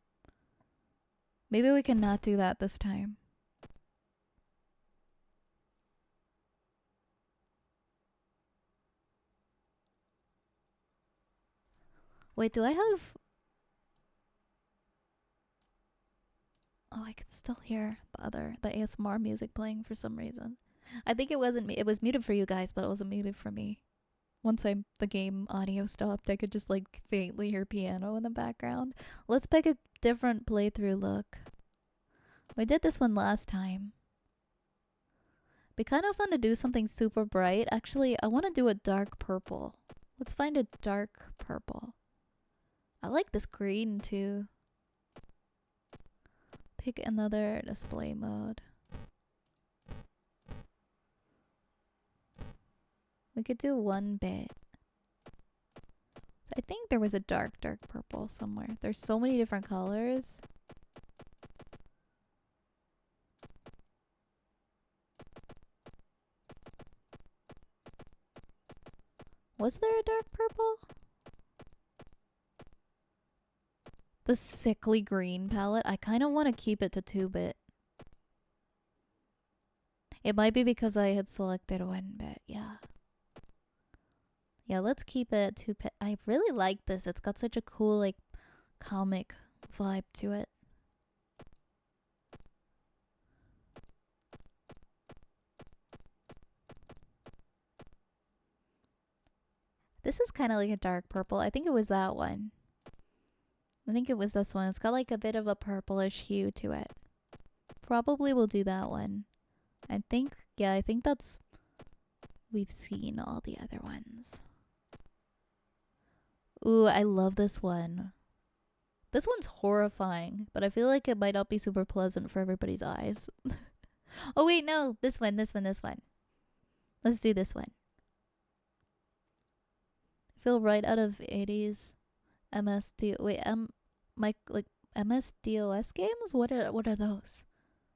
Maybe we cannot do that this time. Wait, do I have... Oh, I can still hear the ASMR music playing for some reason. I think it wasn't me. It was muted for you guys, but it wasn't muted for me. Once the game audio stopped, I could just like faintly hear piano in the background. Let's pick a different playthrough look. We did this one last time. Be kind of fun to do something super bright. Actually, I want to do a dark purple. Let's find a dark purple. I like this green too. Pick another display mode. We could do 1-bit. I think there was a dark purple somewhere. There's so many different colors. Was there a dark purple? The sickly green palette. I kind of want to keep it to 2-bit. It might be because I had selected 1-bit. Yeah. Yeah, let's keep it at 2-bit. I really like this. It's got such a cool, like, comic vibe to it. This is kind of like a dark purple. I think it was that one. I think it was this one. It's got like a bit of a purplish hue to it. Probably will do that one. I think that's... We've seen all the other ones. Ooh, I love this one. This one's horrifying, but I feel like it might not be super pleasant for everybody's eyes. Oh wait, no. This one. Let's do this one. I feel right out of 80s MSD. Wait, like MS-DOS games? What are those?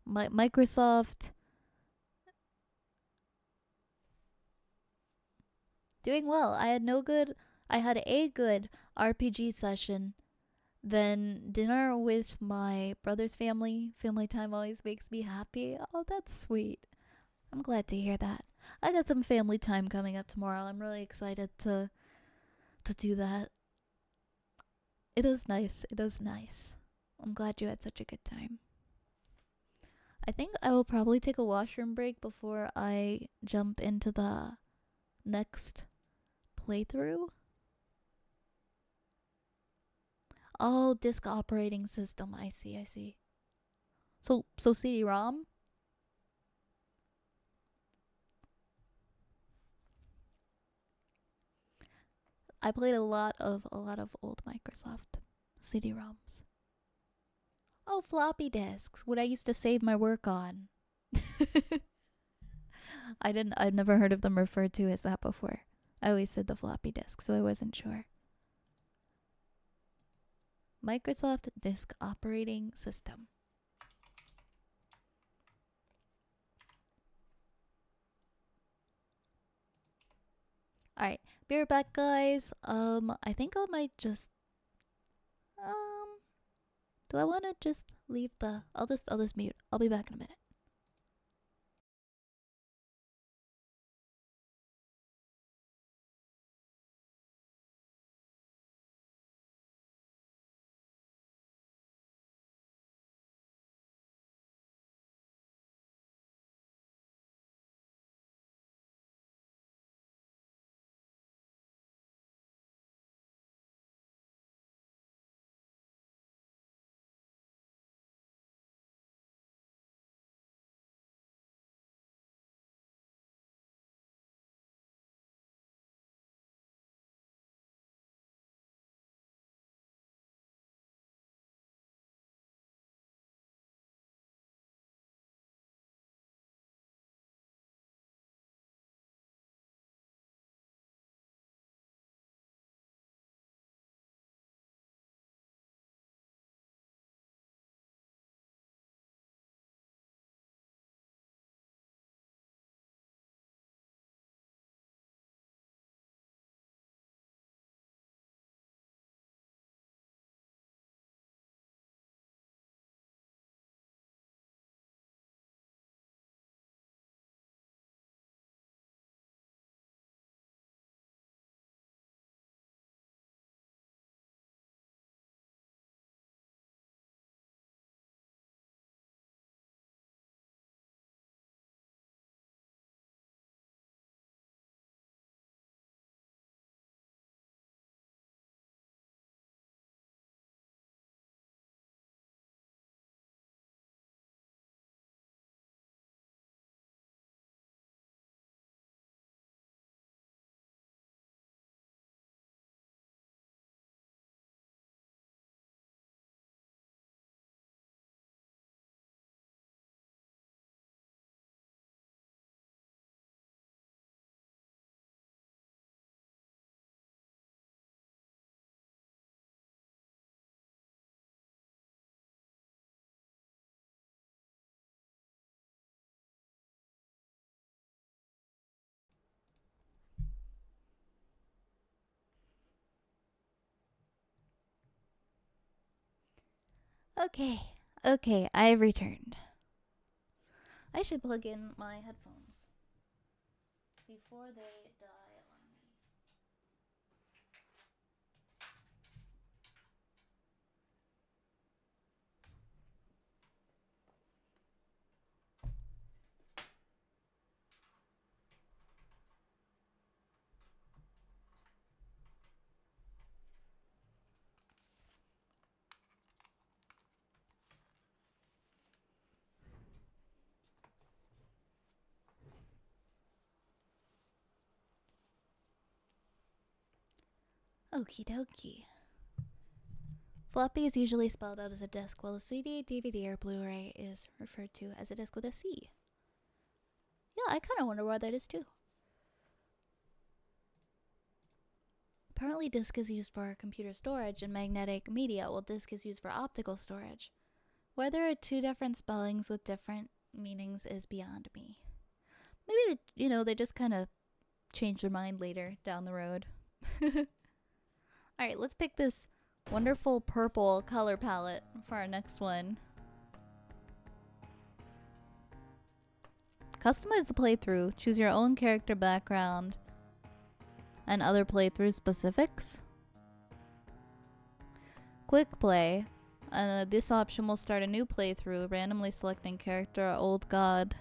Microsoft... Doing well. I had a good RPG session. Then dinner with my brother's family. Family time always makes me happy. Oh, that's sweet. I'm glad to hear that. I got some family time coming up tomorrow. I'm really excited to do that. It is nice. It is nice. I'm glad you had such a good time. I think I will probably take a washroom break before I jump into the next playthrough. Oh, disk operating system. I see. So CD-ROM? I played a lot of old Microsoft CD-ROMs. Oh, floppy disks. What I used to save my work on. I'd never heard of them referred to as that before. I always said the floppy disk, so I wasn't sure. Microsoft Disk Operating System. Alright, be right back, guys. I think I might just do I wanna just leave the I'll just mute. I'll be back in a minute. Okay. Okay, I've returned. I should plug in my headphones before they die on me. Okie dokie. Floppy is usually spelled out as a disc, while a CD, DVD, or Blu-ray is referred to as a disc with a C. Yeah, I kind of wonder why that is too. Apparently, disc is used for computer storage and magnetic media, while disc is used for optical storage. Why there are two different spellings with different meanings is beyond me. Maybe they just kind of change their mind later down the road. Alright, let's pick this wonderful purple color palette for our next one. Customize the playthrough. Choose your own character background and other playthrough specifics. Quick play. This option will start a new playthrough, randomly selecting character, old god,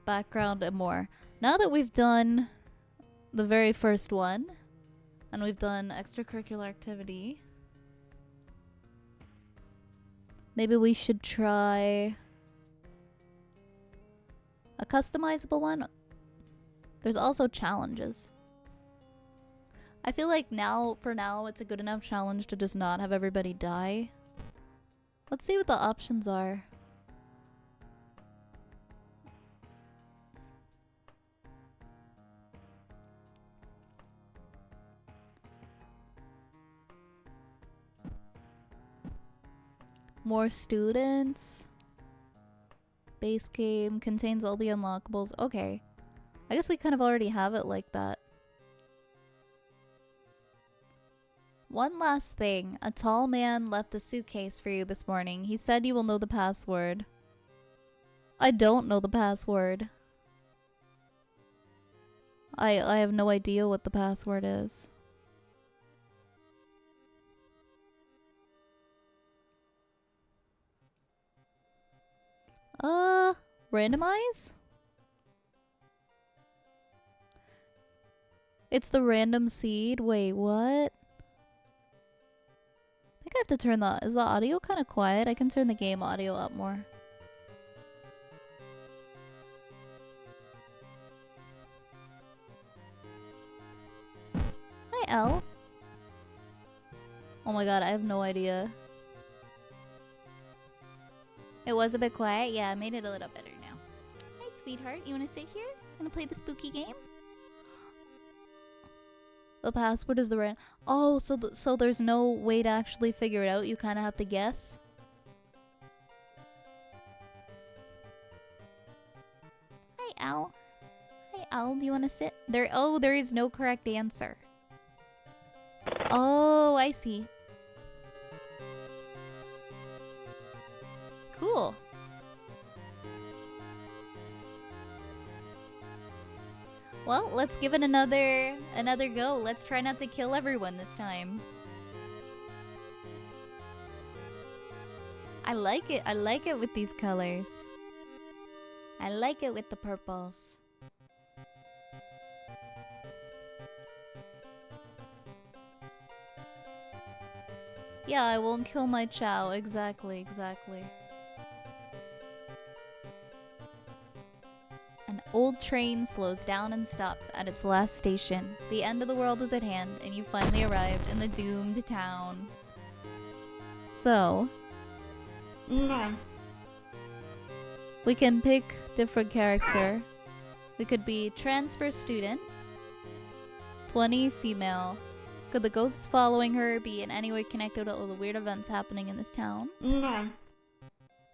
background, and more. Now that we've done the very first one, and we've done extracurricular activity, maybe we should try a customizable one. There's also challenges. I feel like for now, it's a good enough challenge to just not have everybody die. Let's see what the options are. More students. Base game contains all the unlockables. Okay. I guess we kind of already have it like that. One last thing. A tall man left a suitcase for you this morning. He said you will know the password. I don't know the password. I have no idea what the password is. Randomize? It's the random seed? Wait, what? I think I have to turn is the audio kind of quiet? I can turn the game audio up more. Hi, Elle. Oh my god, I have no idea. It was a bit quiet? Yeah, I made it a little better now. Hi, sweetheart. You want to sit here? Wanna play the spooky game? The password is the right. Oh, so there's no way to actually figure it out. You kind of have to guess. Hi, Al. Hi, Al. Do you want to sit there? Oh, there is no correct answer. Oh, I see. Cool. Well, let's give it another go. Let's try not to kill everyone this time. I like it. I like it with these colors. I like it with the purples. Yeah, I won't kill my Chow. Exactly, exactly. An old train slows down and stops at its last station. The end of the world is at hand, and you finally arrived in the doomed town. So, we can pick different character. We could be transfer student, 20 female. Could the ghosts following her be in any way connected to all the weird events happening in this town?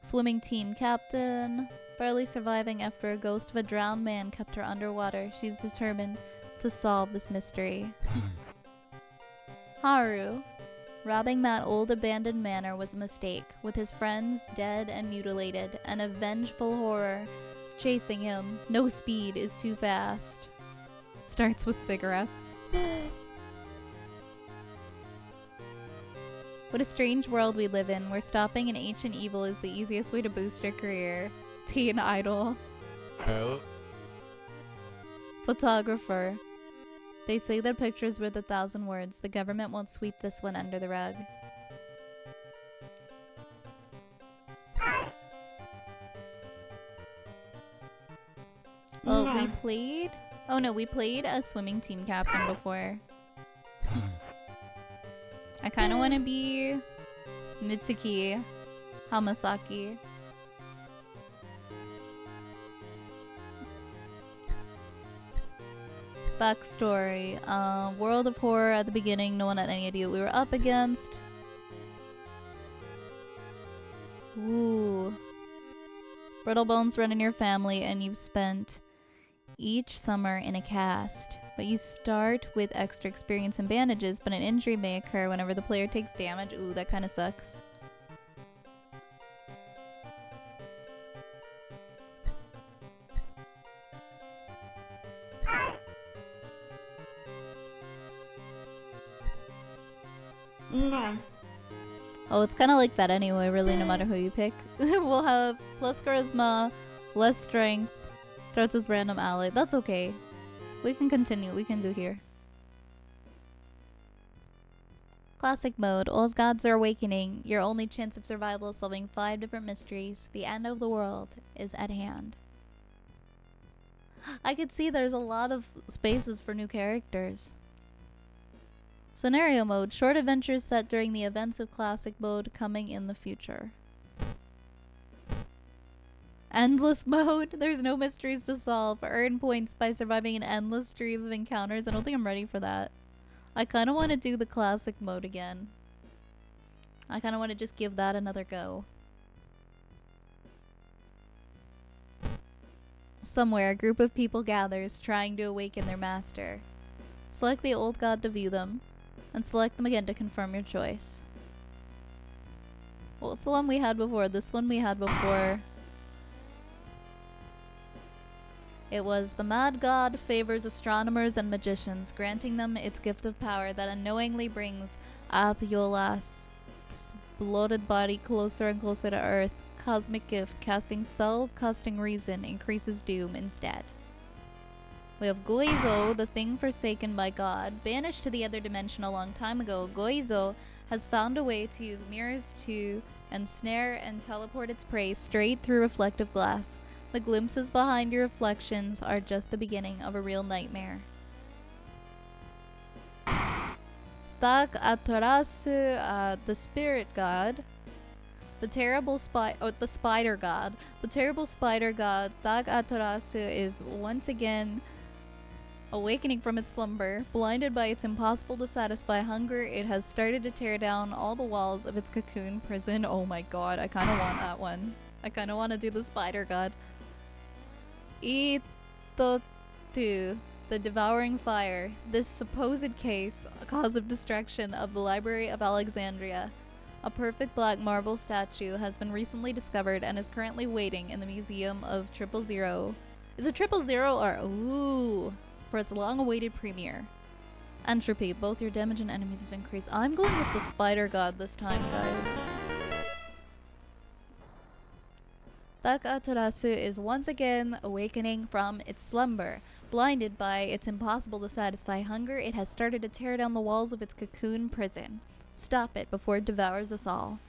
Swimming team captain. Barely surviving after a ghost of a drowned man kept her underwater. She's determined to solve this mystery. Haru. Robbing that old abandoned manor was a mistake, with his friends dead and mutilated, and a vengeful horror chasing him. No speed is too fast. Starts with cigarettes. What a strange world we live in, where stopping an ancient evil is the easiest way to boost your career. Teen idol. Photographer. They say that pictures worth 1,000 words. The government won't sweep this one under the rug. Oh, we played? Oh no, we played a swimming team captain before. I kind of want to be Mitsuki Hamasaki. Backstory. World of horror at the beginning. No one had any idea what we were up against. Ooh. Brittle bones run in your family, and you've spent each summer in a cast. But you start with extra experience and bandages, but an injury may occur whenever the player takes damage. Ooh, that kind of sucks. Oh, it's kind of like that anyway, really, no matter who you pick. We'll have plus charisma, less strength, starts with random ally. That's okay. We can continue. We can do here. Classic mode. Old gods are awakening. Your only chance of survival is solving 5 different mysteries. The end of the world is at hand. I could see there's a lot of spaces for new characters. Scenario mode. Short adventures set during the events of classic mode coming in the future. Endless mode. There's no mysteries to solve. Earn points by surviving an endless stream of encounters. I don't think I'm ready for that. I kind of want to do the classic mode again. I kind of want to just give that another go. Somewhere, a group of people gathers, trying to awaken their master. Select the old god to view them, and select them again to confirm your choice. What's the one we had before? This one we had before. It was the mad god favors astronomers and magicians, granting them its gift of power that unknowingly brings Athiolas' bloated body closer and closer to Earth. Cosmic gift, casting spells, costing reason, increases doom instead. We have Goizo, the thing forsaken by God. Banished to the other dimension a long time ago, Goizo has found a way to use mirrors to ensnare and teleport its prey straight through reflective glass. The glimpses behind your reflections are just the beginning of a real nightmare. Tak Atarasu, the spirit god. The spider god. The terrible spider god, Tak Atarasu, is once again awakening from its slumber. Blinded by its impossible to satisfy hunger, it has started to tear down all the walls of its cocoon prison. Oh my god, I kind of want that one. I kind of want to do the spider god. Itotu, the devouring fire. This supposed case, a cause of destruction of the Library of Alexandria. A perfect black marble statue has been recently discovered and is currently waiting in the Museum of 000. Is it 000 or ooh, for its long-awaited premiere? Entropy, both your damage and enemies have increased. I'm going with the spider god this time, guys. Tak Atarasu is once again awakening from its slumber. Blinded by its impossible to satisfy hunger, it has started to tear down the walls of its cocoon prison. Stop it before it devours us all.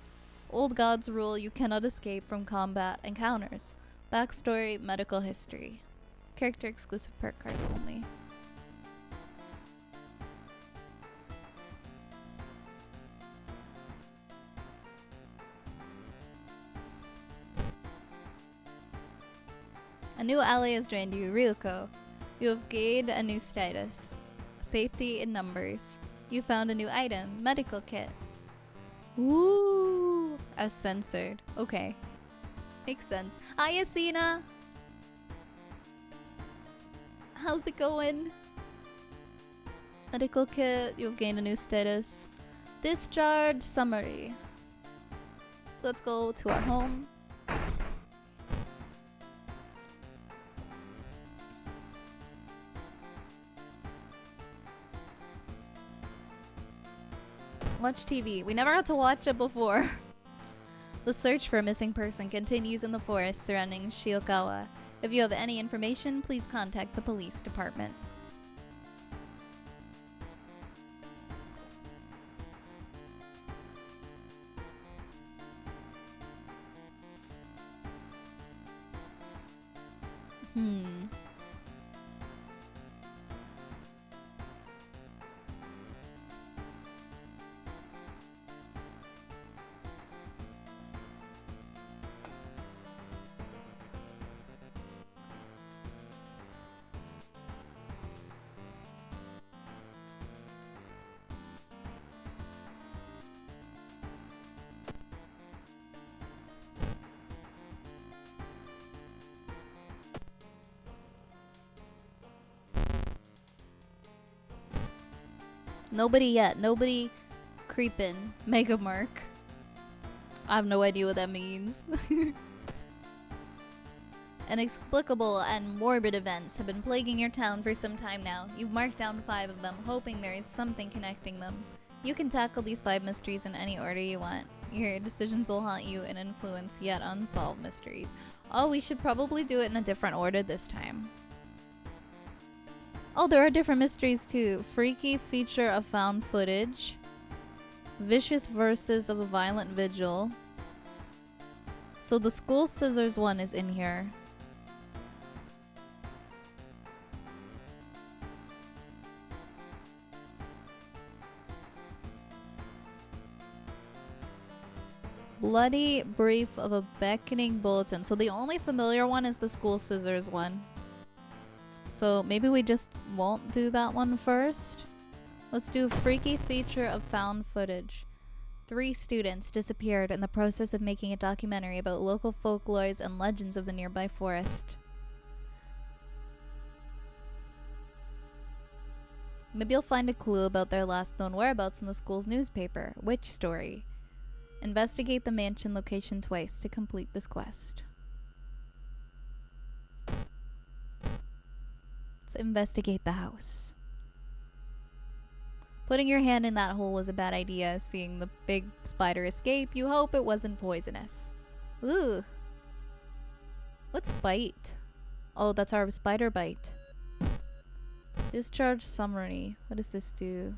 Old gods rule, you cannot escape from combat encounters. Backstory, medical history. Character exclusive perk cards only. A new ally has joined you, Ryuko. You have gained a new status. Safety in numbers. You found a new item, medical kit. Ooh, as censored. Okay. Makes sense. Hi, Asina! How's it going? Medical kit, you've gained a new status. Discharge summary. Let's go to our home. Watch TV. We never got to watch it before. The search for a missing person continues in the forest surrounding Shiokawa. If you have any information, please contact the police department. Nobody yet. Nobody creeping. Mega Mark. I have no idea what that means. Inexplicable and morbid events have been plaguing your town for some time now. You've marked down 5 of them, hoping there is something connecting them. You can tackle these 5 mysteries in any order you want. Your decisions will haunt you and influence yet unsolved mysteries. Oh, we should probably do it in a different order this time. Oh, there are different mysteries too. Freaky feature of found footage. Vicious verses of a violent vigil. So the school scissors one is in here. Bloody brief of a beckoning bulletin. So the only familiar one is the school scissors one. So maybe we just won't do that one first. Let's do freaky feature of found footage. 3 students disappeared in the process of making a documentary about local folklores and legends of the nearby forest. Maybe you'll find a clue about their last known whereabouts in the school's newspaper. Which story? Investigate the mansion location twice to complete this quest. Investigate the house. Putting your hand in that hole was a bad idea. Seeing the big spider escape, you hope it wasn't poisonous. Ooh. What's bite? Oh, that's our spider bite. Discharge summary. What does this do?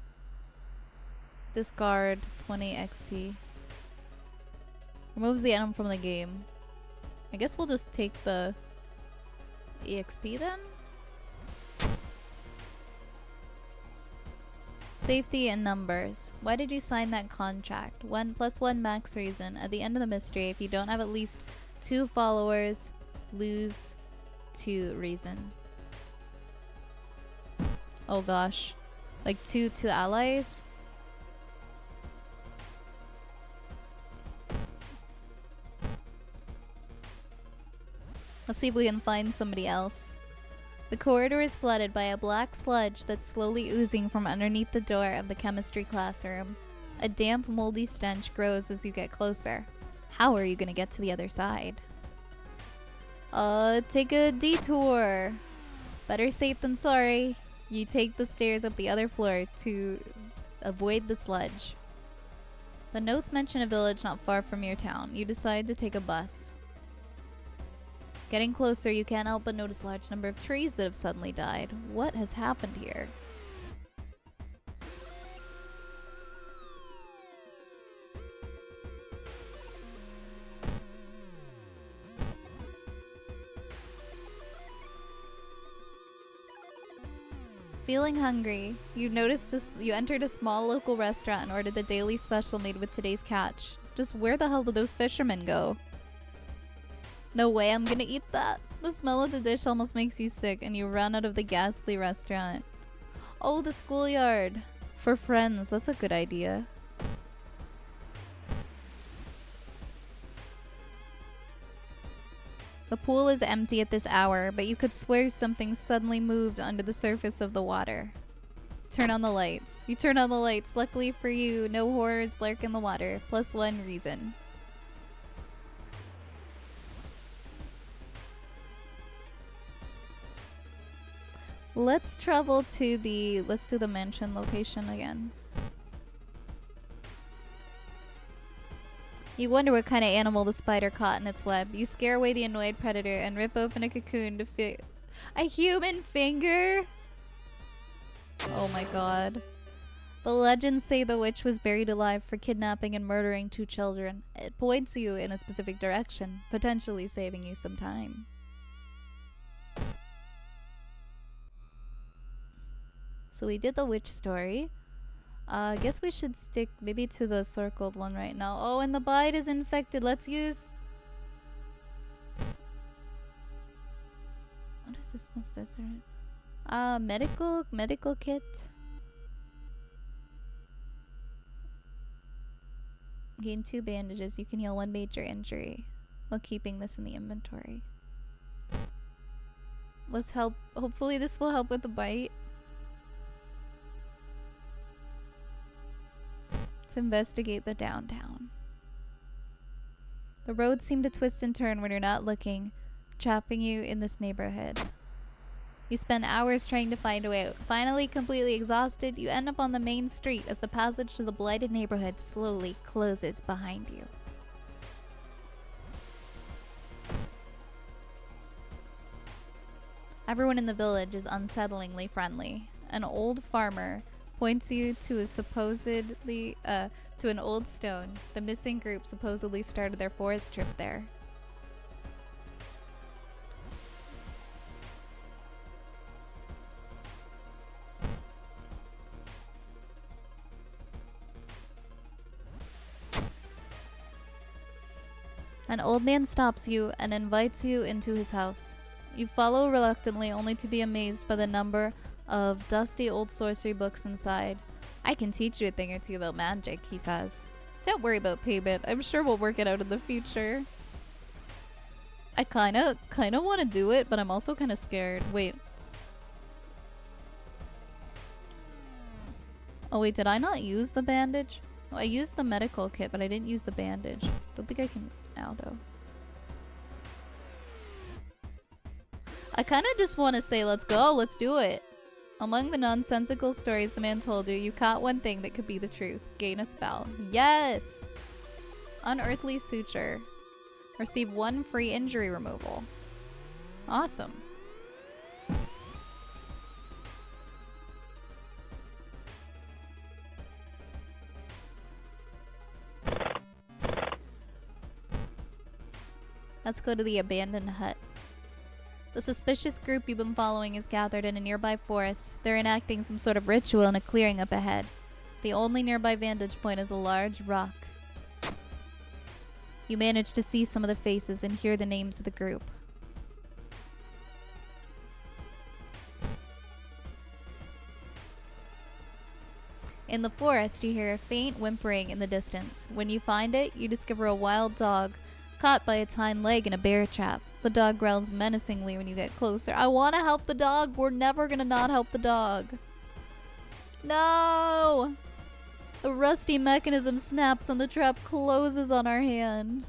Discard 20 XP. Removes the item from the game. I guess we'll just take the EXP then? Safety and numbers. Why did you sign that contract? 1 + 1 max reason. At the end of the mystery, if you don't have at least 2 followers, lose 2 reason. Oh gosh. Like two allies? Let's see if we can find somebody else. The corridor is flooded by a black sludge that's slowly oozing from underneath the door of the chemistry classroom. A damp, moldy stench grows as you get closer. How are you gonna get to the other side? Take a detour. Better safe than sorry. You take the stairs up the other floor to avoid the sludge. The notes mention a village not far from your town. You decide to take a bus. Getting closer, you can't help but notice a large number of trees that have suddenly died. What has happened here? Feeling hungry, you entered a small local restaurant and ordered the daily special made with today's catch. Just where the hell did those fishermen go? No way I'm gonna eat that. The smell of the dish almost makes you sick and you run out of the ghastly restaurant. Oh, the schoolyard. For friends, that's a good idea. The pool is empty at this hour, but you could swear something suddenly moved under the surface of the water. Turn on the lights. You turn on the lights. Luckily for you, no horrors lurk in the water. +1 reason. Let's travel to the... Let's do the mansion location again. You wonder what kind of animal the spider caught in its web. You scare away the annoyed predator and rip open a cocoon to fit a human finger? Oh my god. The legends say the witch was buried alive for kidnapping and murdering 2 children. It points you in a specific direction, potentially saving you some time. So we did the witch story. I guess we should stick maybe to the circled one right now. Oh, and the bite is infected. Let's use... What is this most desert? Medical kit. Gain 2 bandages. You can heal 1 major injury while keeping this in the inventory. Let's help. Hopefully this will help with the bite. Let's investigate the downtown. The roads seem to twist and turn when you're not looking, trapping you in this neighborhood. You spend hours trying to find a way out. Finally, completely exhausted, you end up on the main street as the passage to the blighted neighborhood slowly closes behind you. Everyone in the village is unsettlingly friendly. An old farmer points you to an old stone. The missing group supposedly started their forest trip there. An old man stops you and invites you into his house. You follow reluctantly, only to be amazed by the number of dusty old sorcery books inside. I can teach you a thing or two about magic, he says. Don't worry about payment. I'm sure we'll work it out in the future. I kinda want to do it, but I'm also kind of scared. Wait. Oh wait, did I not use the bandage? Oh, I used the medical kit, but I didn't use the bandage. Don't think I can now, though. I kind of just want to say, let's go, let's do it. Among the nonsensical stories the man told you, you caught one thing that could be the truth. Gain a spell. Yes! Unearthly suture. Receive 1 free injury removal. Awesome. Let's go to the abandoned hut. The suspicious group you've been following is gathered in a nearby forest. They're enacting some sort of ritual in a clearing up ahead. The only nearby vantage point is a large rock. You manage to see some of the faces and hear the names of the group. In the forest, you hear a faint whimpering in the distance. When you find it, you discover a wild dog caught by its hind leg in a bear trap. The dog growls menacingly when you get closer. I want to help the dog. We're never gonna not help the dog. No! The rusty mechanism snaps and the trap closes on our hand.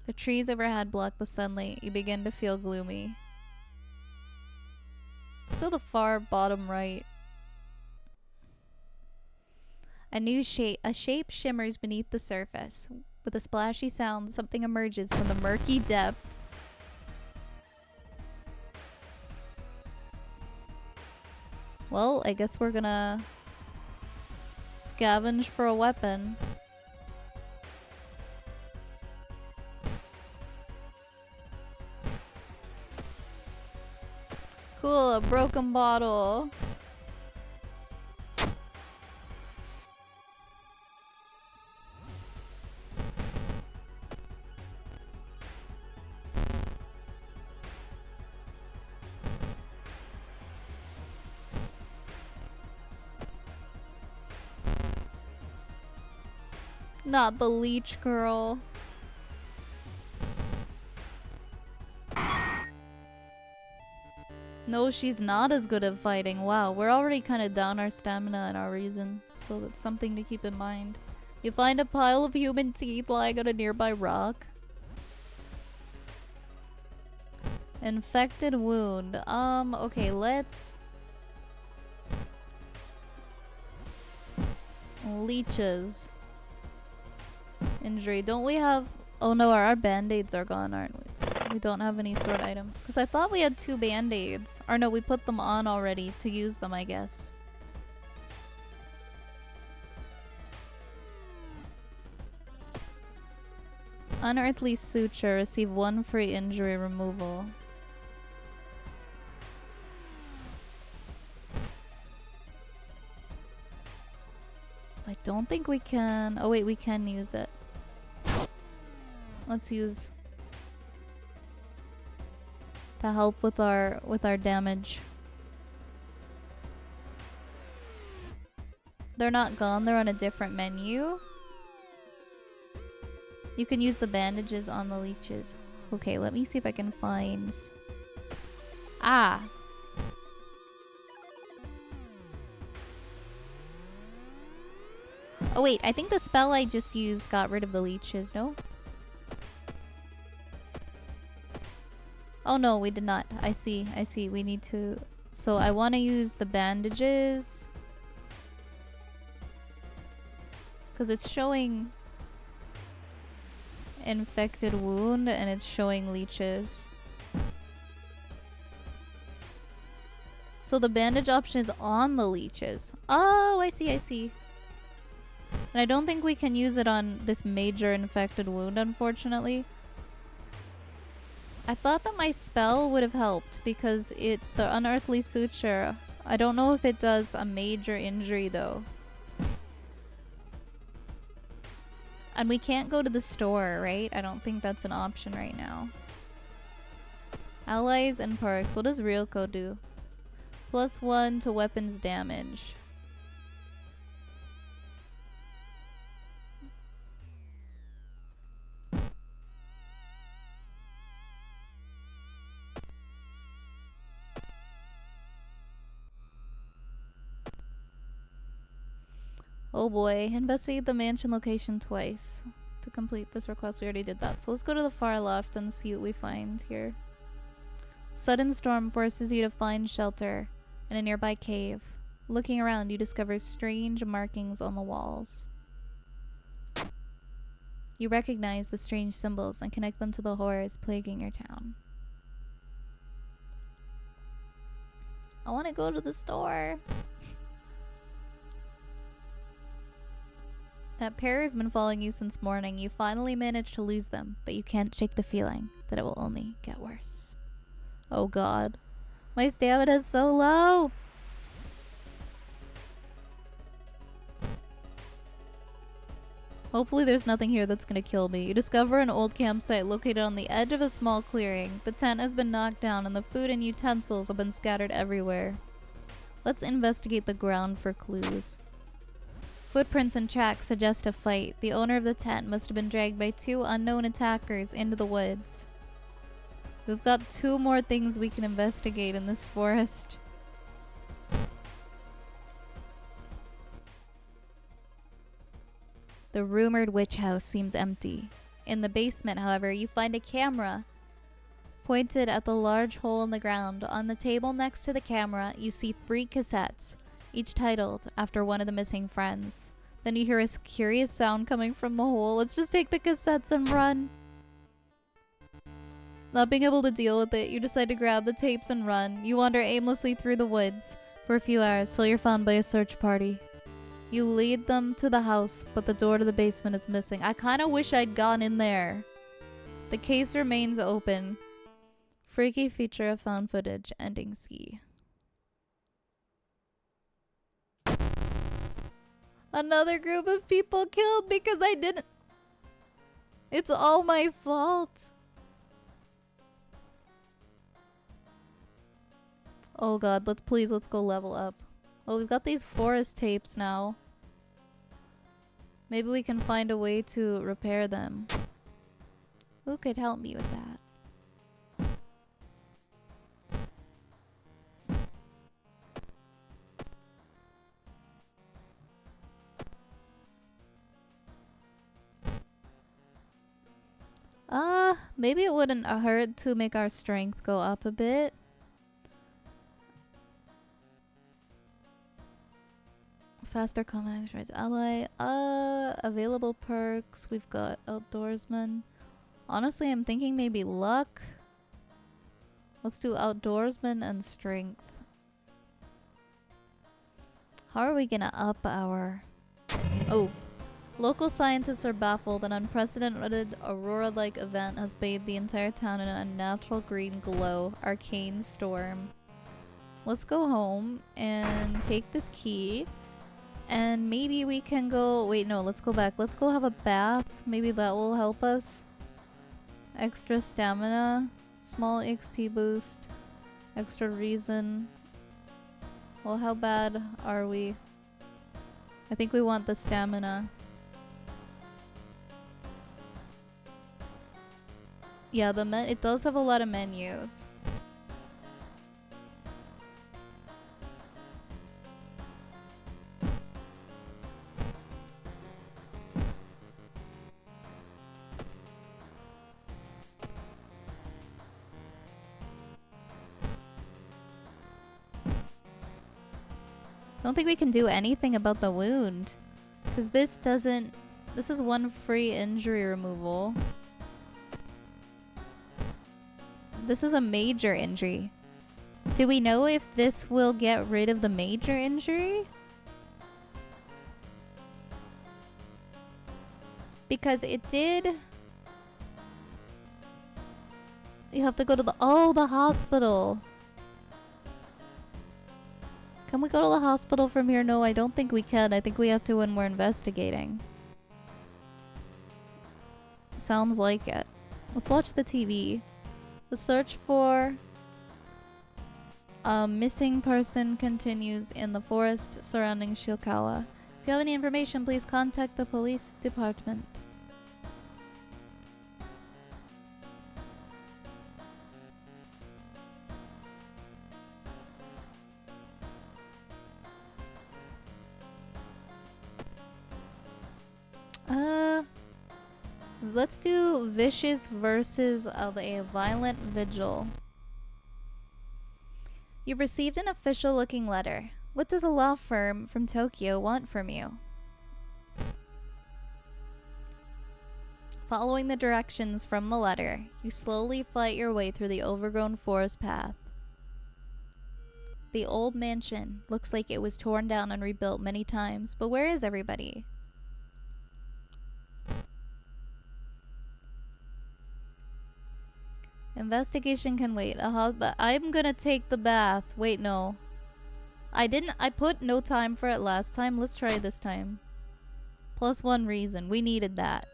The trees overhead block the sunlight. You begin to feel gloomy. Still the far bottom right. A shape shimmers beneath the surface. With a splashy sound, something emerges from the murky depths. Well, I guess we're gonna scavenge for a weapon. Cool, a broken bottle. Not the leech girl. No, she's not as good at fighting. Wow, we're already kind of down our stamina and our reason. So that's something to keep in mind. You find a pile of human teeth lying on a nearby rock. Infected wound. Okay, let's... Leeches. Injury. Don't we have... Oh no, our band-aids are gone, aren't we? We don't have any stored items. Because I thought we had 2 band-aids. Or no, we put them on already to use them, I guess. Unearthly suture. Receive 1 free injury removal. I don't think we can... Oh wait, we can use it. Let's use... to help with our damage. They're not gone, they're on a different menu. You can use the bandages on the leeches. Okay, let me see if I can find... Ah! Oh wait, I think the spell I just used got rid of the leeches, no? Oh no, we did not. I see. We need to... So I want to use the bandages. Because it's showing... infected wound and it's showing leeches. So the bandage option is on the leeches. Oh, I see. And I don't think we can use it on this major infected wound, unfortunately. I thought that my spell would have helped because the unearthly suture, I don't know if it does a major injury though. And we can't go to the store, right? I don't think that's an option right now. Allies and perks. What does Ryoko do? +1 to weapons damage. Oh boy, investigate the mansion location twice. To complete this request, we already did that. So let's go to the far left and see what we find here. Sudden storm forces you to find shelter in a nearby cave. Looking around, you discover strange markings on the walls. You recognize the strange symbols and connect them to the horrors plaguing your town. I want to go to the store. That pair has been following you since morning. You finally managed to lose them, but you can't shake the feeling that it will only get worse. Oh god. My stamina is so low! Hopefully there's nothing here that's gonna kill me. You discover an old campsite located on the edge of a small clearing. The tent has been knocked down and the food and utensils have been scattered everywhere. Let's investigate the ground for clues. Footprints and tracks suggest a fight. The owner of the tent must have been dragged by 2 unknown attackers into the woods. We've got 2 more things we can investigate in this forest. The rumored witch house seems empty. In the basement, however, you find a camera pointed at the large hole in the ground. On the table next to the camera, you see 3 cassettes, each titled after one of the missing friends. Then you hear a curious sound coming from the hole. Let's just take the cassettes and run. Not being able to deal with it, you decide to grab the tapes and run. You wander aimlessly through the woods for a few hours till you're found by a search party. You lead them to the house, but the door to the basement is missing. I kind of wish I'd gone in there. The case remains open. Freaky feature of found footage, ending ski. Another group of people killed because I didn't... It's all my fault. Oh god, let's go level up. Well, we've got these forest tapes now. Maybe we can find a way to repair them. Who could help me with that? Maybe it wouldn't hurt to make our strength go up a bit. Faster combat action rates ally. Available perks. We've got outdoorsman. Honestly, I'm thinking maybe luck. Let's do outdoorsman and strength. How are we gonna up our... Oh. Local scientists are baffled. An unprecedented aurora-like event has bathed the entire town in an unnatural green glow. Arcane storm. Let's go home and take this key. And maybe we can go... Wait, no, let's go back. Let's go have a bath. Maybe that will help us. Extra stamina. Small XP boost. Extra reason. Well, how bad are we? I think we want the stamina. Yeah, it does have a lot of menus. I don't think we can do anything about the wound. Because this doesn't... This is one free injury removal. This is a major injury. Do we know if this will get rid of the major injury? Because it did... You have to go to the... Oh, the hospital! Can we go to the hospital from here? No, I don't think we can. I think we have to when we're investigating. Sounds like it. Let's watch the TV. The search for a missing person continues in the forest surrounding Shilkawa. If you have any information, please contact the police department. Let's do vicious versus a violent vigil. You've received an official-looking letter. What does a law firm from Tokyo want from you? Following the directions from the letter, you slowly fight your way through the overgrown forest path. The old mansion looks like it was torn down and rebuilt many times, but where is everybody? Investigation can wait. But I'm gonna take the bath. Wait, no. I put no time for it last time. Let's try this time. +1 reason. We needed that.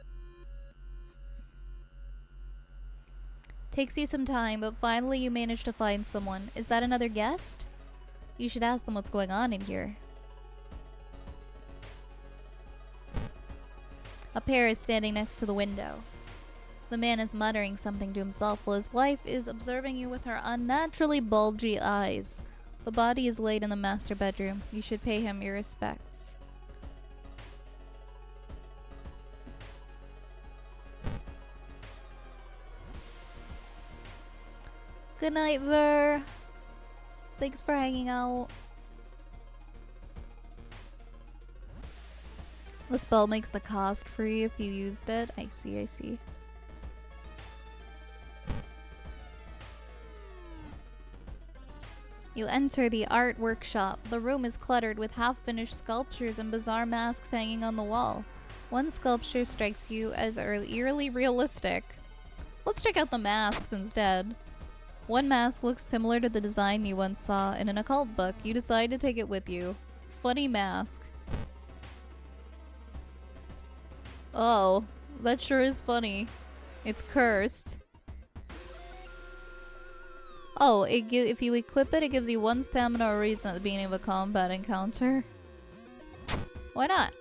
Takes you some time, but finally you manage to find someone. Is that another guest? You should ask them what's going on in here. A pair is standing next to the window. The man is muttering something to himself while his wife is observing you with her unnaturally bulgy eyes. The body is laid in the master bedroom. You should pay him your respects. Good night, Ver. Thanks for hanging out. The spell makes the cost free if you used it. I see, I see. You enter the art workshop. The room is cluttered with half-finished sculptures and bizarre masks hanging on the wall. One sculpture strikes you as eerily realistic. Let's check out the masks instead. One mask looks similar to the design you once saw in an occult book. You decide to take it with you. Funny mask. Oh, that sure is funny. It's cursed. Oh, if you equip it, it gives you 1 stamina or reason at the beginning of a combat encounter. Why not?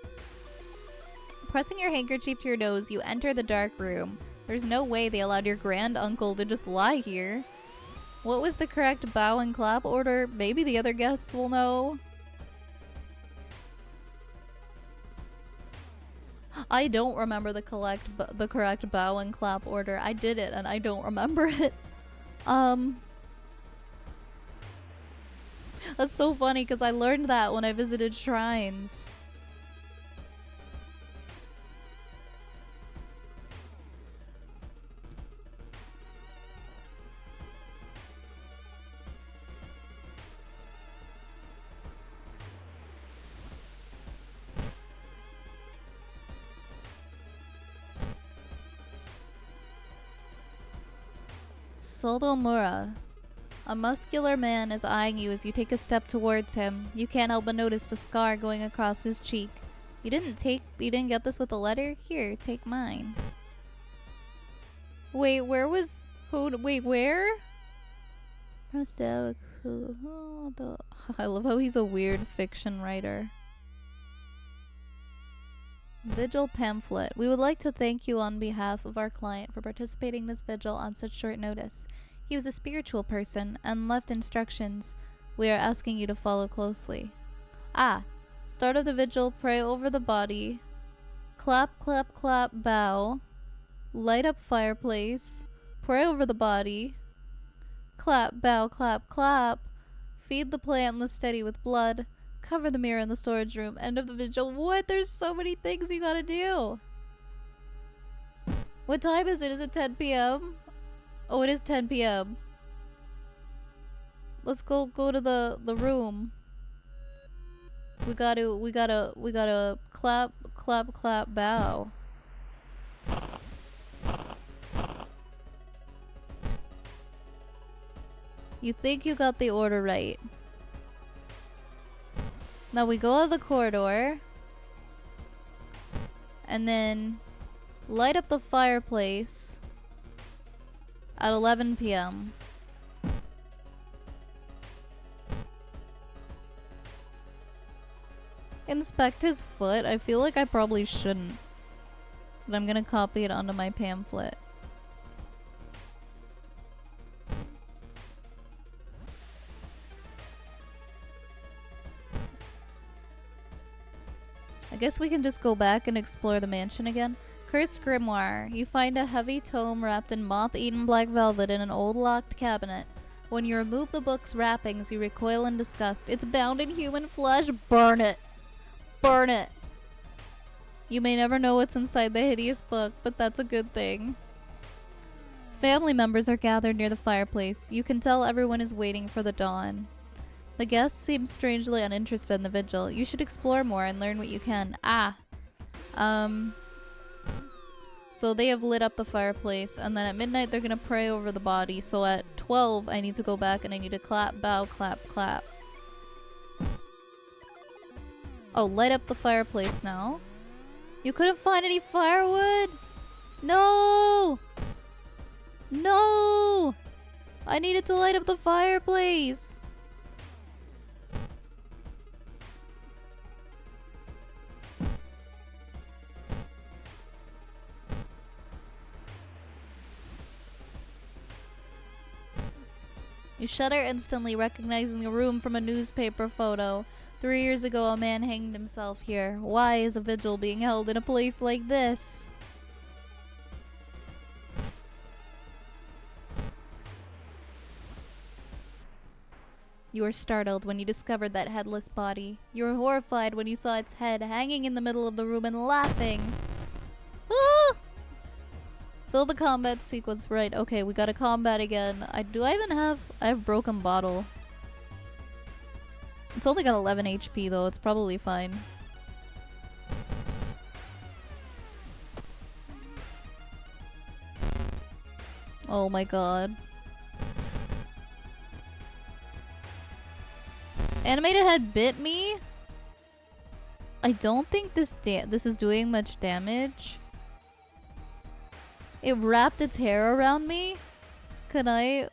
Pressing your handkerchief to your nose, you enter the dark room. There's no way they allowed your grand uncle to just lie here. What was the correct bow and clap order? Maybe the other guests will know. I don't remember the correct bow and clap order. I did it and I don't remember it. That's so funny because I learned that when I visited shrines. Solomura. A muscular man is eyeing you as you take a step towards him. You can't help but notice the scar going across his cheek. You didn't get this with a letter? Here, take mine. Wait, where? I love how he's a weird fiction writer. Vigil pamphlet. We would like to thank you on behalf of our client for participating in this vigil on such short notice. He was a spiritual person and left instructions we are asking you to follow closely. Start of the vigil, pray over the body. Clap, clap, clap, bow. Light up fireplace. Pray over the body. Clap, bow, clap, clap. Feed the plant in the steady with blood. Cover the mirror in the storage room. End of the vigil. What? There's so many things you gotta do. What time is it? Is it 10 p.m.? Oh, it is 10 p.m. Let's go to the room. We gotta clap, clap, clap, bow. You think you got the order right. Now we go out the corridor. And then light up the fireplace at 11 p.m. Inspect his foot. I feel like I probably shouldn't. But I'm gonna copy it onto my pamphlet. I guess we can just go back and explore the mansion again. Cursed Grimoire. You find a heavy tome wrapped in moth-eaten black velvet in an old locked cabinet. When you remove the book's wrappings, you recoil in disgust. It's bound in human flesh. Burn it. Burn it. You may never know what's inside the hideous book, but that's a good thing. Family members are gathered near the fireplace. You can tell everyone is waiting for the dawn. The guests seem strangely uninterested in the vigil. You should explore more and learn what you can. So they have lit up the fireplace, and then at midnight they're gonna pray over the body. So at 12, I need to go back and I need to clap, bow, clap, clap. Oh, light up the fireplace now. You couldn't find any firewood? No! No! I needed to light up the fireplace. You shudder instantly, recognizing the room from a newspaper photo. 3 years ago, a man hanged himself here. Why is a vigil being held in a place like this? You were startled when you discovered that headless body. You were horrified when you saw its head hanging in the middle of the room and laughing. Ah! Fill the combat sequence right. Okay, we gotta combat again. I have broken bottle. It's only got 11 HP though. It's probably fine. Oh my god. Animated head bit me? I don't think this is doing much damage. It wrapped its hair around me? Can I...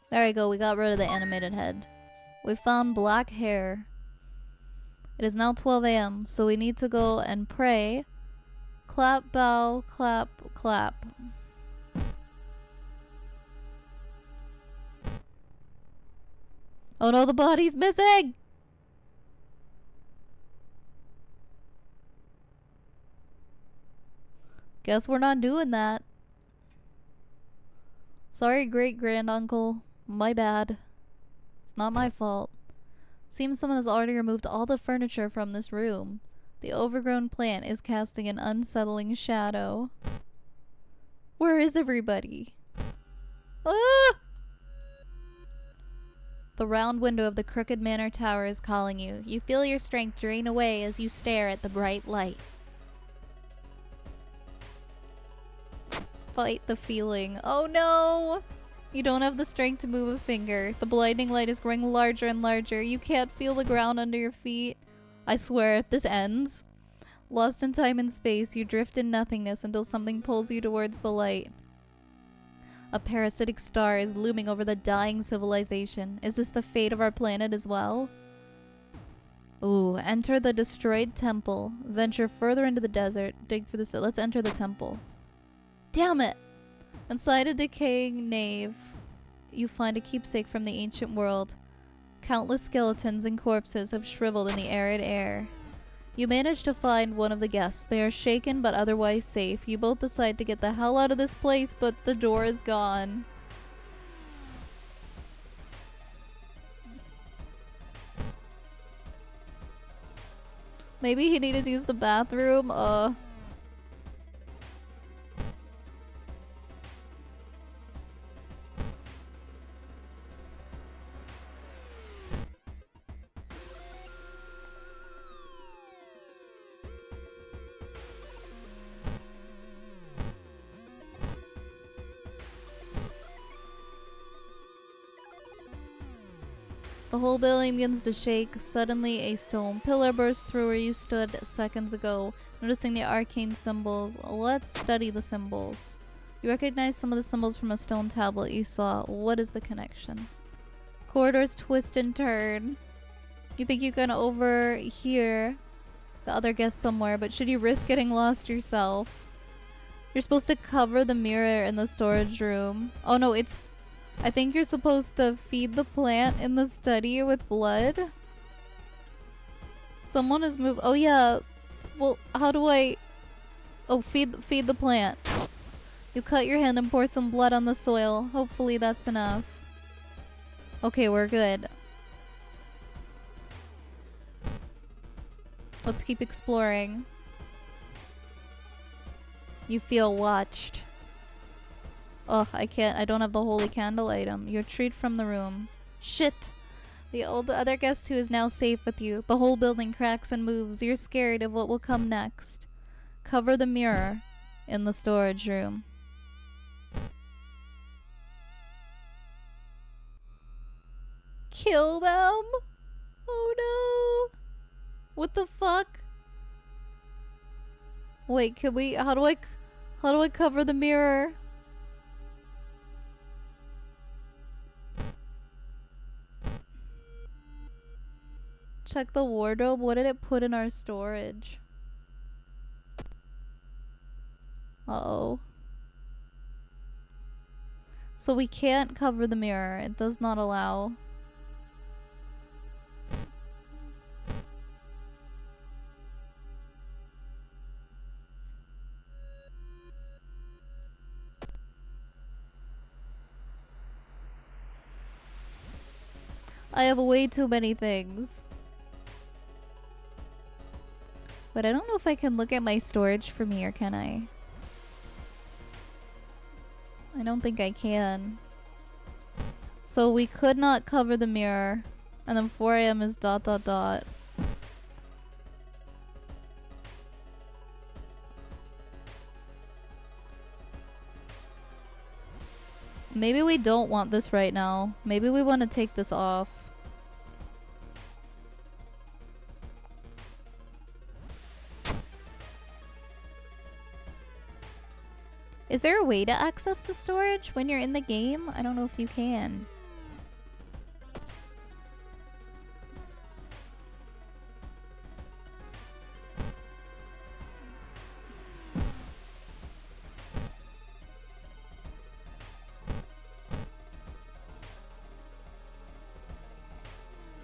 There we go, we got rid of the animated head. We found black hair. It is now 12 a.m., so we need to go and pray. Clap, bow, clap, clap. Oh no, the body's missing! Guess we're not doing that. Sorry, great-granduncle. My bad. It's not my fault. Seems someone has already removed all the furniture from this room. The overgrown plant is casting an unsettling shadow. Where is everybody? Ah! The round window of the Crooked Manor Tower is calling you. You feel your strength drain away as you stare at the bright light. Fight the feeling. Oh no! You don't have the strength to move a finger. The blinding light is growing larger and larger. You can't feel the ground under your feet. I swear, if this ends... Lost in time and space, you drift in nothingness until something pulls you towards the light. A parasitic star is looming over the dying civilization. Is this the fate of our planet as well? Ooh, enter the destroyed temple. Venture further into the desert. Dig for the... Let's enter the temple. Damn it! Inside a decaying nave, you find a keepsake from the ancient world. Countless skeletons and corpses have shriveled in the arid air. You manage to find one of the guests. They are shaken but otherwise safe. You both decide to get the hell out of this place, but the door is gone. Maybe he needed to use the bathroom. The whole building begins to shake. Suddenly, a stone pillar bursts through where you stood seconds ago, noticing the arcane symbols. Let's study the symbols. You recognize some of the symbols from a stone tablet you saw. What is the connection? Corridors twist and turn. You think you can overhear the other guests somewhere, but should you risk getting lost yourself? You're supposed to cover the mirror in the storage room. Oh no, I think you're supposed to feed the plant in the study with blood. Someone has moved. Oh yeah. Well, how do I... Oh, feed the plant. You cut your hand and pour some blood on the soil. Hopefully that's enough. Okay, we're good. Let's keep exploring. You feel watched. Ugh, I don't have the holy candle item. You retreat from the room. Shit! The other guest who is now safe with you. The whole building cracks and moves. You're scared of what will come next. Cover the mirror in the storage room. Kill them? Oh no! What the fuck? Wait, can we... How do I cover the mirror? Check the wardrobe. What did it put in our storage? Uh-oh. So we can't cover the mirror. It does not allow. I have way too many things. But I don't know if I can look at my storage from here, can I? I don't think I can. So we could not cover the mirror. And then 4 AM is ... Maybe we don't want this right now. Maybe we want to take this off. Is there a way to access the storage when you're in the game? I don't know if you can.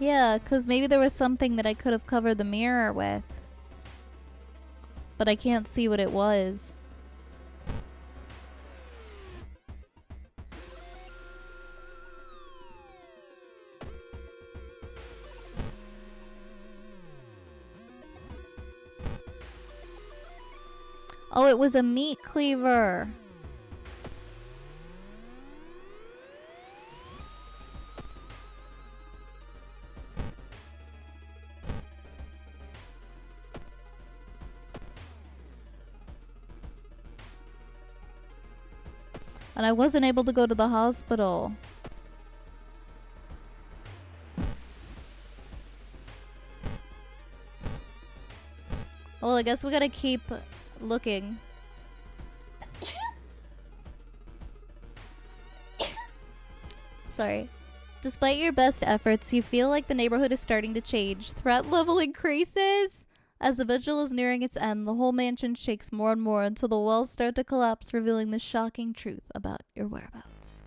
Yeah, because maybe there was something that I could have covered the mirror with. But I can't see what it was. Oh, it was a meat cleaver. And I wasn't able to go to the hospital. Well, I guess we gotta keep looking. Sorry. Despite your best efforts, you feel like the neighborhood is starting to change. Threat level increases. As the vigil is nearing its end, the whole mansion shakes more and more until the walls start to collapse, revealing the shocking truth about your whereabouts.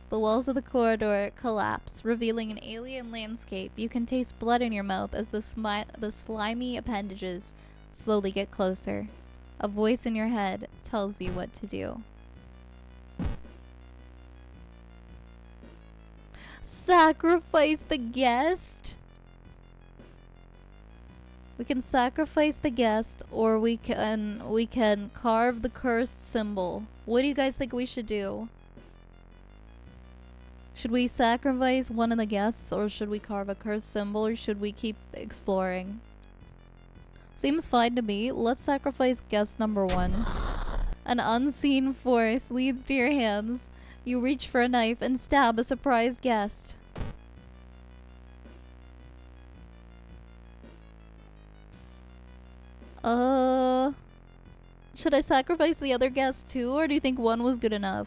The walls of the corridor collapse, revealing an alien landscape. You can taste blood in your mouth as the slimy appendages slowly get closer. A voice in your head tells you what to do. Sacrifice the guest? We can sacrifice the guest, or we can carve the cursed symbol. What do you guys think we should do? Should we sacrifice one of the guests, or should we carve a cursed symbol, or should we keep exploring? Seems fine to me. Let's sacrifice guest number 1. An unseen force leads to your hands. You reach for a knife and stab a surprised guest. Should I sacrifice the other guest too, or do you think one was good enough?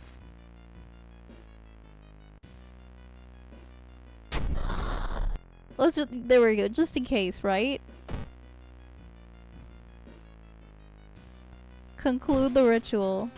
There we go, just in case, right? Conclude the ritual.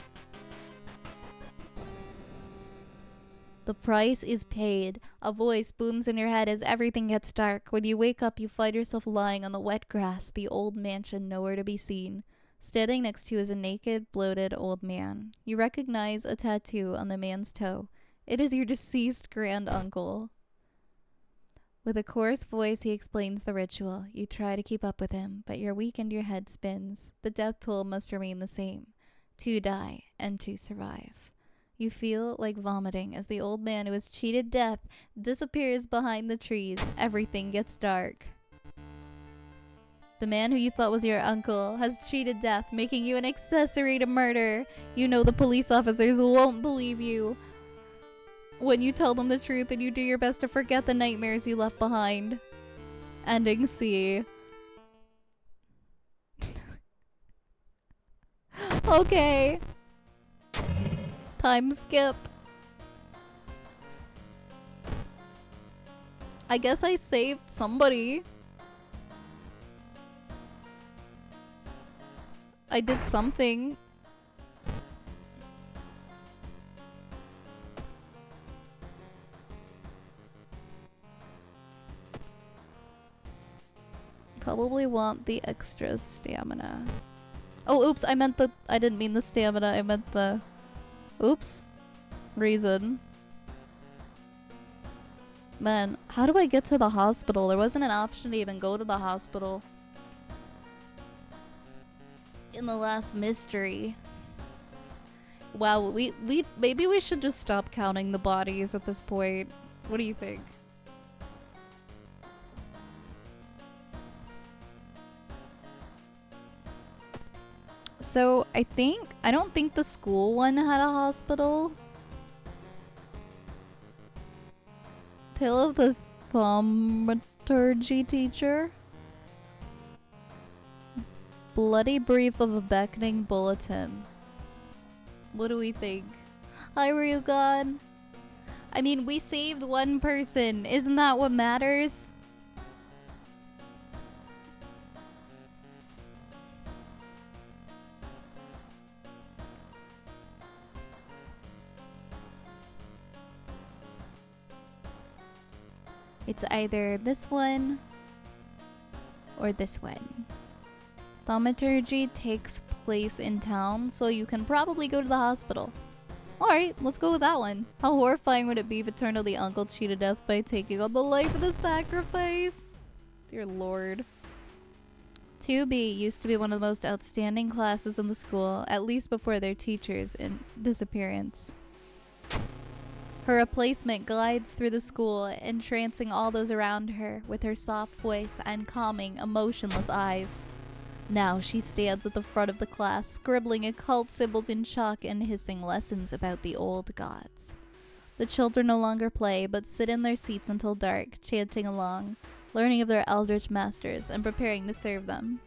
The price is paid. A voice booms in your head as everything gets dark. When you wake up, you find yourself lying on the wet grass, the old mansion nowhere to be seen. Standing next to you is a naked, bloated old man. You recognize a tattoo on the man's toe. It is your deceased grand uncle. With a coarse voice, he explains the ritual. You try to keep up with him, but you're weak and your head spins. The death toll must remain the same. 2 die, and 2 survive. You feel like vomiting as the old man who has cheated death disappears behind the trees. Everything gets dark. The man who you thought was your uncle has cheated death, making you an accessory to murder. You know the police officers won't believe you when you tell them the truth, and you do your best to forget the nightmares you left behind. Ending C. Okay. Time skip. I guess I saved somebody. I did something. Probably want the extra stamina. Oh, oops, I didn't mean the stamina, I meant the... Oops. Reason. Man, how do I get to the hospital? There wasn't an option to even go to the hospital in the last mystery. Wow, maybe we should just stop counting the bodies at this point. What do you think? So, I don't think the school one had a hospital. Tale of the Thaumaturgy teacher. Bloody brief of a beckoning bulletin. What do we think? Hi, Ryugan. I mean, we saved one person. Isn't that what matters? It's either this one or this one. Thaumaturgy takes place in town, so you can probably go to the hospital. Alright, let's go with that one. How horrifying would it be if it turned out the uncle cheated death by taking on the life of the sacrifice? Dear lord. 2B used to be one of the most outstanding classes in the school, at least before their teacher's disappearance. Her replacement glides through the school, entrancing all those around her with her soft voice and calming, emotionless eyes. Now she stands at the front of the class, scribbling occult symbols in chalk and hissing lessons about the old gods. The children no longer play, but sit in their seats until dark, chanting along, learning of their eldritch masters, and preparing to serve them.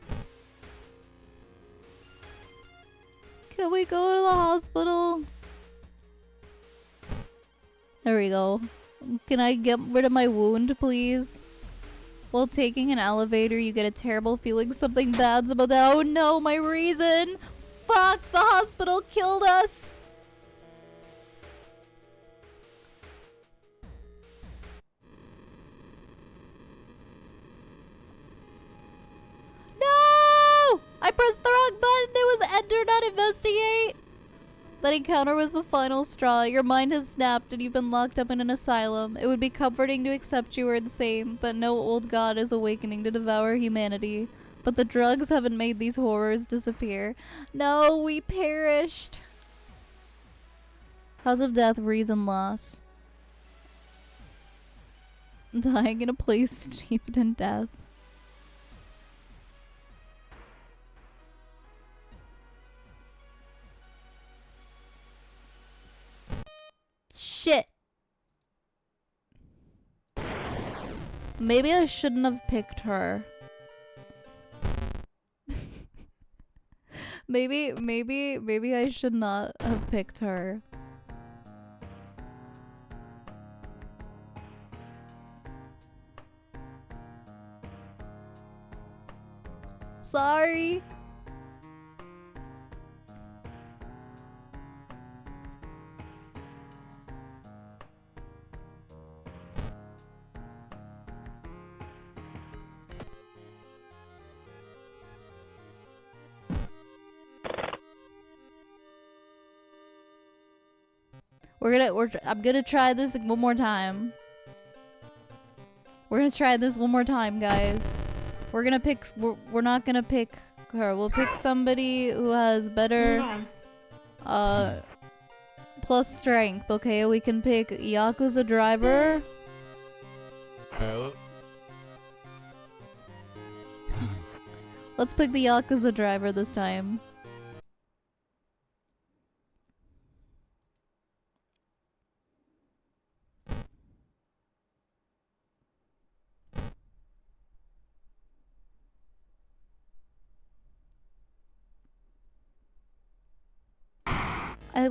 Can we go to the hospital? There we go. Can I get rid of my wound, please? While taking an elevator, you get a terrible feeling something bad's about to— oh no, my reason! Fuck, the hospital killed us! No! I pressed the wrong button. It was enter, not investigate. That encounter was the final straw. Your mind has snapped and you've been locked up in an asylum. It would be comforting to accept you were insane, but no old god is awakening to devour humanity. But the drugs haven't made these horrors disappear. No, we perished. Cause of death, reason loss. Dying in a place steeped in death. Shit. Maybe I shouldn't have picked her. maybe I should not have picked her. Sorry. I'm gonna try this one more time. We're gonna try this one more time, guys. We're gonna pick, we're not gonna pick her. We'll pick somebody who has better, plus strength, okay? We can pick Yakuza driver. Let's pick the Yakuza driver this time.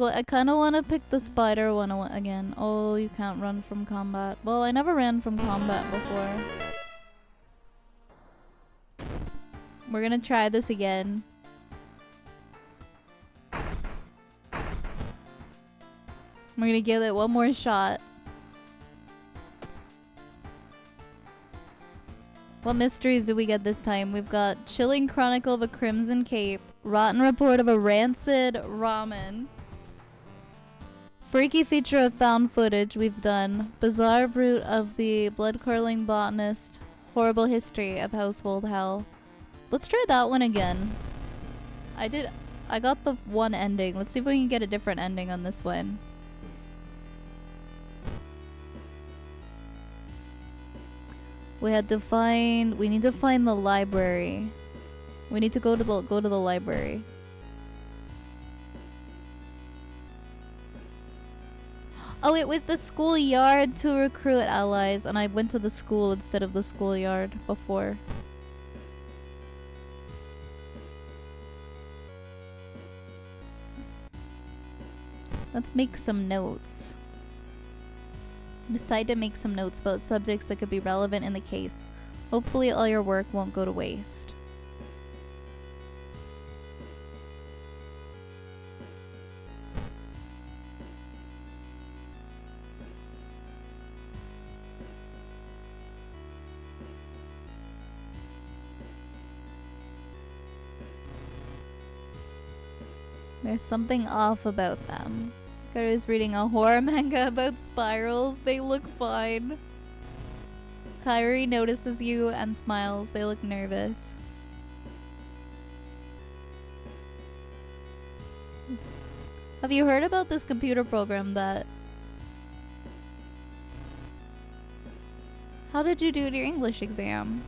I kind of want to pick the spider one again. Oh, you can't run from combat. Well, I never ran from combat before. We're gonna try this again. We're gonna give it one more shot. What mysteries do we get this time? We've got Chilling Chronicle of a Crimson Cape, Rotten Report of a Rancid Ramen, Freaky Feature of Found Footage we've done, Bizarre Brute of the Blood-Curdling Botanist, Horrible History of Household Hell. Let's try that one again. I got the one ending. Let's see if we can get a different ending on this one. We need to find the library. We need to go to the library. Oh, it was the schoolyard to recruit allies, and I went to the school instead of the schoolyard before. Let's make some notes. Decide to make some notes about subjects that could be relevant in the case. Hopefully all your work won't go to waste. There's something off about them. Hikaru's reading a horror manga about spirals. They look fine. Kairi notices you and smiles. They look nervous. Have you heard about this computer program that... How did you do your English exam?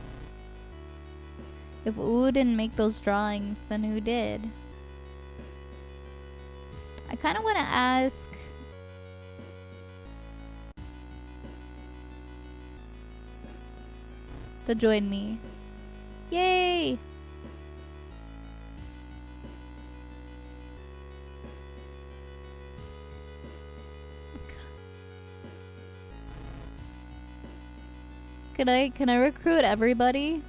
If Wu didn't make those drawings, then who did? I kind of want to ask... to join me. Yay! Can I recruit everybody?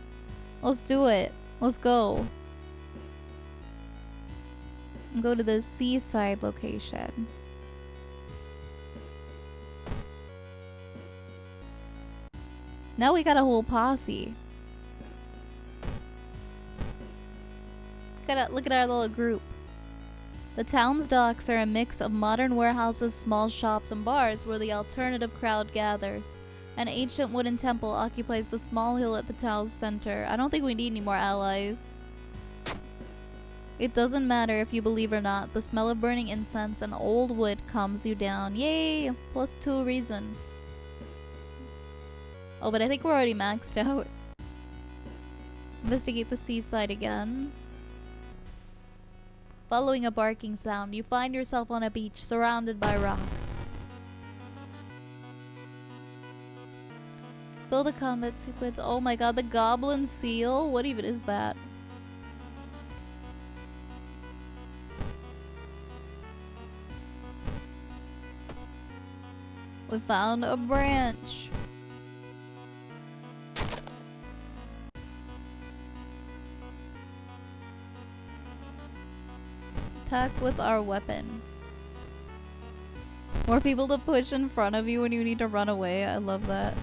Let's do it. Let's go. Go to the seaside location. Now we got a whole posse. Look at our little group. The town's docks are a mix of modern warehouses, small shops, and bars where the alternative crowd gathers. An ancient wooden temple occupies the small hill at the town's center. I don't think we need any more allies. It doesn't matter if you believe or not. The smell of burning incense and old wood calms you down. Yay! +2 reason. Oh, but I think we're already maxed out. Investigate the seaside again. Following a barking sound, you find yourself on a beach surrounded by rocks. Fill the combat sequence. Oh my god, the goblin seal? What even is that? We found a branch. Attack with our weapon. More people to push in front of you when you need to run away. I love that.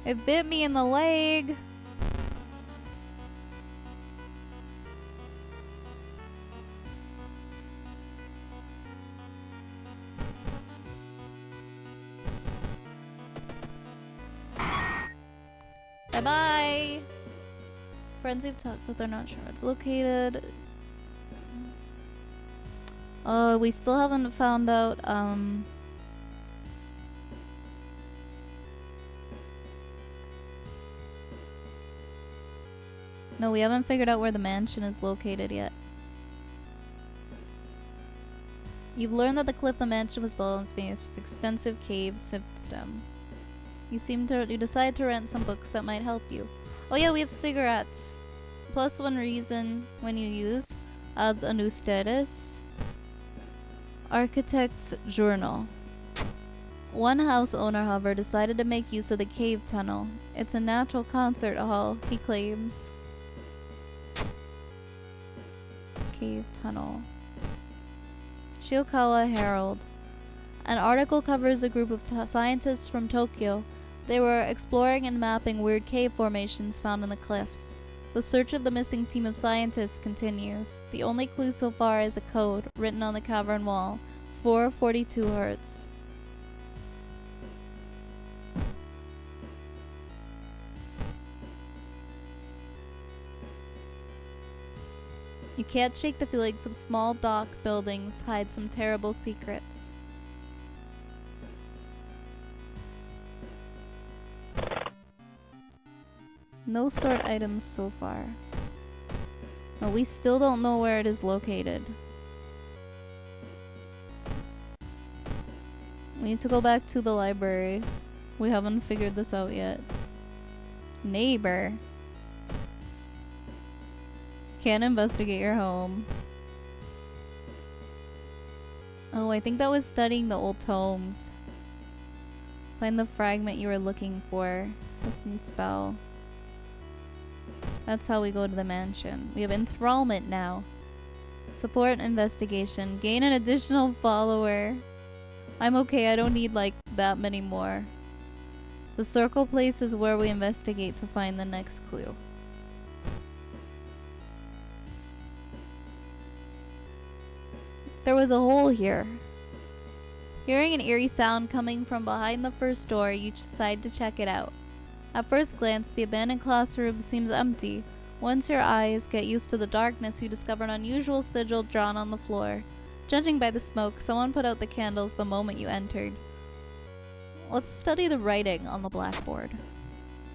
It bit me in the leg. Bye-bye. Friends who've talked, but they're not sure it's located. We still haven't found out, No, we haven't figured out where the mansion is located yet. You've learned that the cliff the mansion was built on is famous for its extensive cave system. You decide to rent some books that might help you. Oh yeah, we have cigarettes. +1 reason when you use. Adds a new status. Architect's journal. One house owner, however, decided to make use of the cave tunnel. It's a natural concert hall, he claims. Cave tunnel. Shiokawa Herald. An article covers a group of scientists from Tokyo. They were exploring and mapping weird cave formations found in the cliffs. The search of the missing team of scientists continues. The only clue so far is a code written on the cavern wall. 442 Hertz. You can't shake the feeling some small dock buildings hide some terrible secrets. No stored items so far. No, we still don't know where it is located. We need to go back to the library. We haven't figured this out yet. Neighbor. Can't investigate your home. Oh, I think that was studying the old tomes. Find the fragment you were looking for. This new spell. That's how we go to the mansion. We have enthrallment now. Support investigation. Gain an additional follower. I'm okay, I don't need like that many more. The circle place is where we investigate to find the next clue. There was a hole here. Hearing an eerie sound coming from behind the first door, you decide to check it out. At first glance, the abandoned classroom seems empty. Once your eyes get used to the darkness, you discover an unusual sigil drawn on the floor. Judging by the smoke, someone put out the candles the moment you entered. Let's study the writing on the blackboard.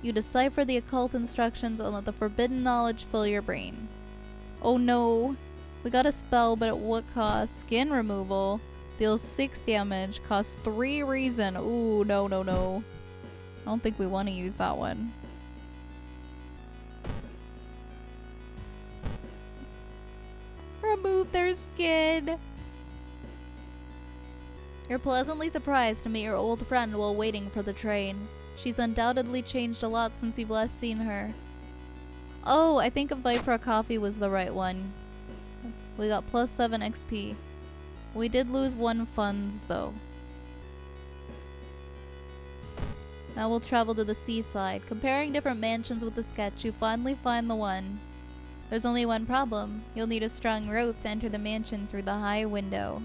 You decipher the occult instructions and let the forbidden knowledge fill your brain. Oh no! We got a spell, but at what cost? Skin removal. Deals 6 damage. Costs 3 reason. Ooh, no, no, no. I don't think we want to use that one. Remove their skin. You're pleasantly surprised to meet your old friend while waiting for the train. She's undoubtedly changed a lot since you've last seen her. Oh, I think a fight for a coffee was the right one. We got plus 7 XP. We did lose 1 funds though. Now we'll travel to the seaside. Comparing different mansions with the sketch, you finally find the one. There's only one problem. You'll need a strong rope to enter the mansion through the high window.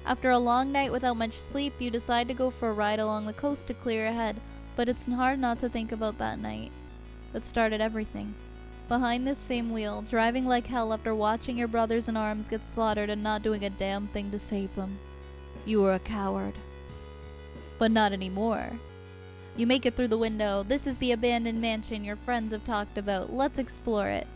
After a long night without much sleep, you decide to go for a ride along the coast to clear your head, but it's hard not to think about that night that started everything. Behind this same wheel, driving like hell after watching your brothers in arms get slaughtered and not doing a damn thing to save them. You were a coward. But not anymore. You make it through the window. This is the abandoned mansion your friends have talked about. Let's explore it.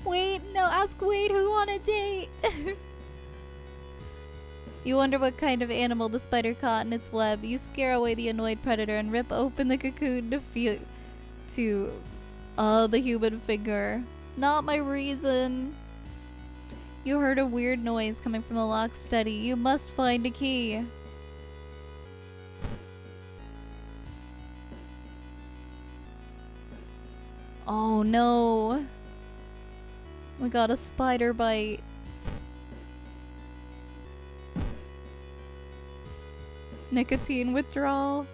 Wait, no, ask Wade who on a date. You wonder what kind of animal the spider caught in its web. You scare away the annoyed predator and rip open the cocoon to feel the human finger. Not my reason. You heard a weird noise coming from the locked study. You must find a key. Oh no. We got a spider bite. Nicotine withdrawal.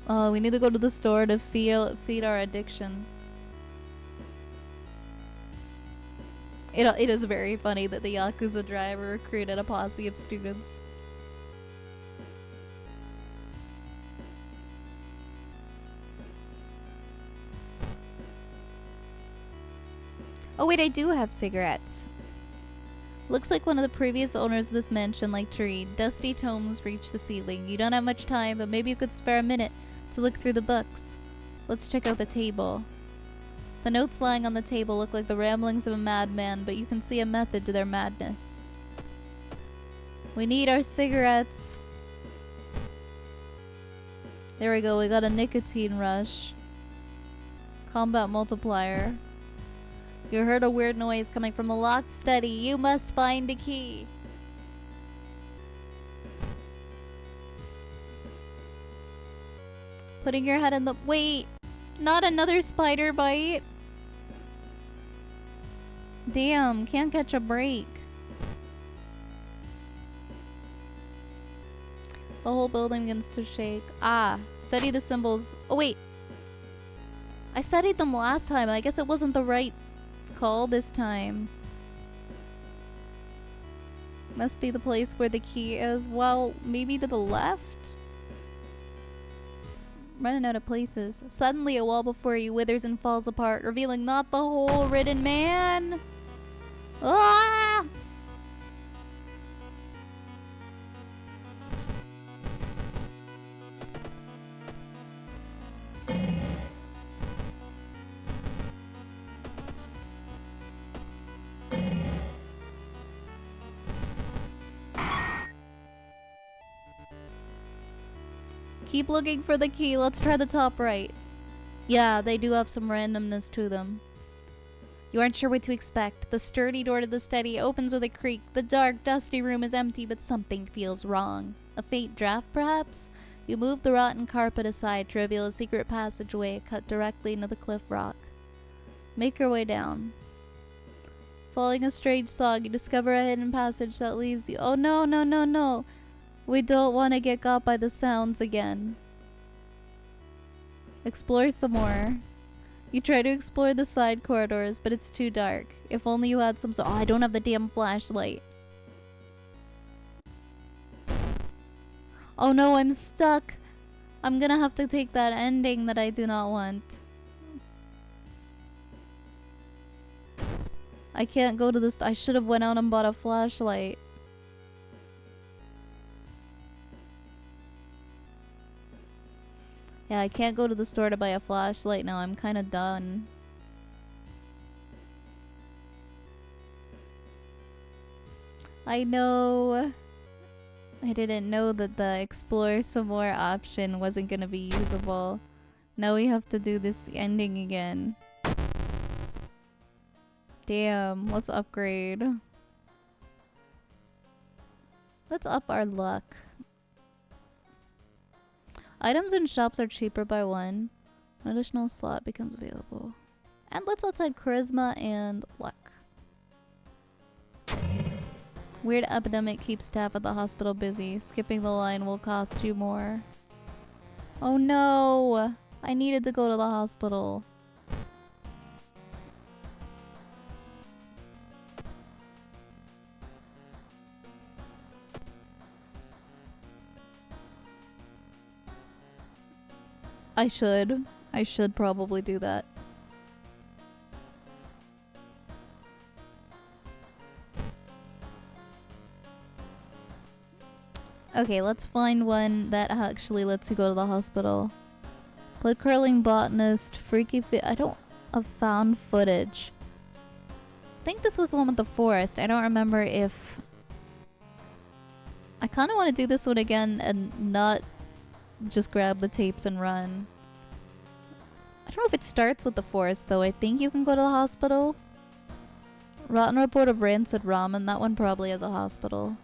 Oh, we need to go to the store to feed our addiction. It is very funny that the Yakuza driver recruited a posse of students. Oh wait, I do have cigarettes. Looks like one of the previous owners of this mansion liked to read. Dusty tomes reach the ceiling. You don't have much time, but maybe you could spare a minute to look through the books. Let's check out the table. The notes lying on the table look like the ramblings of a madman, but you can see a method to their madness. We need our cigarettes. There we go, we got a nicotine rush. Combat multiplier. You heard a weird noise coming from the locked study. You must find a key. Putting your head in the... Wait! Not another spider bite? Damn, can't catch a break. The whole building begins to shake. Ah, study the symbols. Oh wait. I studied them last time. I guess it wasn't the right call this time. Must be the place where the key is. Well, maybe to the left? Running out of places. Suddenly a wall before you withers and falls apart, revealing not the hole-ridden man. Ah! Keep looking for the key. Let's try the top right. Yeah, they do have some randomness to them. You aren't sure what to expect. The sturdy door to the study opens with a creak. The dark, dusty room is empty, but something feels wrong. A faint draft, perhaps? You move the rotten carpet aside to reveal a secret passageway cut directly into the cliff rock. Make your way down. Following a strange song, you discover a hidden passage that leaves you. Oh no, no, no, no. We don't want to get caught by the sounds again. Explore some more. You try to explore the side corridors, but it's too dark. If only you had some oh, I don't have the damn flashlight. Oh no, I'm stuck. I'm gonna have to take that ending that I do not want. I can't go to this. I should have went out and bought a flashlight. Yeah, I can't go to the store to buy a flashlight now. I'm kind of done. I know. I didn't know that the explore some more option wasn't gonna be usable. Now we have to do this ending again. Damn, let's upgrade. Let's up our luck. Items in shops are cheaper by 1. An additional slot becomes available. And let's outside charisma and luck. Weird epidemic keeps staff at the hospital busy. Skipping the line will cost you more. Oh no! I needed to go to the hospital. I should probably do that. Okay, let's find one that actually lets you go to the hospital. Blood curling botanist, freaky I don't have found footage. I think this was the one with the forest. I don't remember if... I kind of want to do this one again and not just grab the tapes and run. I don't know if it starts with the forest though. I think you can go to the hospital. Rotten report of rancid ramen. That one probably has a hospital.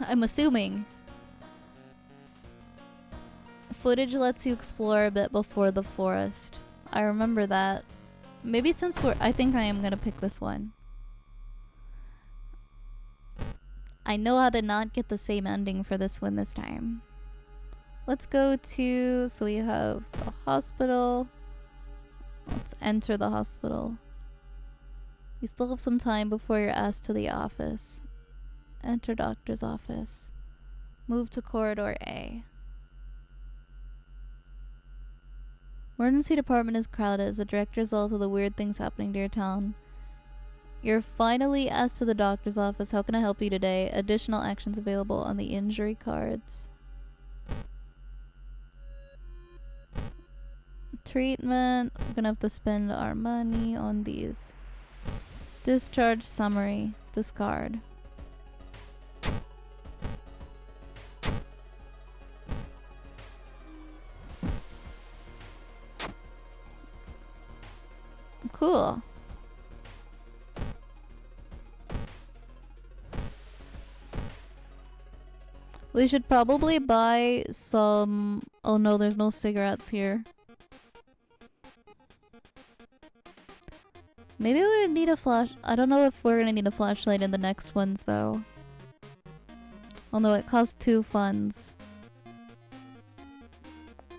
I'm assuming. Footage lets you explore a bit before the forest. I remember that. Maybe since I think I am gonna pick this one. I know how to not get the same ending for this one this time. Let's go to, so we have the hospital. Let's enter the hospital. You still have some time before you're asked to the office. Enter doctor's office. Move to corridor A. Emergency department is crowded as a direct result of the weird things happening to your town. You're finally asked to the doctor's office. How can I help you today? Additional actions available on the injury cards. Treatment. We're gonna have to spend our money on these. Discharge summary. Discard. Cool. We should probably buy some... Oh no, there's no cigarettes here. Maybe we would need a flash... I don't know if we're gonna need a flashlight in the next ones though. Oh no, it costs 2 funds.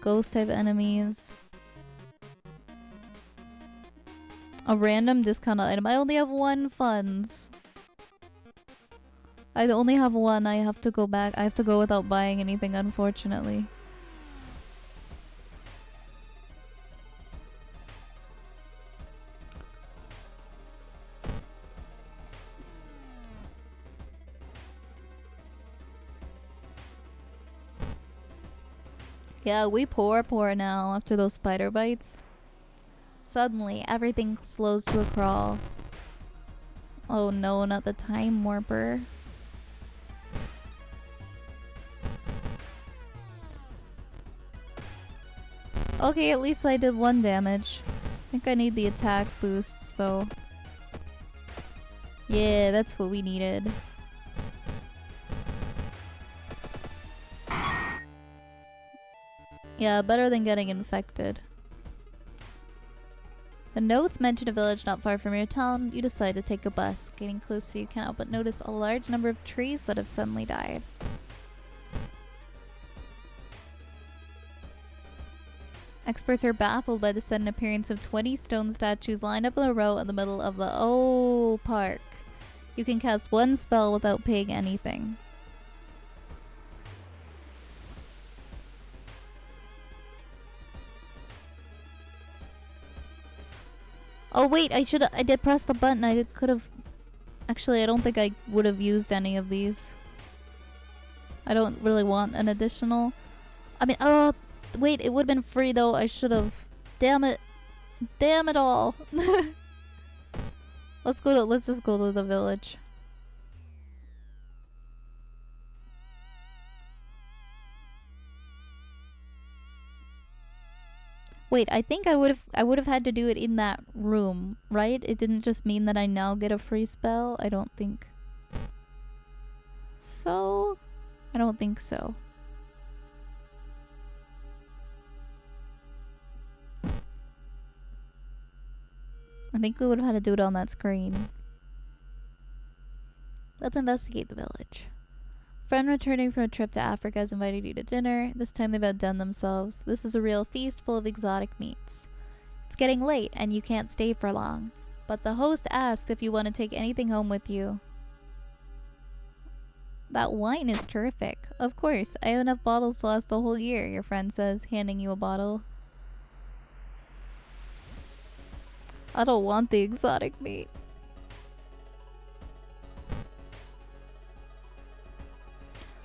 Ghost type enemies. A random discount item. I only have 1 funds. I only have 1. I have to go back. I have to go without buying anything, unfortunately. Yeah, we poor now after those spider bites. Suddenly, everything slows to a crawl. Oh no, not the time warper. Okay, at least I did 1 damage. I think I need the attack boosts though. Yeah, that's what we needed. Yeah, better than getting infected. The notes mention a village not far from your town. You decide to take a bus. Getting closer, you can't help but notice a large number of trees that have suddenly died. Experts are baffled by the sudden appearance of 20 stone statues lined up in a row in the middle of the park. You can cast one spell without paying anything. Oh wait, I did press the button. I could have. Actually, I don't think I would have used any of these. I don't really want an additional. I mean, wait, it would have been free though. I should have. Damn it. Damn it all. Let's just go to the village. Wait, I think I would have had to do it in that room, right? It didn't just mean that I now get a free spell. I don't think so. I don't think so. I think we would have had to do it on that screen. Let's investigate the village. Friend returning from a trip to Africa has invited you to dinner. This time they've outdone themselves. This is a real feast full of exotic meats. It's getting late and you can't stay for long. But the host asks if you want to take anything home with you. That wine is terrific. Of course, I have enough bottles to last a whole year, your friend says, handing you a bottle. I don't want the exotic meat.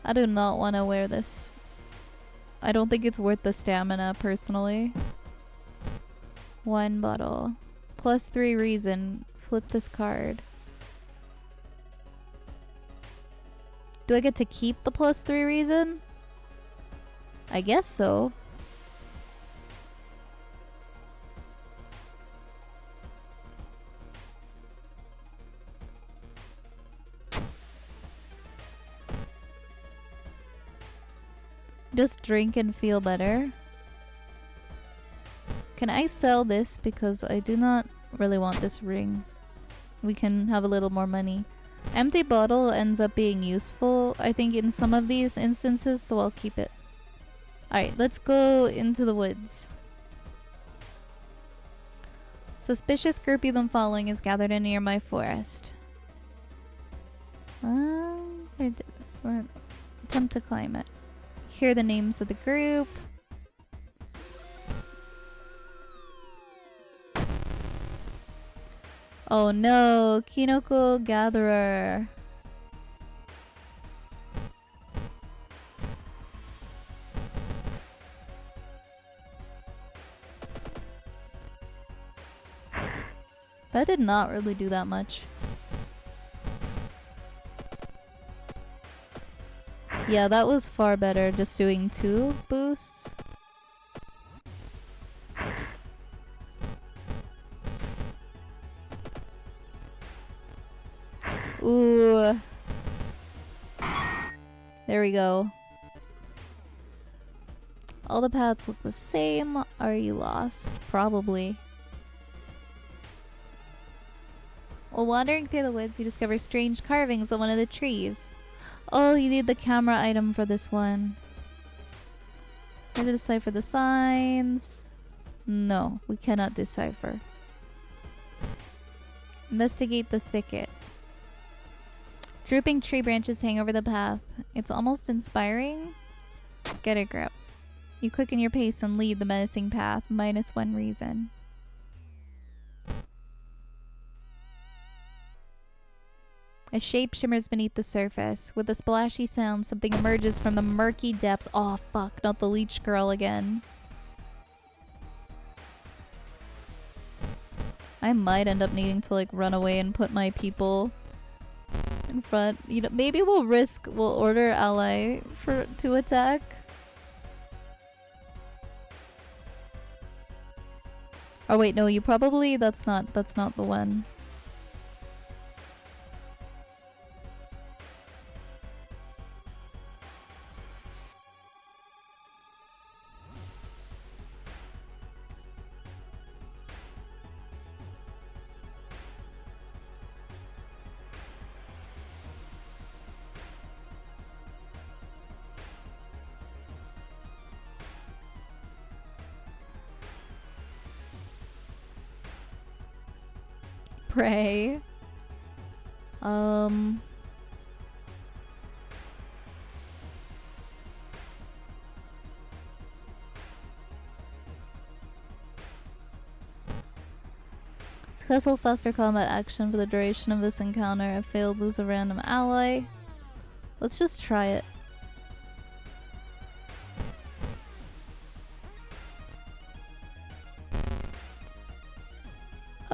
I do not want to wear this. I don't think it's worth the stamina, personally. One bottle. +3 reason. Flip this card. Do I get to keep the +3 reason? I guess so. Just drink and feel better. Can I sell this? Because I do not really want this ring. We can have a little more money. Empty bottle ends up being useful, I think, in some of these instances, so I'll keep it. Alright, let's go into the woods. Suspicious group you've been following is gathered in nearby forest. Attempt to climb it. Hear the names of the group. Oh no, Kinoko Gatherer. That did not really do that much. Yeah, that was far better, just doing 2 boosts. Ooh. There we go. All the paths look the same. Are you lost? Probably. While wandering through the woods, you discover strange carvings on one of the trees. Oh, you need the camera item for this one. Try to decipher the signs. No, we cannot decipher. Investigate the thicket. Drooping tree branches hang over the path. It's almost inspiring. Get a grip. You quicken your pace and lead the menacing path, -1 reason. A shape shimmers beneath the surface. With a splashy sound, something emerges from the murky depths. Oh fuck, not the leech girl again. I might end up needing to like run away and put my people in front. You know, maybe we'll order ally to attack. Oh wait, no, that's not the one. Pray. Successful faster combat action for the duration of this encounter. If failed, lose a random ally. Let's just try it.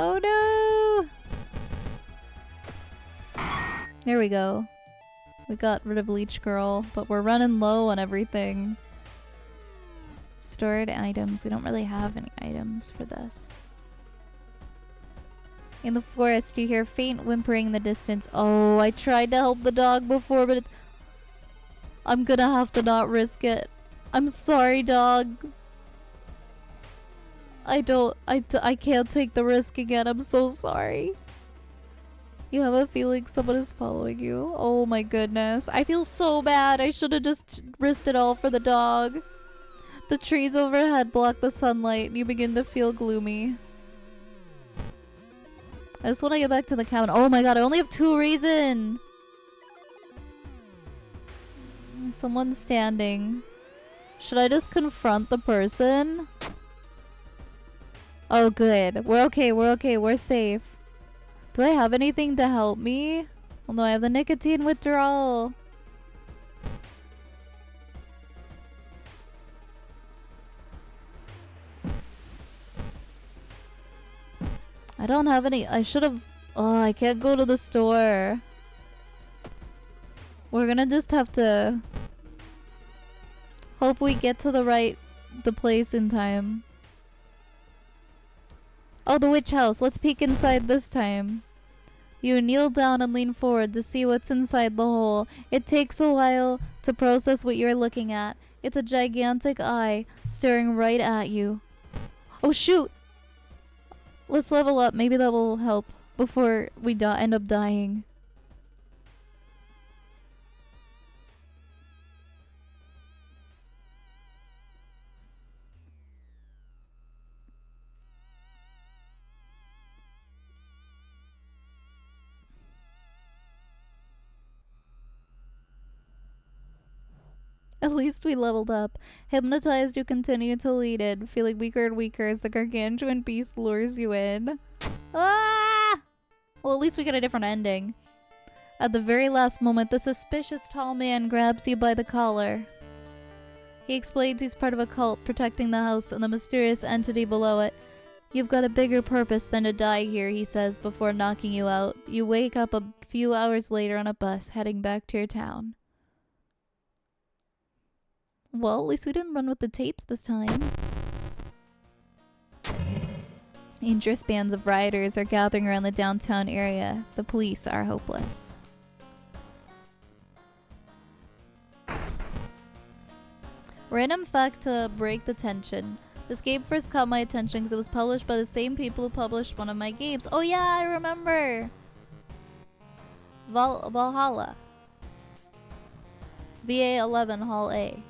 Oh no! There we go. We got rid of Leech Girl, but we're running low on everything. Stored items. We don't really have any items for this. In the forest, you hear faint whimpering in the distance. Oh, I tried to help the dog before, but it's... I'm gonna have to not risk it. I'm sorry, dog. I can't take the risk again. I'm so sorry. You have a feeling someone is following you. Oh my goodness. I feel so bad. I should have just risked it all for the dog. The trees overhead block the sunlight and you begin to feel gloomy. I just want to get back to the cabin. Oh my god, I only have 2 reason. Someone's standing. Should I just confront the person? Oh good. We're okay, we're okay, we're safe. Do I have anything to help me? Oh no, I have the nicotine withdrawal. I don't have any. I should have. Oh, I can't go to the store. We're gonna just have to hope we get to the place in time. Oh, the witch house. Let's peek inside this time. You kneel down and lean forward to see what's inside the hole. It takes a while to process what you're looking at. It's a gigantic eye staring right at you. Oh shoot! Let's level up. Maybe that will help before we end up dying. At least we leveled up. Hypnotized, you continue to lead it, feeling weaker and weaker as the gargantuan beast lures you in. Ah! Well, at least we get a different ending. At the very last moment, the suspicious tall man grabs you by the collar. He explains he's part of a cult protecting the house and the mysterious entity below it. You've got a bigger purpose than to die here, he says before knocking you out. You wake up a few hours later on a bus heading back to your town. Well, at least we didn't run with the tapes this time. Dangerous bands of rioters are gathering around the downtown area. The police are hopeless. Random fact to break the tension. This game first caught my attention because it was published by the same people who published one of my games. Oh yeah, I remember! Valhalla. VA11 Hall A.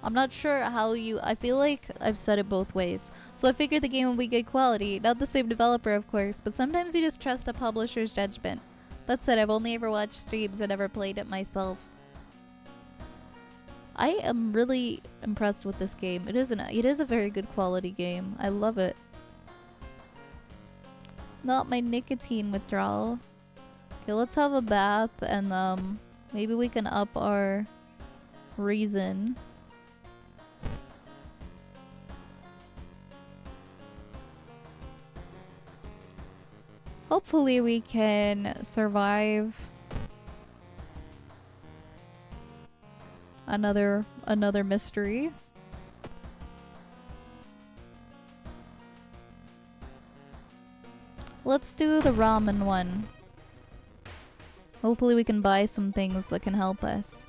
I'm not sure how I feel like I've said it both ways. So I figured the game would be good quality. Not the same developer, of course, but sometimes you just trust a publisher's judgment. That said, I've only ever watched streams and never played it myself. I am really impressed with this game. It is a very good quality game. I love it. Not my nicotine withdrawal. Okay, let's have a bath and maybe we can up our reason. Hopefully we can survive another mystery. Let's do the ramen one. Hopefully we can buy some things that can help us.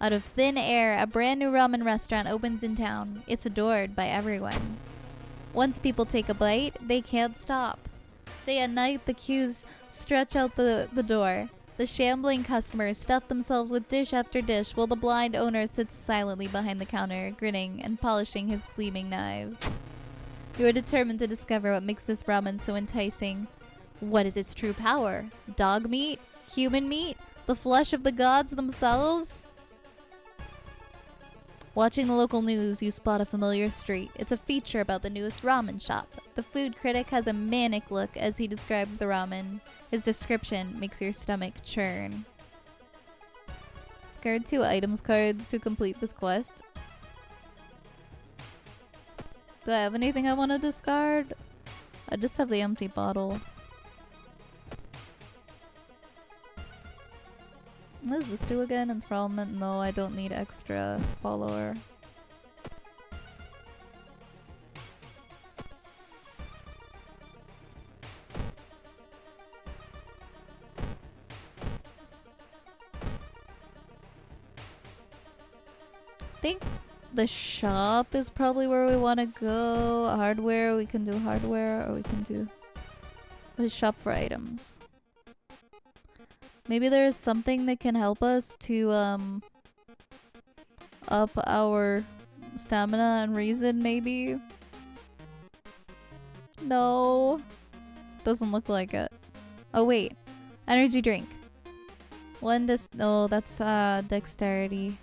Out of thin air, a brand new ramen restaurant opens in town. It's adored by everyone. Once people take a bite, they can't stop. Day and night, the queues stretch out the door. The shambling customers stuff themselves with dish after dish, while the blind owner sits silently behind the counter, grinning and polishing his gleaming knives. You are determined to discover what makes this ramen so enticing. What is its true power? Dog meat? Human meat? The flesh of the gods themselves? Watching the local news, you spot a familiar street. It's a feature about the newest ramen shop. The food critic has a manic look as he describes the ramen. His description makes your stomach churn. Discard 2 items cards to complete this quest. Do I have anything I want to discard? I just have the empty bottle. What does this do again? Enthrallment? No, I don't need extra follower. I think the shop is probably where we want to go. Hardware, we can do hardware, or we can do the shop for items. Maybe there's something that can help us to up our stamina and reason, maybe? No. Doesn't look like it. Oh wait. Energy drink. No, that's dexterity.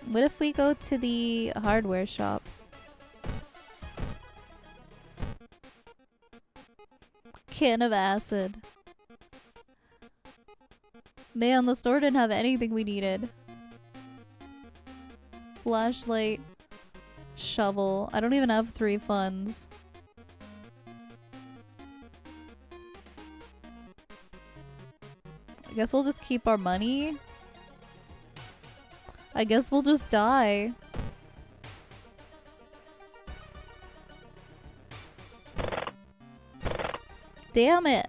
What if we go to the hardware shop? Can of acid. Man, the store didn't have anything we needed. Flashlight. Shovel. I don't even have 3 funds. I guess we'll just keep our money. I guess we'll just die. Damn it.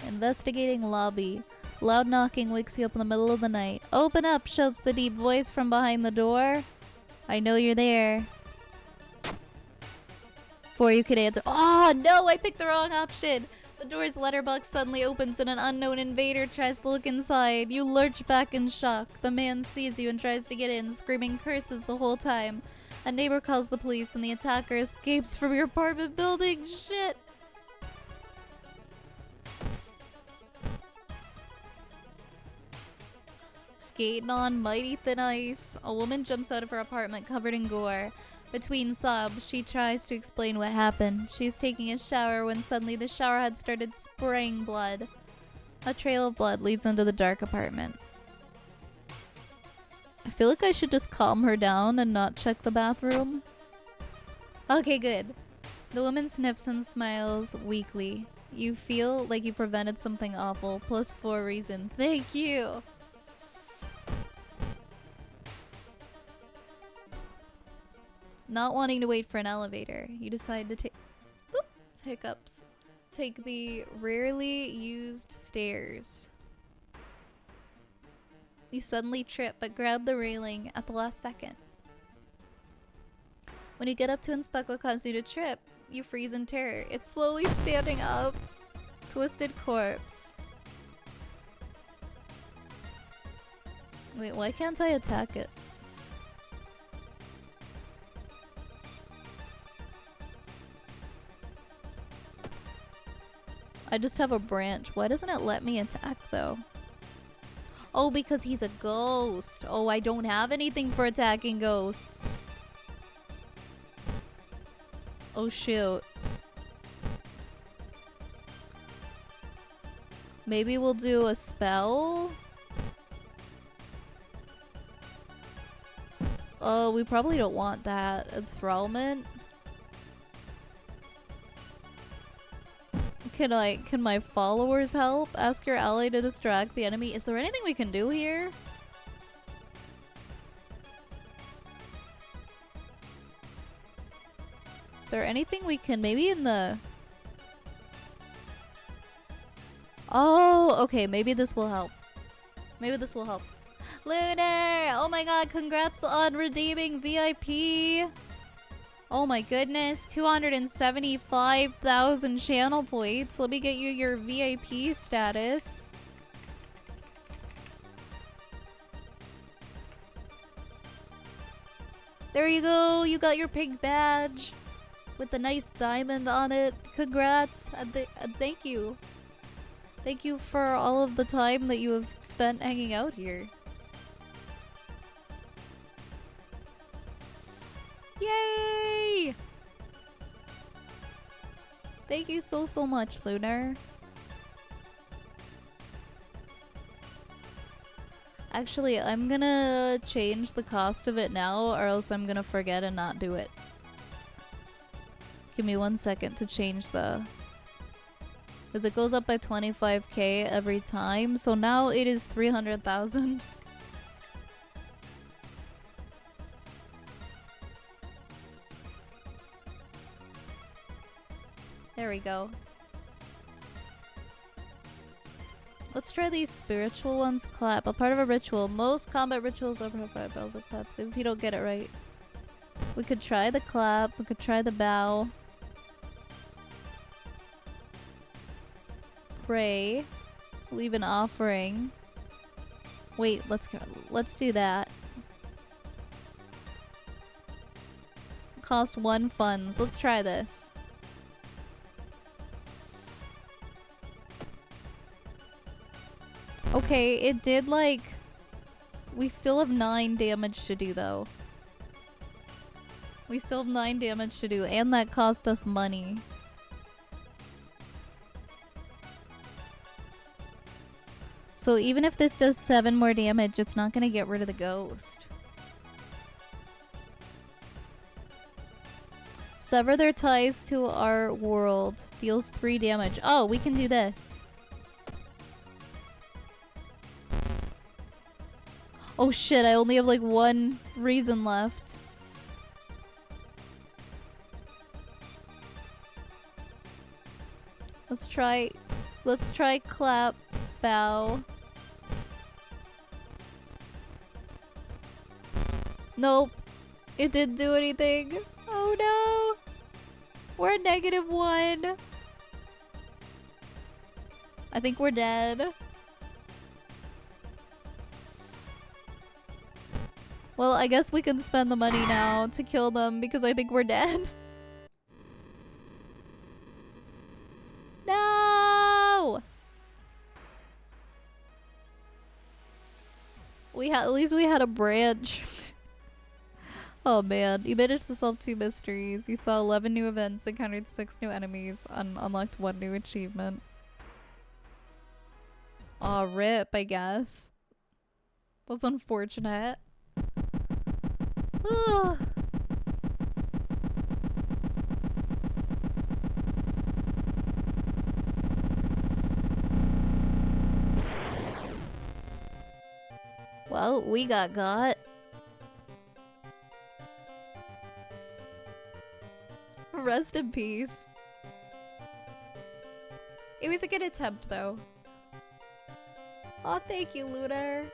Investigating lobby. Loud knocking wakes you up in the middle of the night. Open up, shouts the deep voice from behind the door. I know you're there. Before you could answer. Oh no, I picked the wrong option. The door's letterbox suddenly opens and an unknown invader tries to look inside. You lurch back in shock. The man sees you and tries to get in, screaming curses the whole time. A neighbor calls the police and the attacker escapes from your apartment building. Shit. Skating on mighty thin ice. A woman jumps out of her apartment covered in gore. Between sobs, she tries to explain what happened. She's taking a shower when suddenly the shower head started spraying blood. A trail of blood leads into the dark apartment. I feel like I should just calm her down and not check the bathroom. Okay, good. The woman sniffs and smiles weakly. You feel like you prevented something awful. +4 reason. Thank you! Not wanting to wait for an elevator, you decide to take hiccups. Take the rarely used stairs. You suddenly trip but grab the railing at the last second. When you get up to inspect what caused you to trip, you freeze in terror. It's slowly standing up. Twisted corpse. Wait, why can't I attack it? I just have a branch. Why doesn't it let me attack though? Oh, because he's a ghost. Oh, I don't have anything for attacking ghosts. Oh shoot. Maybe we'll do a spell? Oh, we probably don't want that. Enthrallment? Can my followers help? Ask your ally to distract the enemy. Is there anything we can do here? Is there anything we can, maybe in the... Oh, okay, maybe this will help. Maybe this will help. Lunar! Oh my god, congrats on redeeming VIP! Oh my goodness, 275,000 channel points. Let me get you your VIP status. There you go, you got your pink badge with the nice diamond on it. Congrats, and thank you. Thank you for all of the time that you have spent hanging out here. Yay! Thank you so much, Lunar. Actually, I'm gonna change the cost of it now, or else I'm gonna forget and not do it. Give me 1 second to change the... Because it goes up by 25k every time, so now it is 300,000. There we go. Let's try these spiritual ones. Clap. A part of a ritual. Most combat rituals open up 5 bells of claps. If you don't get it right. We could try the clap. We could try the bow. Pray. Leave an offering. Wait, let's do that. Cost 1 funds. Let's try this. Okay, it did like... We still have 9 damage to do though. We still have 9 damage to do, and that cost us money. So even if this does 7 more damage, it's not gonna get rid of the ghost. Sever their ties to our world. Deals 3 damage. Oh, we can do this. Oh shit, I only have like 1 reason left. Let's try clap, bow. Nope. It didn't do anything. Oh no. We're at -1. I think we're dead. Well, I guess we can spend the money now to kill them because I think we're dead. No! At least we had a branch. Oh man, you managed to solve 2 mysteries. You saw 11 new events, encountered 6 new enemies, and unlocked 1 new achievement. Aw, rip, I guess. That's unfortunate. Ugh. Well, we got. Rest in peace. It was a good attempt, though. Oh, thank you, Lunar.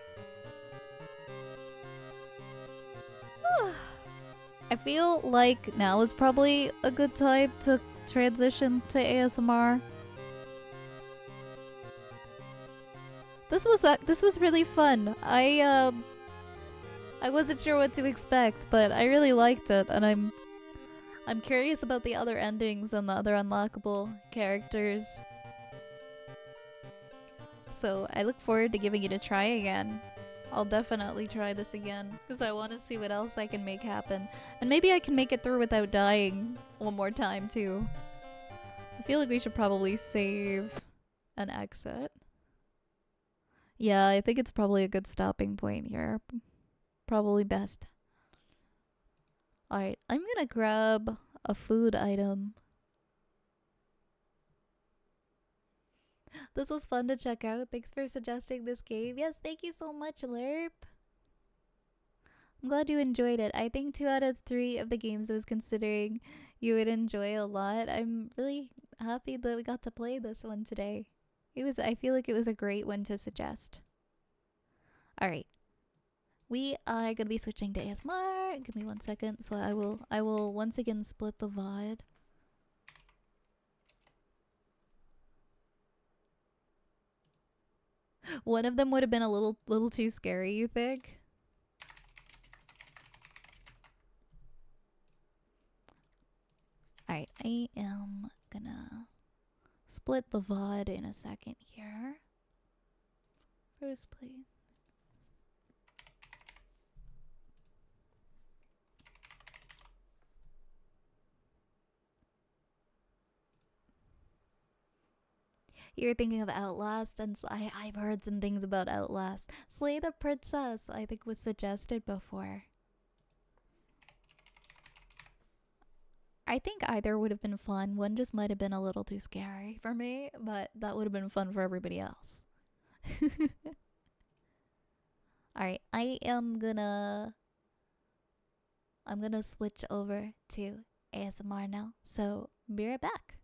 I feel like now is probably a good time to transition to ASMR. This was really fun. I wasn't sure what to expect, but I really liked it, and I'm curious about the other endings and the other unlockable characters. So I look forward to giving it a try again. I'll definitely try this again, because I want to see what else I can make happen. And maybe I can make it through without dying 1 more time, too. I feel like we should probably save and exit. Yeah, I think it's probably a good stopping point here. Probably best. Alright, I'm gonna grab a food item. This was fun to check out. Thanks for suggesting this game. Yes, thank you so much, Lerp. I'm glad you enjoyed it. I think 2 out of 3 of the games I was considering you would enjoy a lot. I'm really happy that we got to play this one today. I feel like it was a great one to suggest. Alright. We are gonna be switching to ASMR. Give me 1 second. So I will once again split the VOD. One of them would have been a little too scary, you think? Alright, I am gonna split the VOD in a second here. First play. You're thinking of Outlast, and I've heard some things about Outlast. Slay the Princess, I think, was suggested before. I think either would have been fun. One just might have been a little too scary for me, but that would have been fun for everybody else. Alright, I'm gonna switch over to ASMR now, so be right back.